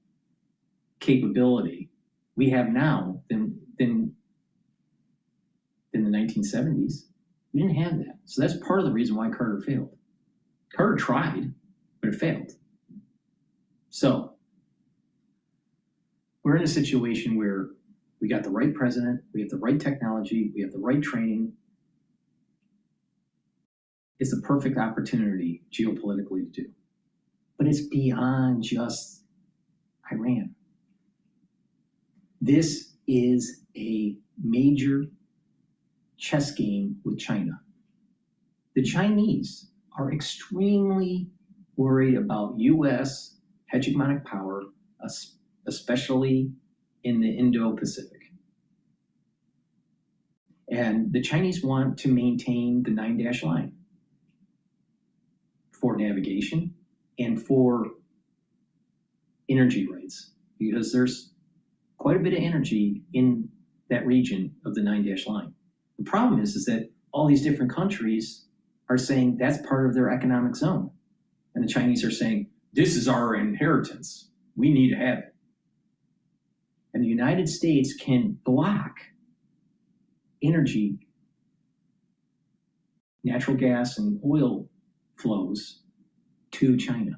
capability we have now than the 1970s. We didn't have that. So that's part of the reason why Carter failed. Carter tried, but it failed. So we're in a situation where we got the right president, we have the right technology, we have the right training. It's the perfect opportunity geopolitically to do. But it's beyond just Iran. This is a major chess game with China. The Chinese are extremely worried about U.S. hegemonic power, especially in the Indo-Pacific. And the Chinese want to maintain the 9-dash line for navigation and for energy rights, because there's quite a bit of energy in that region of the 9-dash line. The problem is that all these different countries are saying that's part of their economic zone. And the Chinese are saying, this is our inheritance. We need to have it. And the United States can block energy, natural gas and oil flows to China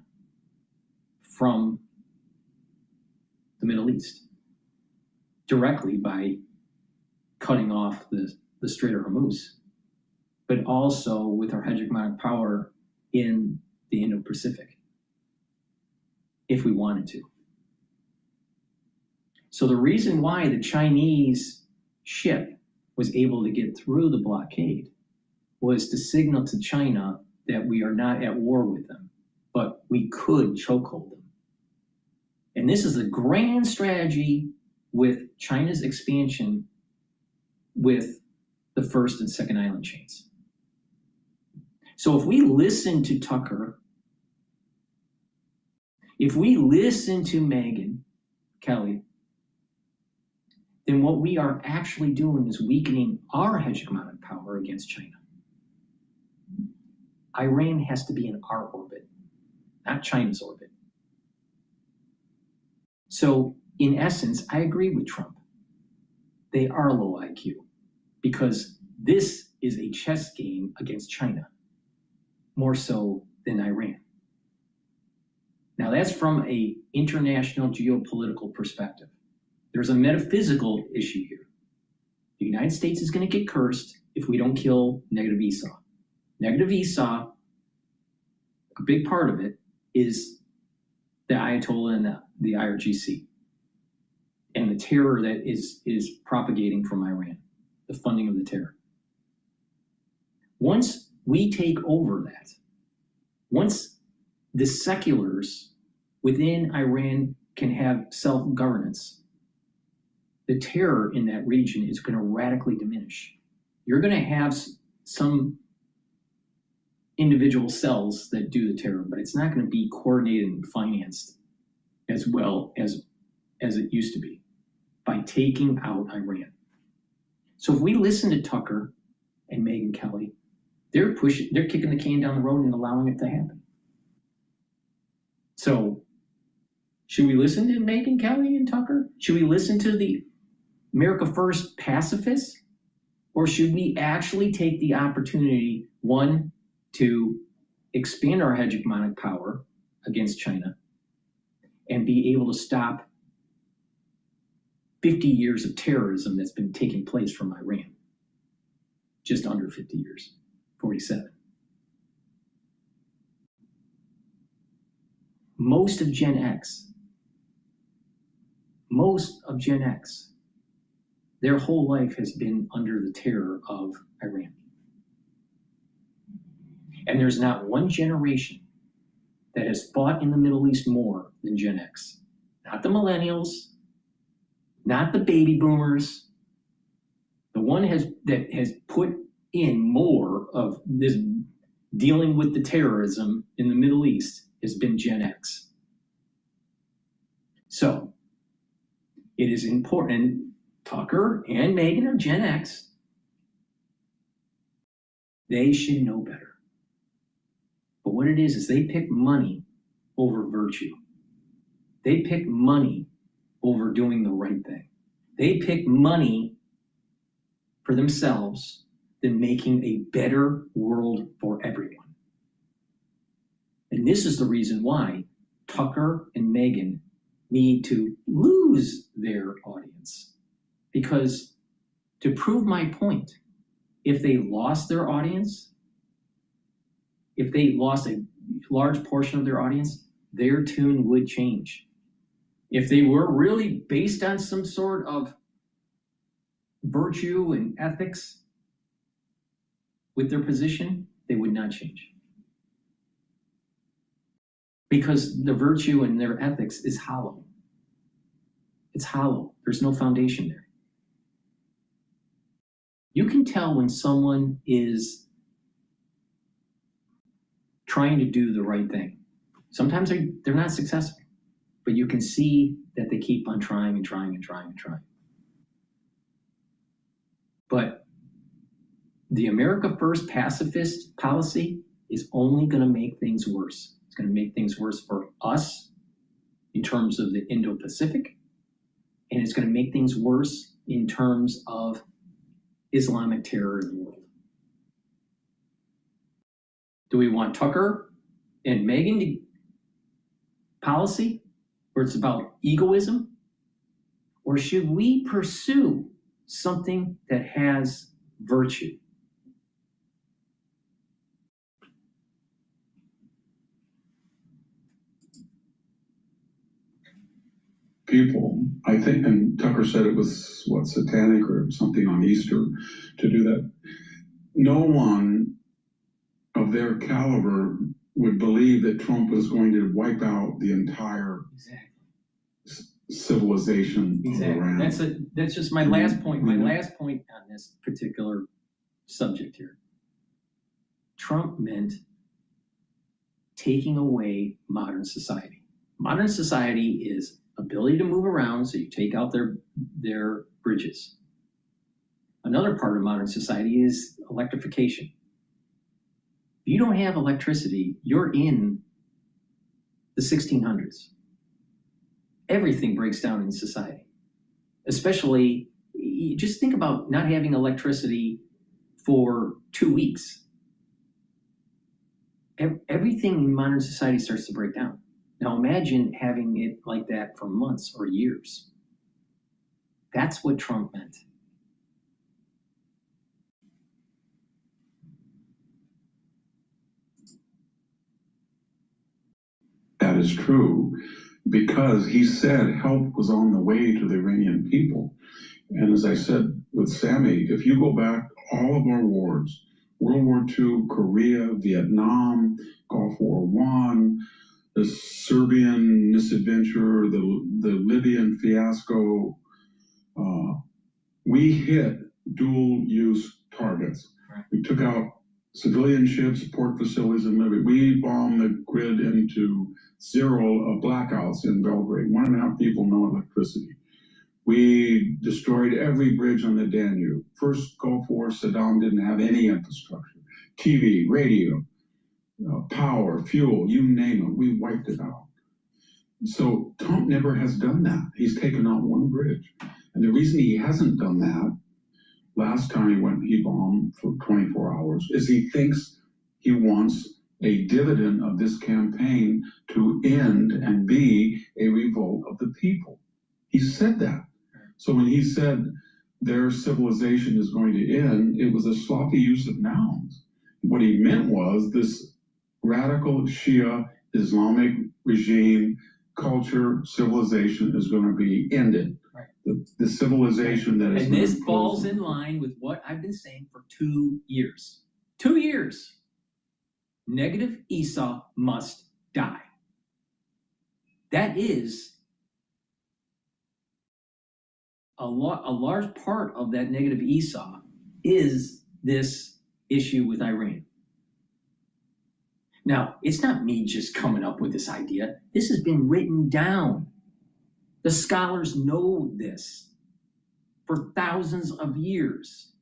from the Middle East directly by cutting off the Strait of Hormuz, but also with our hegemonic power in the Indo-Pacific, if we wanted to. So the reason why the Chinese ship was able to get through the blockade was to signal to China that we are not at war with them, but we could chokehold them. And this is a grand strategy with China's expansion with the first and second island chains. So if we listen to Tucker, if we listen to Megyn Kelly, then what we are actually doing is weakening our hegemonic power against China. Iran has to be in our orbit, not China's orbit. So in essence, I agree with Trump. They are low IQ because this is a chess game against China, more so than Iran. Now that's from an international geopolitical perspective. There's a metaphysical issue here. The United States is going to get cursed if we don't kill negative Esau. Negative Esau, a big part of it is the Ayatollah and the IRGC and the terror that is propagating from Iran, the funding of the terror. Once we take over that, once the seculars within Iran can have self-governance, the terror in that region is going to radically diminish. You're going to have some individual cells that do the terror, but it's not going to be coordinated and financed as well as it used to be by taking out Iran. So if we listen to Tucker and Megyn Kelly, they're kicking the can down the road and allowing it to happen. So should we listen to Megyn Kelly and Tucker? Should we listen to the America First pacifists? Or should we actually take the opportunity, one, to expand our hegemonic power against China and be able to stop 50 years of terrorism that's been taking place from Iran? Just under 50 years, 47. Most of Gen X, their whole life has been under the terror of Iran. And there's not one generation that has fought in the Middle East more than Gen X. Not the millennials, not the baby boomers. The one that has put in more of this dealing with the terrorism in the Middle East has been Gen X. So it is important. Tucker and Megyn are Gen X. They should know better. But what it is they pick money over virtue. They pick money over doing the right thing. They pick money for themselves than making a better world for everyone. And this is the reason why Tucker and Megyn need to lose their audience. Because to prove my point, if they lost their audience, if they lost a large portion of their audience, their tune would change. If they were really based on some sort of virtue and ethics with their position, they would not change. Because the virtue and their ethics is hollow. It's hollow. There's no foundation there. You can tell when someone is trying to do the right thing. Sometimes they're not successful, but you can see that they keep on trying and trying and trying and trying. But the America First pacifist policy is only going to make things worse. It's going to make things worse for us in terms of the Indo-Pacific, and it's going to make things worse in terms of Islamic terror in the world. Do we want Tucker and Megyn policy where it's about egoism? Or should we pursue something that has virtue?
People, I think, and Tucker said it was, satanic or something on Easter to do that. No one of their caliber would believe that Trump was going to wipe out the entire civilization of Iran.
That's just my last point. My last point on this particular subject here. Trump meant taking away modern society. Modern society is ability to move around, so you take out their bridges. Another part of modern society is electrification. If you don't have electricity, you're in the 1600s. Everything breaks down in society. Especially, just think about not having electricity for 2 weeks. Everything in modern society starts to break down. Now imagine having it like that for months or years. That's what Trump meant.
That is true, because he said help was on the way to the Iranian people. And as I said with Sammy, if you go back all of our wars, World War II, Korea, Vietnam, Gulf War I, the Serbian misadventure, the Libyan fiasco, We hit dual-use targets. We took out civilian ships, port facilities, and we bombed the grid into zero blackouts in Belgrade. 1.5 people, no electricity. We destroyed every bridge on the Danube. First Gulf War, Saddam didn't have any infrastructure. TV, radio, power, fuel, you name it, we wiped it out. So Trump never has done that. He's taken out one bridge. And the reason he hasn't done that, last time he bombed for 24 hours, is he thinks he wants a dividend of this campaign to end and be a revolt of the people. He said that. So when he said their civilization is going to end, it was a sloppy use of nouns. What he meant was this radical Shia Islamic regime, culture, civilization is going to be ended.
Right.
The civilization that is.
And this falls in line with what I've been saying for 2 years. 2 years. Negative Esau must die. That is a large part of that negative Esau is this issue with Iran. Now, it's not me just coming up with this idea. This has been written down. The scholars know this for thousands of years.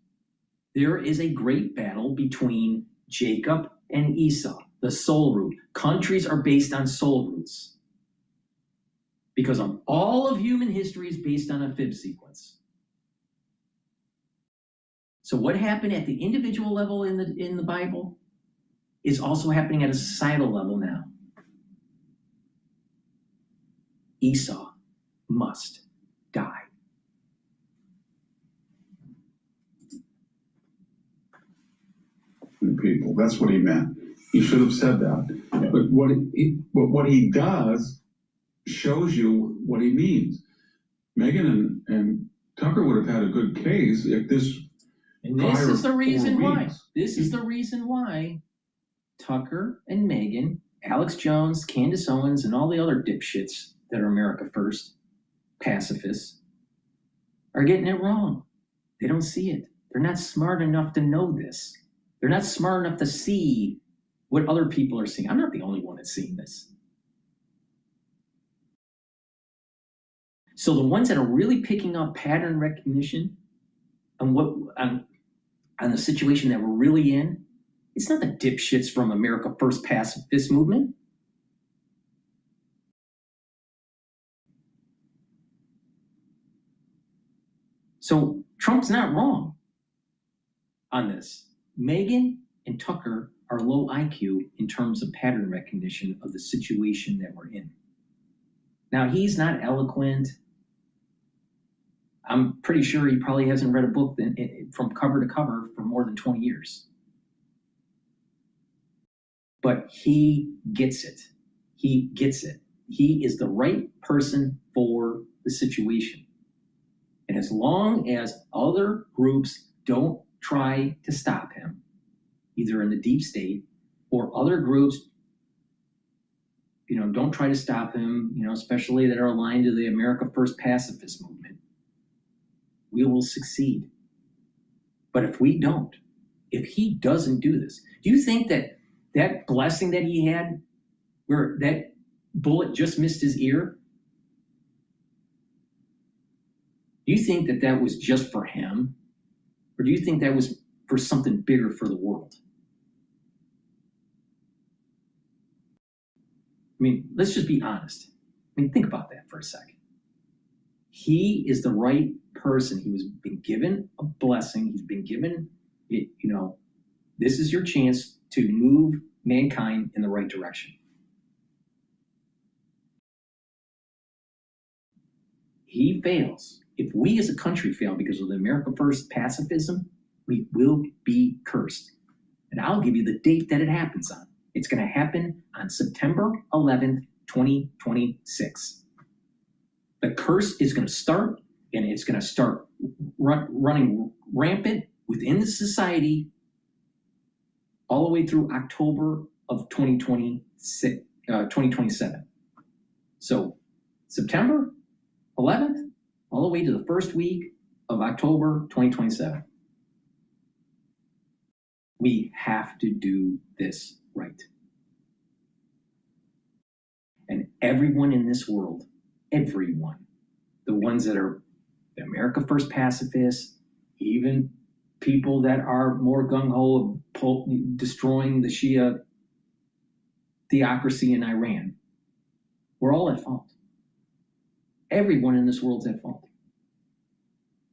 There is a great battle between Jacob and Esau, the soul root. Countries are based on soul roots because all of human history is based on a fib sequence. So what happened at the individual level in the Bible is also happening at a societal level now. Esau must die.
People, that's what he meant. He should have said that. But what he does shows you what he means. Megyn and Tucker would have had a good case if this.
And this is the reason why. This is the reason why Tucker and Megyn, Alex Jones, Candace Owens, and all the other dipshits that are America First, pacifists, are getting it wrong. They don't see it. They're not smart enough to know this. They're not smart enough to see what other people are seeing. I'm not the only one that's seeing this. So the ones that are really picking up pattern recognition on the situation that we're really in, it's not the dipshits from America First pacifist movement. So Trump's not wrong on this. Megyn and Tucker are low IQ in terms of pattern recognition of the situation that we're in. Now, he's not eloquent. I'm pretty sure he probably hasn't read a book from cover to cover for more than 20 years. But he gets it. He gets it. He is the right person for the situation. And as long as other groups don't try to stop him, either in the deep state or other groups, don't try to stop him, especially that are aligned to the America First pacifist movement, we will succeed. But if we don't, if he doesn't do this, do you think that blessing that he had, where that bullet just missed his ear, do you think that was just for him? Or do you think that was for something bigger for the world? I mean, let's just be honest. I mean, think about that for a second. He is the right person. He was been given a blessing. He's been given, this is your chance to move mankind in the right direction. He fails. If we as a country fail because of the America First pacifism, we will be cursed. And I'll give you the date that it happens on. It's going to happen on September 11th, 2026. The curse is going to start, and it's going to start running rampant within the society all the way through October of 2027. So September 11th, all the way to the first week of October 2027. We have to do this right. And everyone in this world, everyone, the ones that are the America First pacifists, even people that are more gung-ho of destroying the Shia theocracy in Iran, we're all at fault. Everyone in this world's at fault.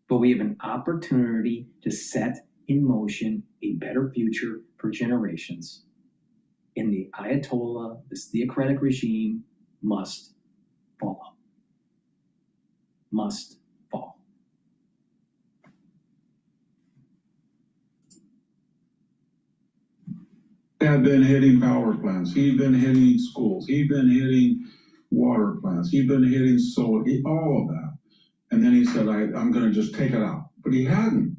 But we have an opportunity to set in motion a better future for generations. And the Ayatollah, this theocratic regime, must fall. Must fall.
Had been hitting power plants. He'd been hitting schools. He'd been hitting water plants. He'd been hitting solar, all of that. And then he said, I'm going to just take it out. But he hadn't.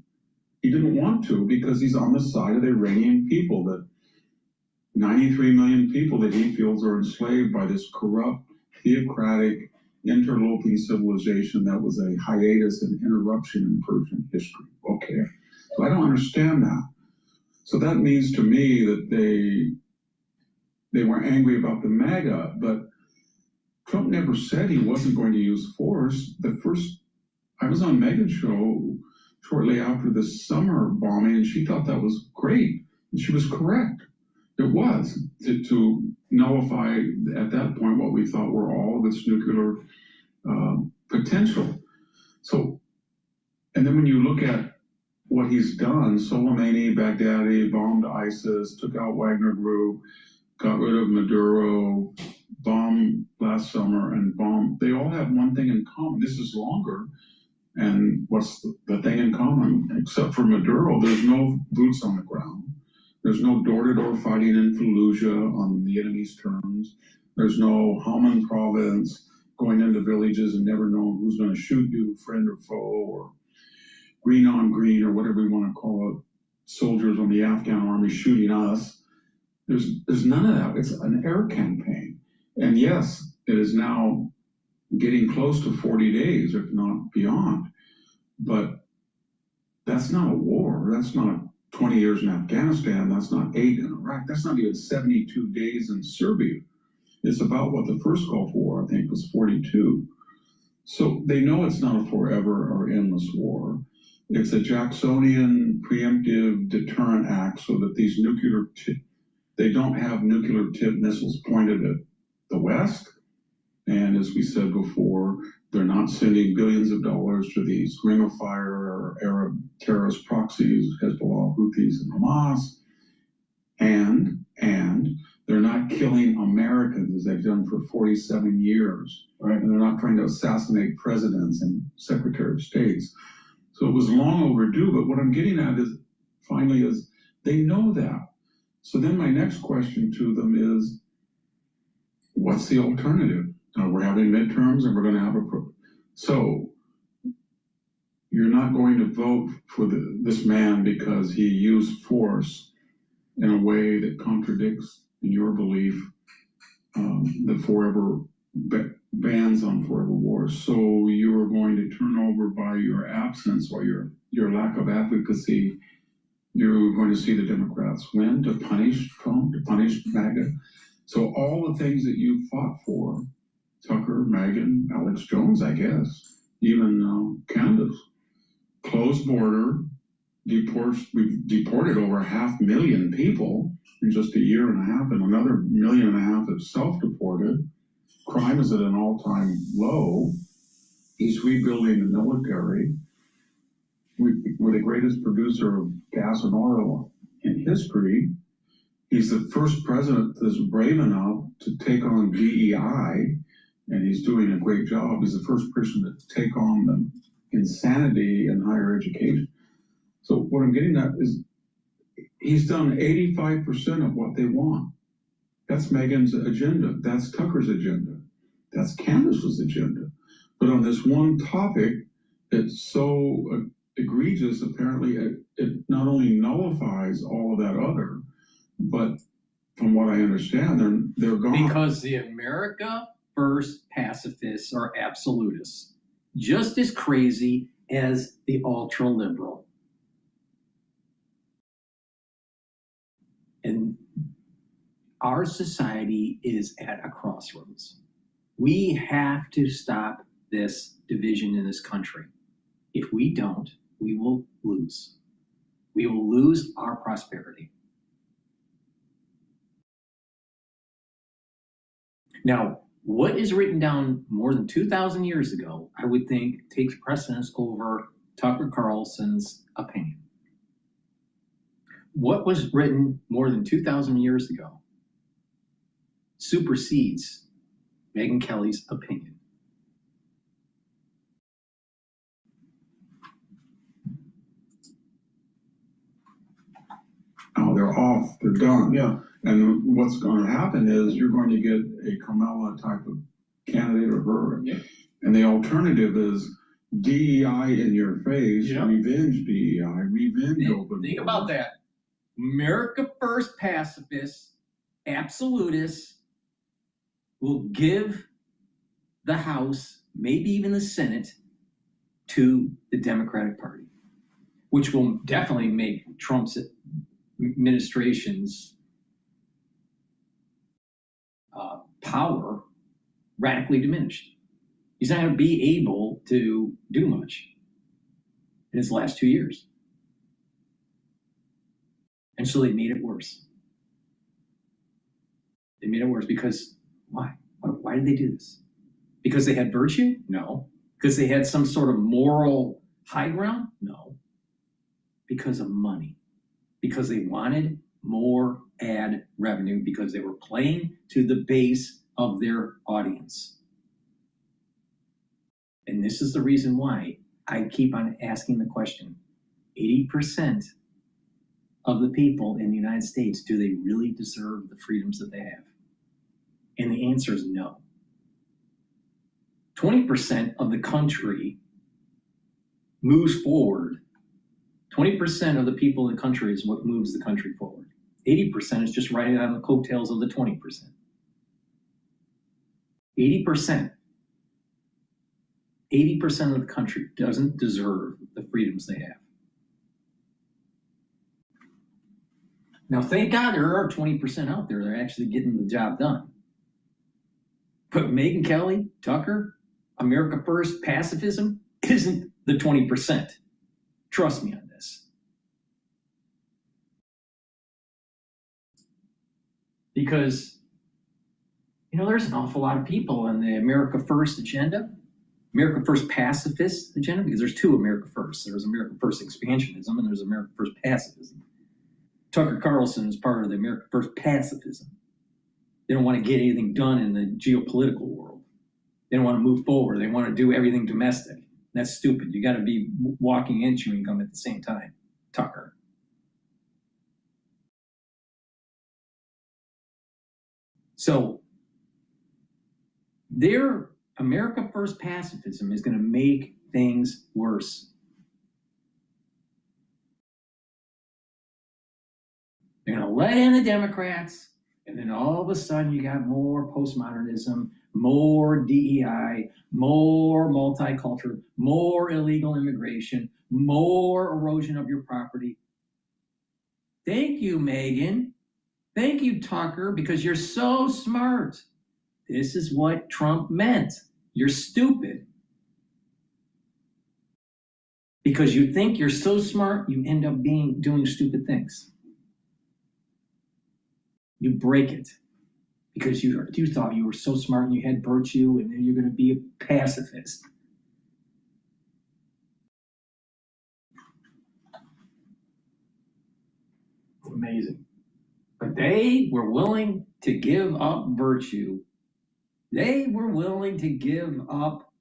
He didn't want to because he's on the side of the Iranian people, that 93 million people that he feels are enslaved by this corrupt, theocratic, interloping civilization that was a hiatus and interruption in Persian history. Okay. So I don't understand that. So that means to me that they were angry about the MAGA, but Trump never said he wasn't going to use force. I was on Megyn's show shortly after the summer bombing, and she thought that was great. And she was correct. It was to nullify at that point what we thought were all of its nuclear potential. So, and then when you look at what he's done, Soleimani, Baghdadi, bombed ISIS, took out Wagner Group, got rid of Maduro, bombed last summer, and bombed. They all have one thing in common. This is longer. And what's the thing in common? Except for Maduro, there's no boots on the ground. There's no door-to-door fighting in Fallujah on the enemy's terms. There's no Helmand province going into villages and never knowing who's going to shoot you, friend or foe, or green on green, or whatever you want to call it, soldiers on the Afghan army shooting us. There's none of that. It's an air campaign. And yes, it is now getting close to 40 days, if not beyond. But that's not a war. That's not 20 years in Afghanistan. That's not 8 in Iraq. That's not even 72 days in Serbia. It's about what the first Gulf War, I think, was 42. So they know it's not a forever or endless war. It's a Jacksonian preemptive deterrent act so that these they don't have nuclear tip missiles pointed at the West. And as we said before, they're not sending billions of dollars to these Ring of Fire or Arab terrorist proxies, Hezbollah, Houthis, and Hamas. And they're not killing Americans as they've done for 47 years. Right? And they're not trying to assassinate presidents and Secretary of States. So it was long overdue, but what I'm getting at is, finally, is they know that. So then my next question to them is, what's the alternative? We're having midterms and we're going to have so you're not going to vote for this man because he used force in a way that contradicts, in your belief, the forever bans on forever wars. So you are going to turn over by your absence or your lack of advocacy. You're going to see the Democrats win to punish Trump, to punish MAGA. So all the things that you fought for, Tucker, Megyn, Alex Jones, I guess, even Candace, closed border, we've deported over 500,000 people in just a year and a half, and another 1.5 million have self-deported. Crime is at an all-time low. He's rebuilding the military. We're the greatest producer of gas and oil in history. He's the first president that's brave enough to take on DEI, and he's doing a great job. He's the first person to take on the insanity in higher education. So what I'm getting at is he's done 85% of what they want. That's Megyn's agenda. That's Tucker's agenda. That's Candace's agenda. But on this one topic, it's so egregious, apparently it not only nullifies all of that other, but from what I understand, they're gone.
Because the America First pacifists are absolutists. just as crazy as the ultra-liberal. And our society is at a crossroads. We have to stop this division in this country. If we don't, we will lose. We will lose our prosperity. Now, what is written down more than 2,000 years ago, I would think takes precedence over Tucker Carlson's opinion. What was written more than 2,000 years ago supersedes Megyn Kelly's opinion.
Oh, they're off. They're done. Yeah. And what's going to happen is you're going to get a Kamala type of candidate or her. Yeah. And the alternative is DEI in your face, yeah. Revenge DEI, revenge open.
Think about that. America First pacifists, absolutists, will give the House, maybe even the Senate, to the Democratic Party, which will definitely make Trump's administration's power radically diminished. He's not going to be able to do much in his last 2 years. And so they made it worse. They made it worse because why? Why did they do this? Because they had virtue? No. Because they had some sort of moral high ground? No. Because of money. Because they wanted more ad revenue, because they were playing to the base of their audience. And this is the reason why I keep on asking the question, 80% of the people in the United States, do they really deserve the freedoms that they have? And the answer is no. 20% of the country moves forward. 20% of the people in the country is what moves the country forward. 80% is just riding on the coattails of the 20%. 80%. 80% of the country doesn't deserve the freedoms they have. Now, thank God there are 20% out there that are actually getting the job done. But Megyn Kelly, Tucker, America First pacifism isn't the 20%. Trust me on this. Because, there's an awful lot of people in the America First agenda, America First pacifist agenda, because there's two America First. There's America First expansionism and there's America First pacifism. Tucker Carlson is part of the America First pacifism. They don't want to get anything done in the geopolitical world. They don't want to move forward. They want to do everything domestic. That's stupid. You got to be walking and chewing gum at the same time, Tucker. So their America First pacifism is going to make things worse. They're going to let in the Democrats, and then all of a sudden you got more postmodernism, more DEI, more multicultural, more illegal immigration, more erosion of your property. Thank you, Megyn. Thank you, Tucker, because you're so smart. This is what Trump meant. You're stupid. Because you think you're so smart, you end up doing stupid things. You break it. Because you thought you were so smart and you had virtue and then you're going to be a pacifist. It's amazing. But they were willing to give up virtue. They were willing to give up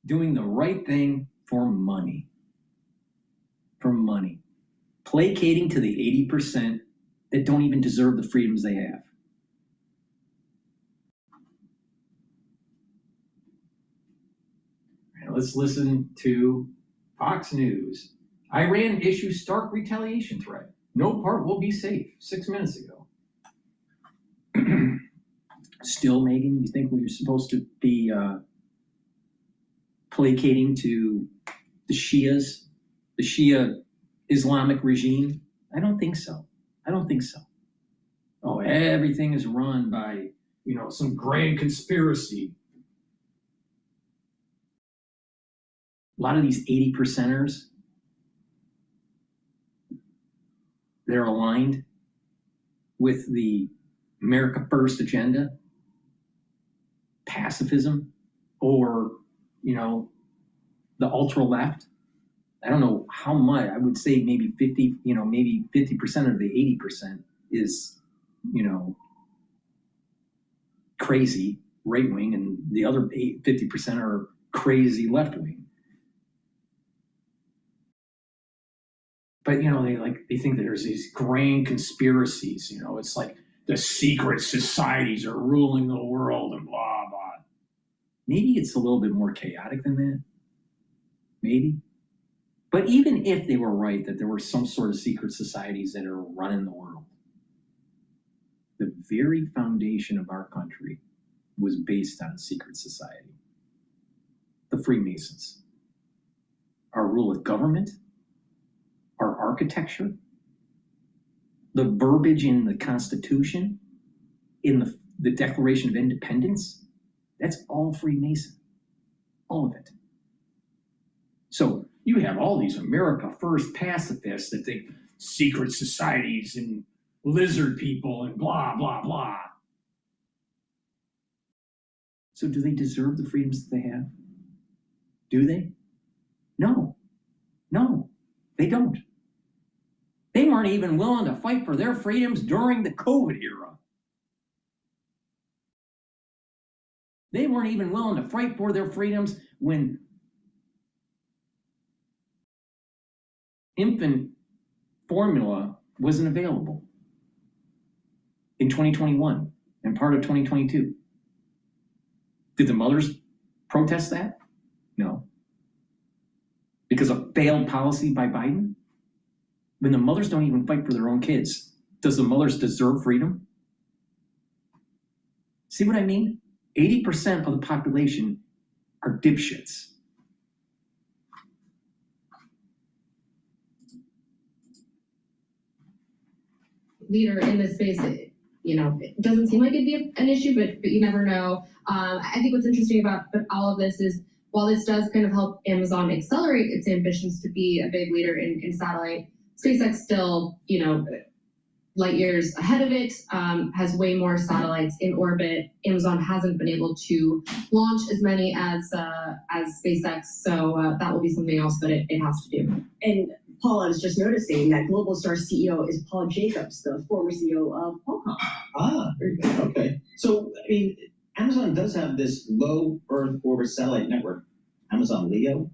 doing the right thing for money. For money. Placating to the 80% that don't even deserve the freedoms they have. Let's listen to Fox News. Iran issues stark retaliation threat. No part will be safe. 6 minutes ago. Still, Megyn, you think we're supposed to be placating to the Shias, the Shia Islamic regime? I don't think so. I don't think so. Oh, everything is run by, some grand conspiracy. A lot of these 80%ers, they're aligned with the America First agenda, pacifism, or, the ultra left. I don't know how much. I would say maybe 50%, maybe 50% of the 80% is, crazy right wing, and the other 50% are crazy left wing. But they think that there's these grand conspiracies. It's like the secret societies are ruling the world and blah blah. Maybe it's a little bit more chaotic than that. Maybe. But even if they were right that there were some sort of secret societies that are running the world, the very foundation of our country was based on a secret society. The Freemasons. Our rule of government, our architecture, the verbiage in the Constitution, in the Declaration of Independence, that's all Freemason. All of it. So you have all these America First pacifists that think secret societies and lizard people and blah, blah, blah. So do they deserve the freedoms that they have? Do they? No. No, they don't. They weren't even willing to fight for their freedoms during the COVID era. They weren't even willing to fight for their freedoms when infant formula wasn't available in 2021 and part of 2022. Did the mothers protest that? No. Because of failed policy by Biden? When the mothers don't even fight for their own kids, does the mothers deserve freedom? See what I mean? 80% of the population are dipshits.
Leader in this space, it doesn't seem like it'd be an issue, but you never know. I think what's interesting about all of this is, while this does kind of help Amazon accelerate its ambitions to be a big leader in satellite, SpaceX still, light years ahead of it, has way more satellites in orbit. Amazon hasn't been able to launch as many as SpaceX, so that will be something else that it has to do.
And Paul, I was just noticing that Globalstar CEO is Paul Jacobs, the former CEO of Qualcomm.
Ah, very good. Okay. So, Amazon does have this low Earth orbit satellite network, Amazon Leo.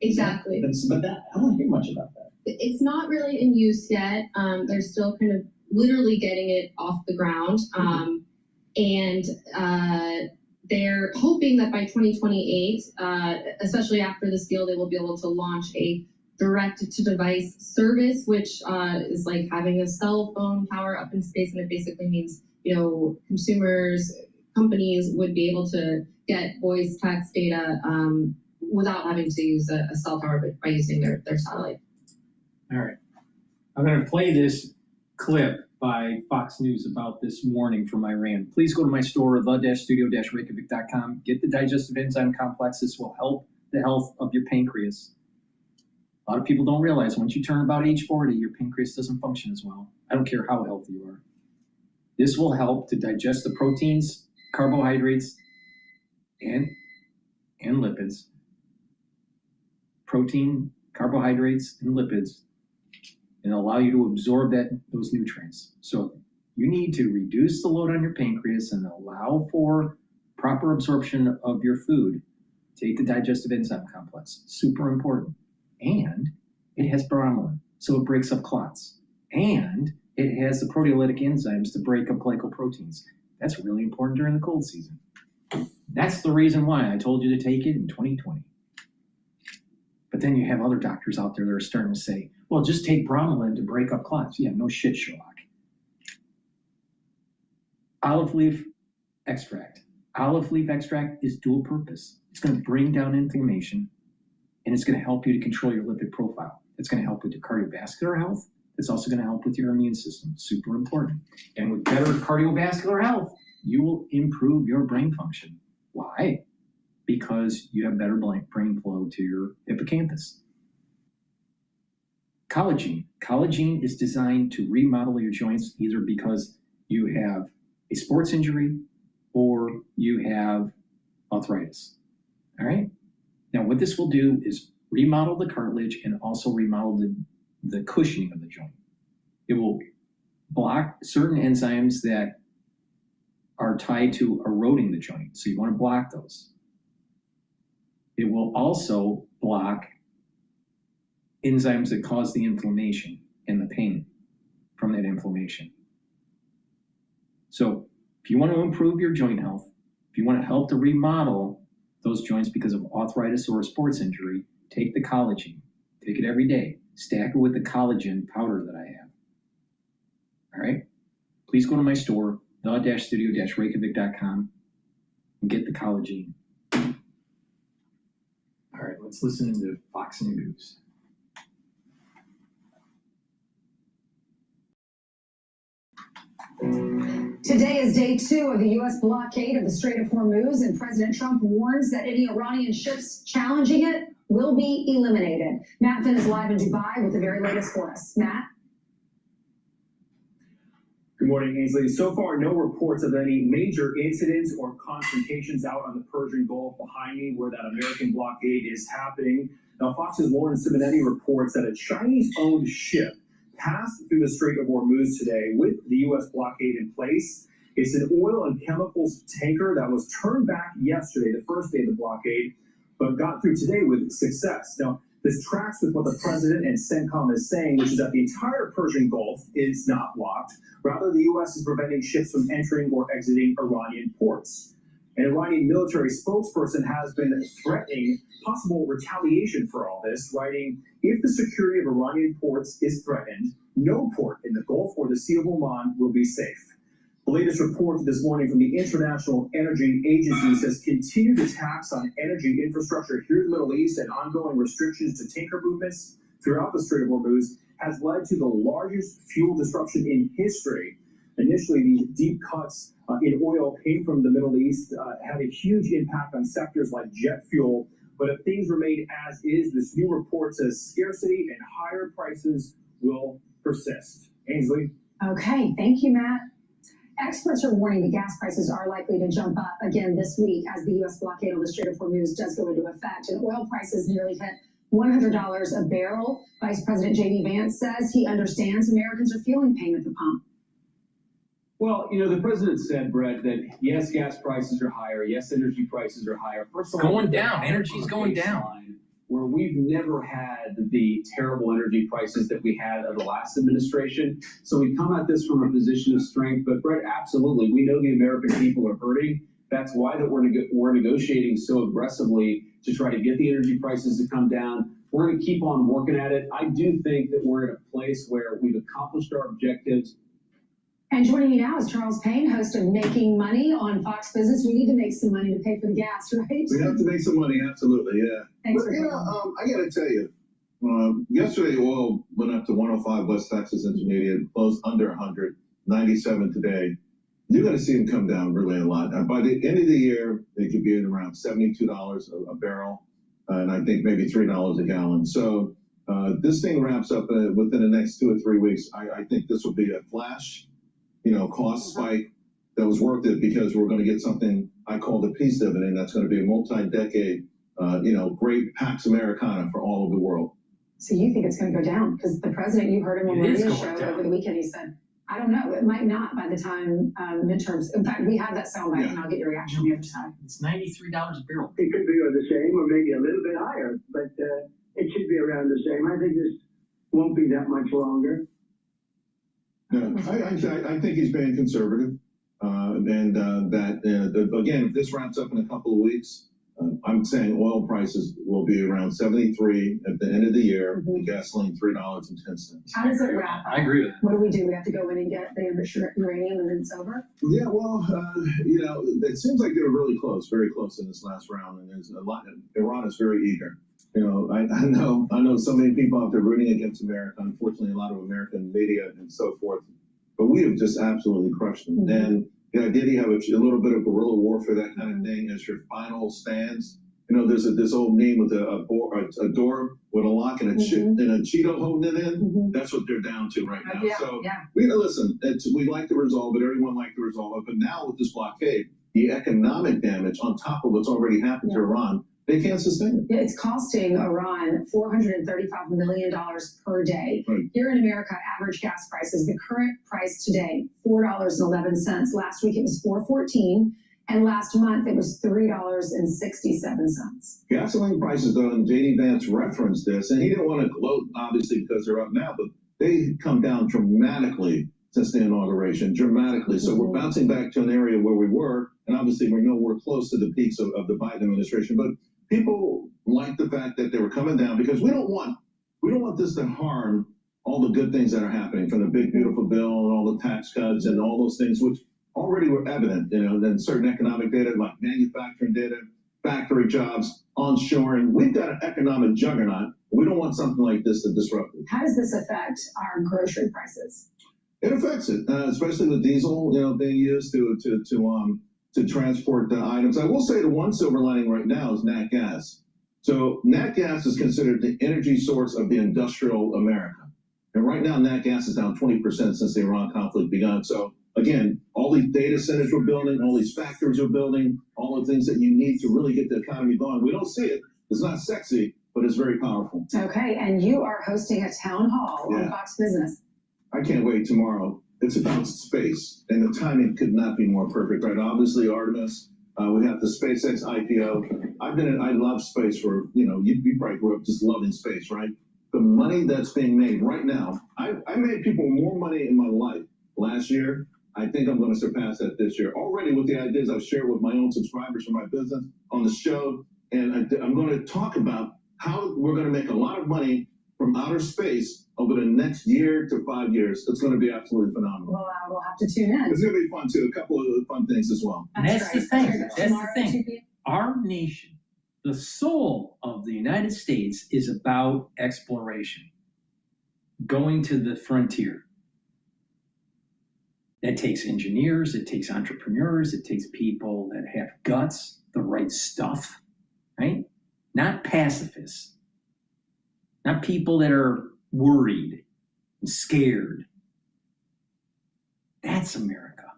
Exactly.
But that, I don't hear much about that.
It's not really in use yet. They're still kind of literally getting it off the ground. And they're hoping that by 2028, especially after this deal, they will be able to launch a direct-to-device service, which is like having a cell phone tower up in space, and it basically means, consumers, companies would be able to get voice, text, data without having to use a cell tower, but by using their satellite.
All right. I'm going to play this clip by Fox News about this warning from Iran. Please go to my store, the-studio-reykjavik.com. Get the digestive enzyme complex. This will help the health of your pancreas. A lot of people don't realize once you turn about age 40, your pancreas doesn't function as well. I don't care how healthy you are. This will help to digest the proteins, carbohydrates, and lipids. Protein, carbohydrates, and lipids, and allow you to absorb those nutrients. So you need to reduce the load on your pancreas and allow for proper absorption of your food. Take the digestive enzyme complex, super important. And it has bromelain, so it breaks up clots. And it has the proteolytic enzymes to break up glycoproteins. That's really important during the cold season. That's the reason why I told you to take it in 2020. But then you have other doctors out there that are starting to say, well, just take bromelain to break up clots. Yeah, no shit, Sherlock. Olive leaf extract. Olive leaf extract is dual purpose. It's going to bring down inflammation, and it's going to help you to control your lipid profile. It's going to help with your cardiovascular health. It's also going to help with your immune system. Super important. And with better cardiovascular health, you will improve your brain function. Why? Because you have better brain flow to your hippocampus. Collagen. Collagen is designed to remodel your joints either because you have a sports injury or you have arthritis. All right? Now, what this will do is remodel the cartilage and also remodel the cushioning of the joint. It will block certain enzymes that are tied to eroding the joint. So you want to block those. It will also block enzymes that cause the inflammation and the pain from that inflammation. So if you want to improve your joint health, if you want to help to remodel those joints because of arthritis or a sports injury, take the collagen. Take it every day. Stack it with the collagen powder that I have. All right? Please go to my store, the-studio-reykjavik.com, and get the collagen. All right, let's listen to Fox News.
Today is day 2 of the U.S. blockade of the Strait of Hormuz, and President Trump warns that any Iranian ships challenging it will be eliminated. Matt Finn is live in Dubai with the very latest for us. Matt?
Good morning, Ainsley. So far, no reports of any major incidents or confrontations out on the Persian Gulf behind me where that American blockade is happening. Now, Fox's Lauren Simonetti reports that a Chinese-owned ship passed through the Strait of Hormuz today with the U.S. blockade in place. It's an oil and chemicals tanker that was turned back yesterday, the first day of the blockade, but got through today with success. Now, this tracks with what the president and CENTCOM is saying, which is that the entire Persian Gulf is not blocked. Rather, the U.S. is preventing ships from entering or exiting Iranian ports. An Iranian military spokesperson has been threatening possible retaliation for all this, writing, "If the security of Iranian ports is threatened, no port in the Gulf or the Sea of Oman will be safe." The latest report this morning from the International Energy Agency says continued attacks on energy infrastructure here in the Middle East and ongoing restrictions to tanker movements throughout the Strait of Hormuz has led to the largest fuel disruption in history. Initially, these deep cuts in oil came from the Middle East, had a huge impact on sectors like jet fuel. But if things remain as is, this new report says scarcity and higher prices will persist. Ainsley?
Okay, thank you, Matt. Experts are warning that gas prices are likely to jump up again this week as the U.S. blockade on the Strait of Hormuz does go into effect. And oil prices nearly hit $100 a barrel. Vice President J.D. Vance says he understands Americans are feeling pain at the pump.
Well, you know, the president said, Brett, that yes, gas prices are higher. Yes, energy prices are higher. First of all,
going down. Energy's going down.
Where we've never had the terrible energy prices that we had of the last administration. So we come at this from a position of strength. But Brett, absolutely, we know the American people are hurting. That's why that we're negotiating so aggressively to try to get the energy prices to come down. We're going to keep on working at it. I do think that we're in a place where we've accomplished our objectives.
And joining me now is Charles Payne, host of Making Money on Fox Business. We need to make some money to pay for the gas, right?
We have to make some money, absolutely, yeah.
Thanks
But,
for
you know, I got to tell you, yesterday oil went up to 105 West Texas Intermediate, closed under 100, 97 today. You're going to see them come down really a lot. And by the end of the year, they could be at around $72 a barrel, and I think maybe $3 a gallon. So this thing wraps up within the next 2 or 3 weeks. I think this will be a flash, cost spike that was worth it because we're going to get something I call the peace dividend. That's going to be a multi-decade, great Pax Americana for all of the world.
So you think it's going to go down? Because the president, you heard him on Maria's show over the weekend, he said, I don't know, it might not by the time midterms. In fact, we have that soundbite, and I'll get your reaction on the other side.
It's $93 a barrel.
It could be the same or maybe a little bit higher, but it should be around the same. I think this won't be that much longer.
No, I think he's being conservative, and again, if this wraps up in a couple of weeks, I'm saying oil prices will be around 73 at the end of the year, and gasoline $3.10.
How does it wrap up?
I agree with that.
What do? We have to go in and get the enriched uranium and then it's over?
Yeah, well, it seems like they were really close, very close in this last round, and there's a lot. Iran is very eager. I know so many people out there rooting against America. Unfortunately, a lot of American media and so forth, but we have just absolutely crushed them. And the idea you have a little bit of guerrilla warfare, that kind of thing, as your final stands. There's this old meme with a door with a lock and a Cheeto holding it in. That's what they're down to right now. Listen, we like to resolve it. Everyone liked to resolve it. But now with this blockade, the economic damage on top of what's already happened to Iran, they can't sustain it.
It's costing Iran $435 million per day. Right. Here in America, average gas prices, the current price today, $4.11. Last week it was $4.14. And last month it was $3.67.
Gasoline prices, though, and J.D. Vance referenced this, and he didn't want to gloat, obviously, because they're up now, but they come down dramatically since the inauguration, dramatically. So we're bouncing back to an area where we were, and obviously we're nowhere close to the peaks of the Biden administration. But people like the fact that they were coming down, because we don't want this to harm all the good things that are happening, from the big beautiful bill and all the tax cuts and all those things, which already were evident, then certain economic data like manufacturing data, factory jobs, onshoring. We've got an economic juggernaut. We don't want something like this to disrupt it.
How does this affect our grocery prices?
It affects it, especially with diesel, being used to transport the items. I will say the one silver lining right now is nat gas. So nat gas is considered the energy source of the industrial America. And right now, nat gas is down 20% since the Iran conflict began. So again, all these data centers we're building, all these factories we're building, all the things that you need to really get the economy going. We don't see it. It's not sexy, but it's very powerful.
Okay, and you are hosting a town hall on Fox Business.
I can't wait tomorrow. It's about space, and the timing could not be more perfect, right? Obviously, Artemis, we have the SpaceX IPO. I love space for, you probably grew up just loving space, right? The money that's being made right now, I made people more money in my life last year. I think I'm going to surpass that this year already with the ideas I've shared with my own subscribers for my business on the show. And I'm going to talk about how we're going to make a lot of money from outer space over the next year to 5 years. It's going to be absolutely phenomenal.
Well, we'll have to tune in.
It's going to be fun too. A couple of fun things as well.
That's the thing. Our nation, the soul of the United States, is about exploration, going to the frontier. That takes engineers, it takes entrepreneurs, it takes people that have guts, the right stuff, right? Not pacifists, not people that are worried and scared. That's America.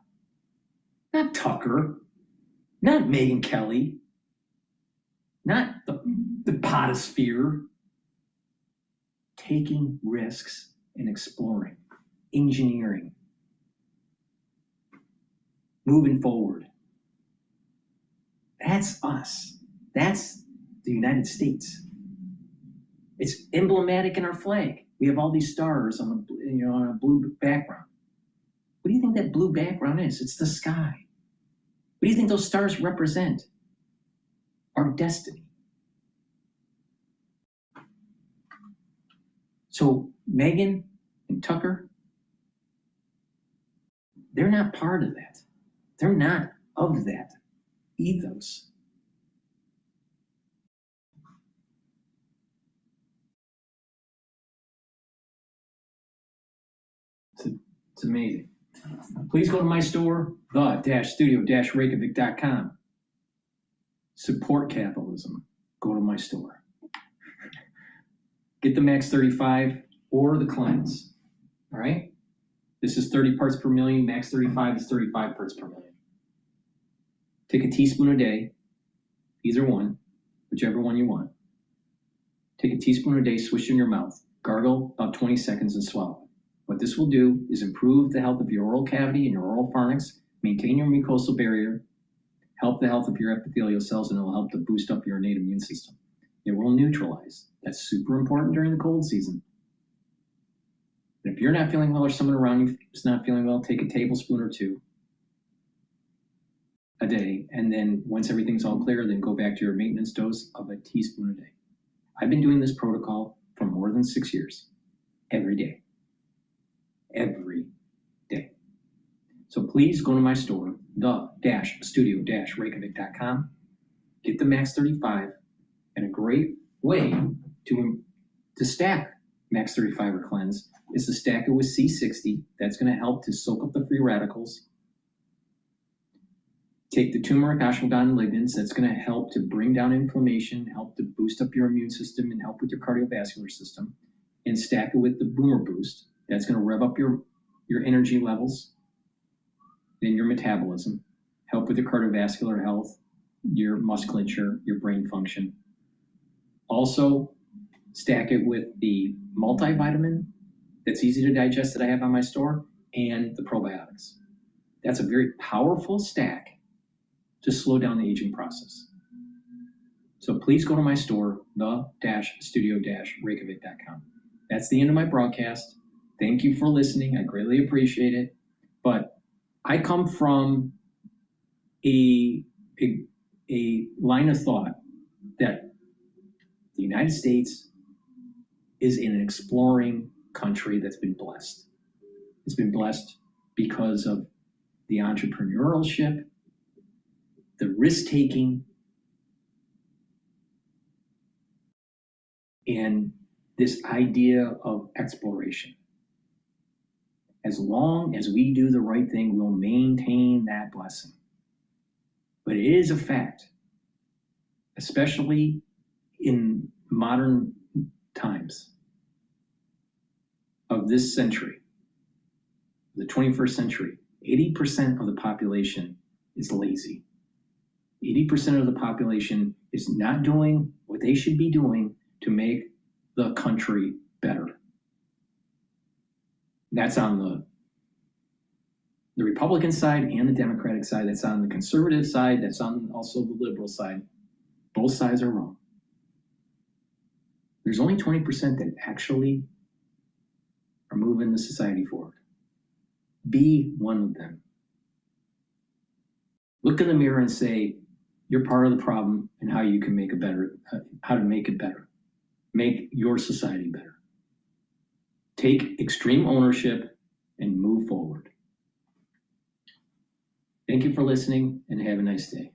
Not Tucker, not Megyn Kelly, not the potosphere. Taking risks and exploring, engineering, moving forward. That's us. That's the United States. It's emblematic in our flag. We have all these stars on a blue background. What do you think that blue background is? It's the sky. What do you think those stars represent? Our destiny. So Megyn and Tucker, they're not part of that. They're not of that ethos. It's amazing. Please go to my store, the-studio-reykjavik.com. Support capitalism. Go to my store. Get the Max 35 or the Cleanse. All right? This is 30 parts per million. Max 35 is 35 parts per million. Take a teaspoon a day, either one, whichever one you want. Take a teaspoon a day, swish in your mouth, gargle about 20 seconds and swallow. What this will do is improve the health of your oral cavity and your oral pharynx, maintain your mucosal barrier, help the health of your epithelial cells, and it will help to boost up your innate immune system. It will neutralize. That's super important during the cold season. And if you're not feeling well or someone around you is not feeling well, take a tablespoon or two a day. And then once everything's all clear, then go back to your maintenance dose of a teaspoon a day. I've been doing this protocol for more than 6 years, every day. Every day. So please go to my store, the-studio-reykjavik.com, get the Max 35, and a great way to stack Max 35 or Cleanse is to stack it with C60. That's going to help to soak up the free radicals. Take the turmeric, ashwagandha, lignans. That's going to help to bring down inflammation, help to boost up your immune system, and help with your cardiovascular system. And stack it with the Boomer Boost. That's going to rev up your energy levels and your metabolism, help with your cardiovascular health, your musculature, your brain function. Also, stack it with the multivitamin that's easy to digest that I have on my store and the probiotics. That's a very powerful stack to slow down the aging process. So please go to my store, the-studio-reykjavik.com. That's the end of my broadcast. Thank you for listening. I greatly appreciate it. But I come from a line of thought that the United States is an exploring country that's been blessed. It's been blessed because of the entrepreneurship, the risk-taking, and this idea of exploration. As long as we do the right thing, we'll maintain that blessing. But it is a fact, especially in modern times of this century, the 21st century, 80% of the population is lazy. 80% of the population is not doing what they should be doing to make the country better. That's on the Republican side and the Democratic side. That's on the conservative side. That's on also the liberal side. Both sides are wrong. There's only 20% that actually are moving the society forward. Be one of them. Look in the mirror and say, you're part of the problem and how you can make it better, how to make it better. Make your society better. Take extreme ownership and move forward. Thank you for listening and have a nice day.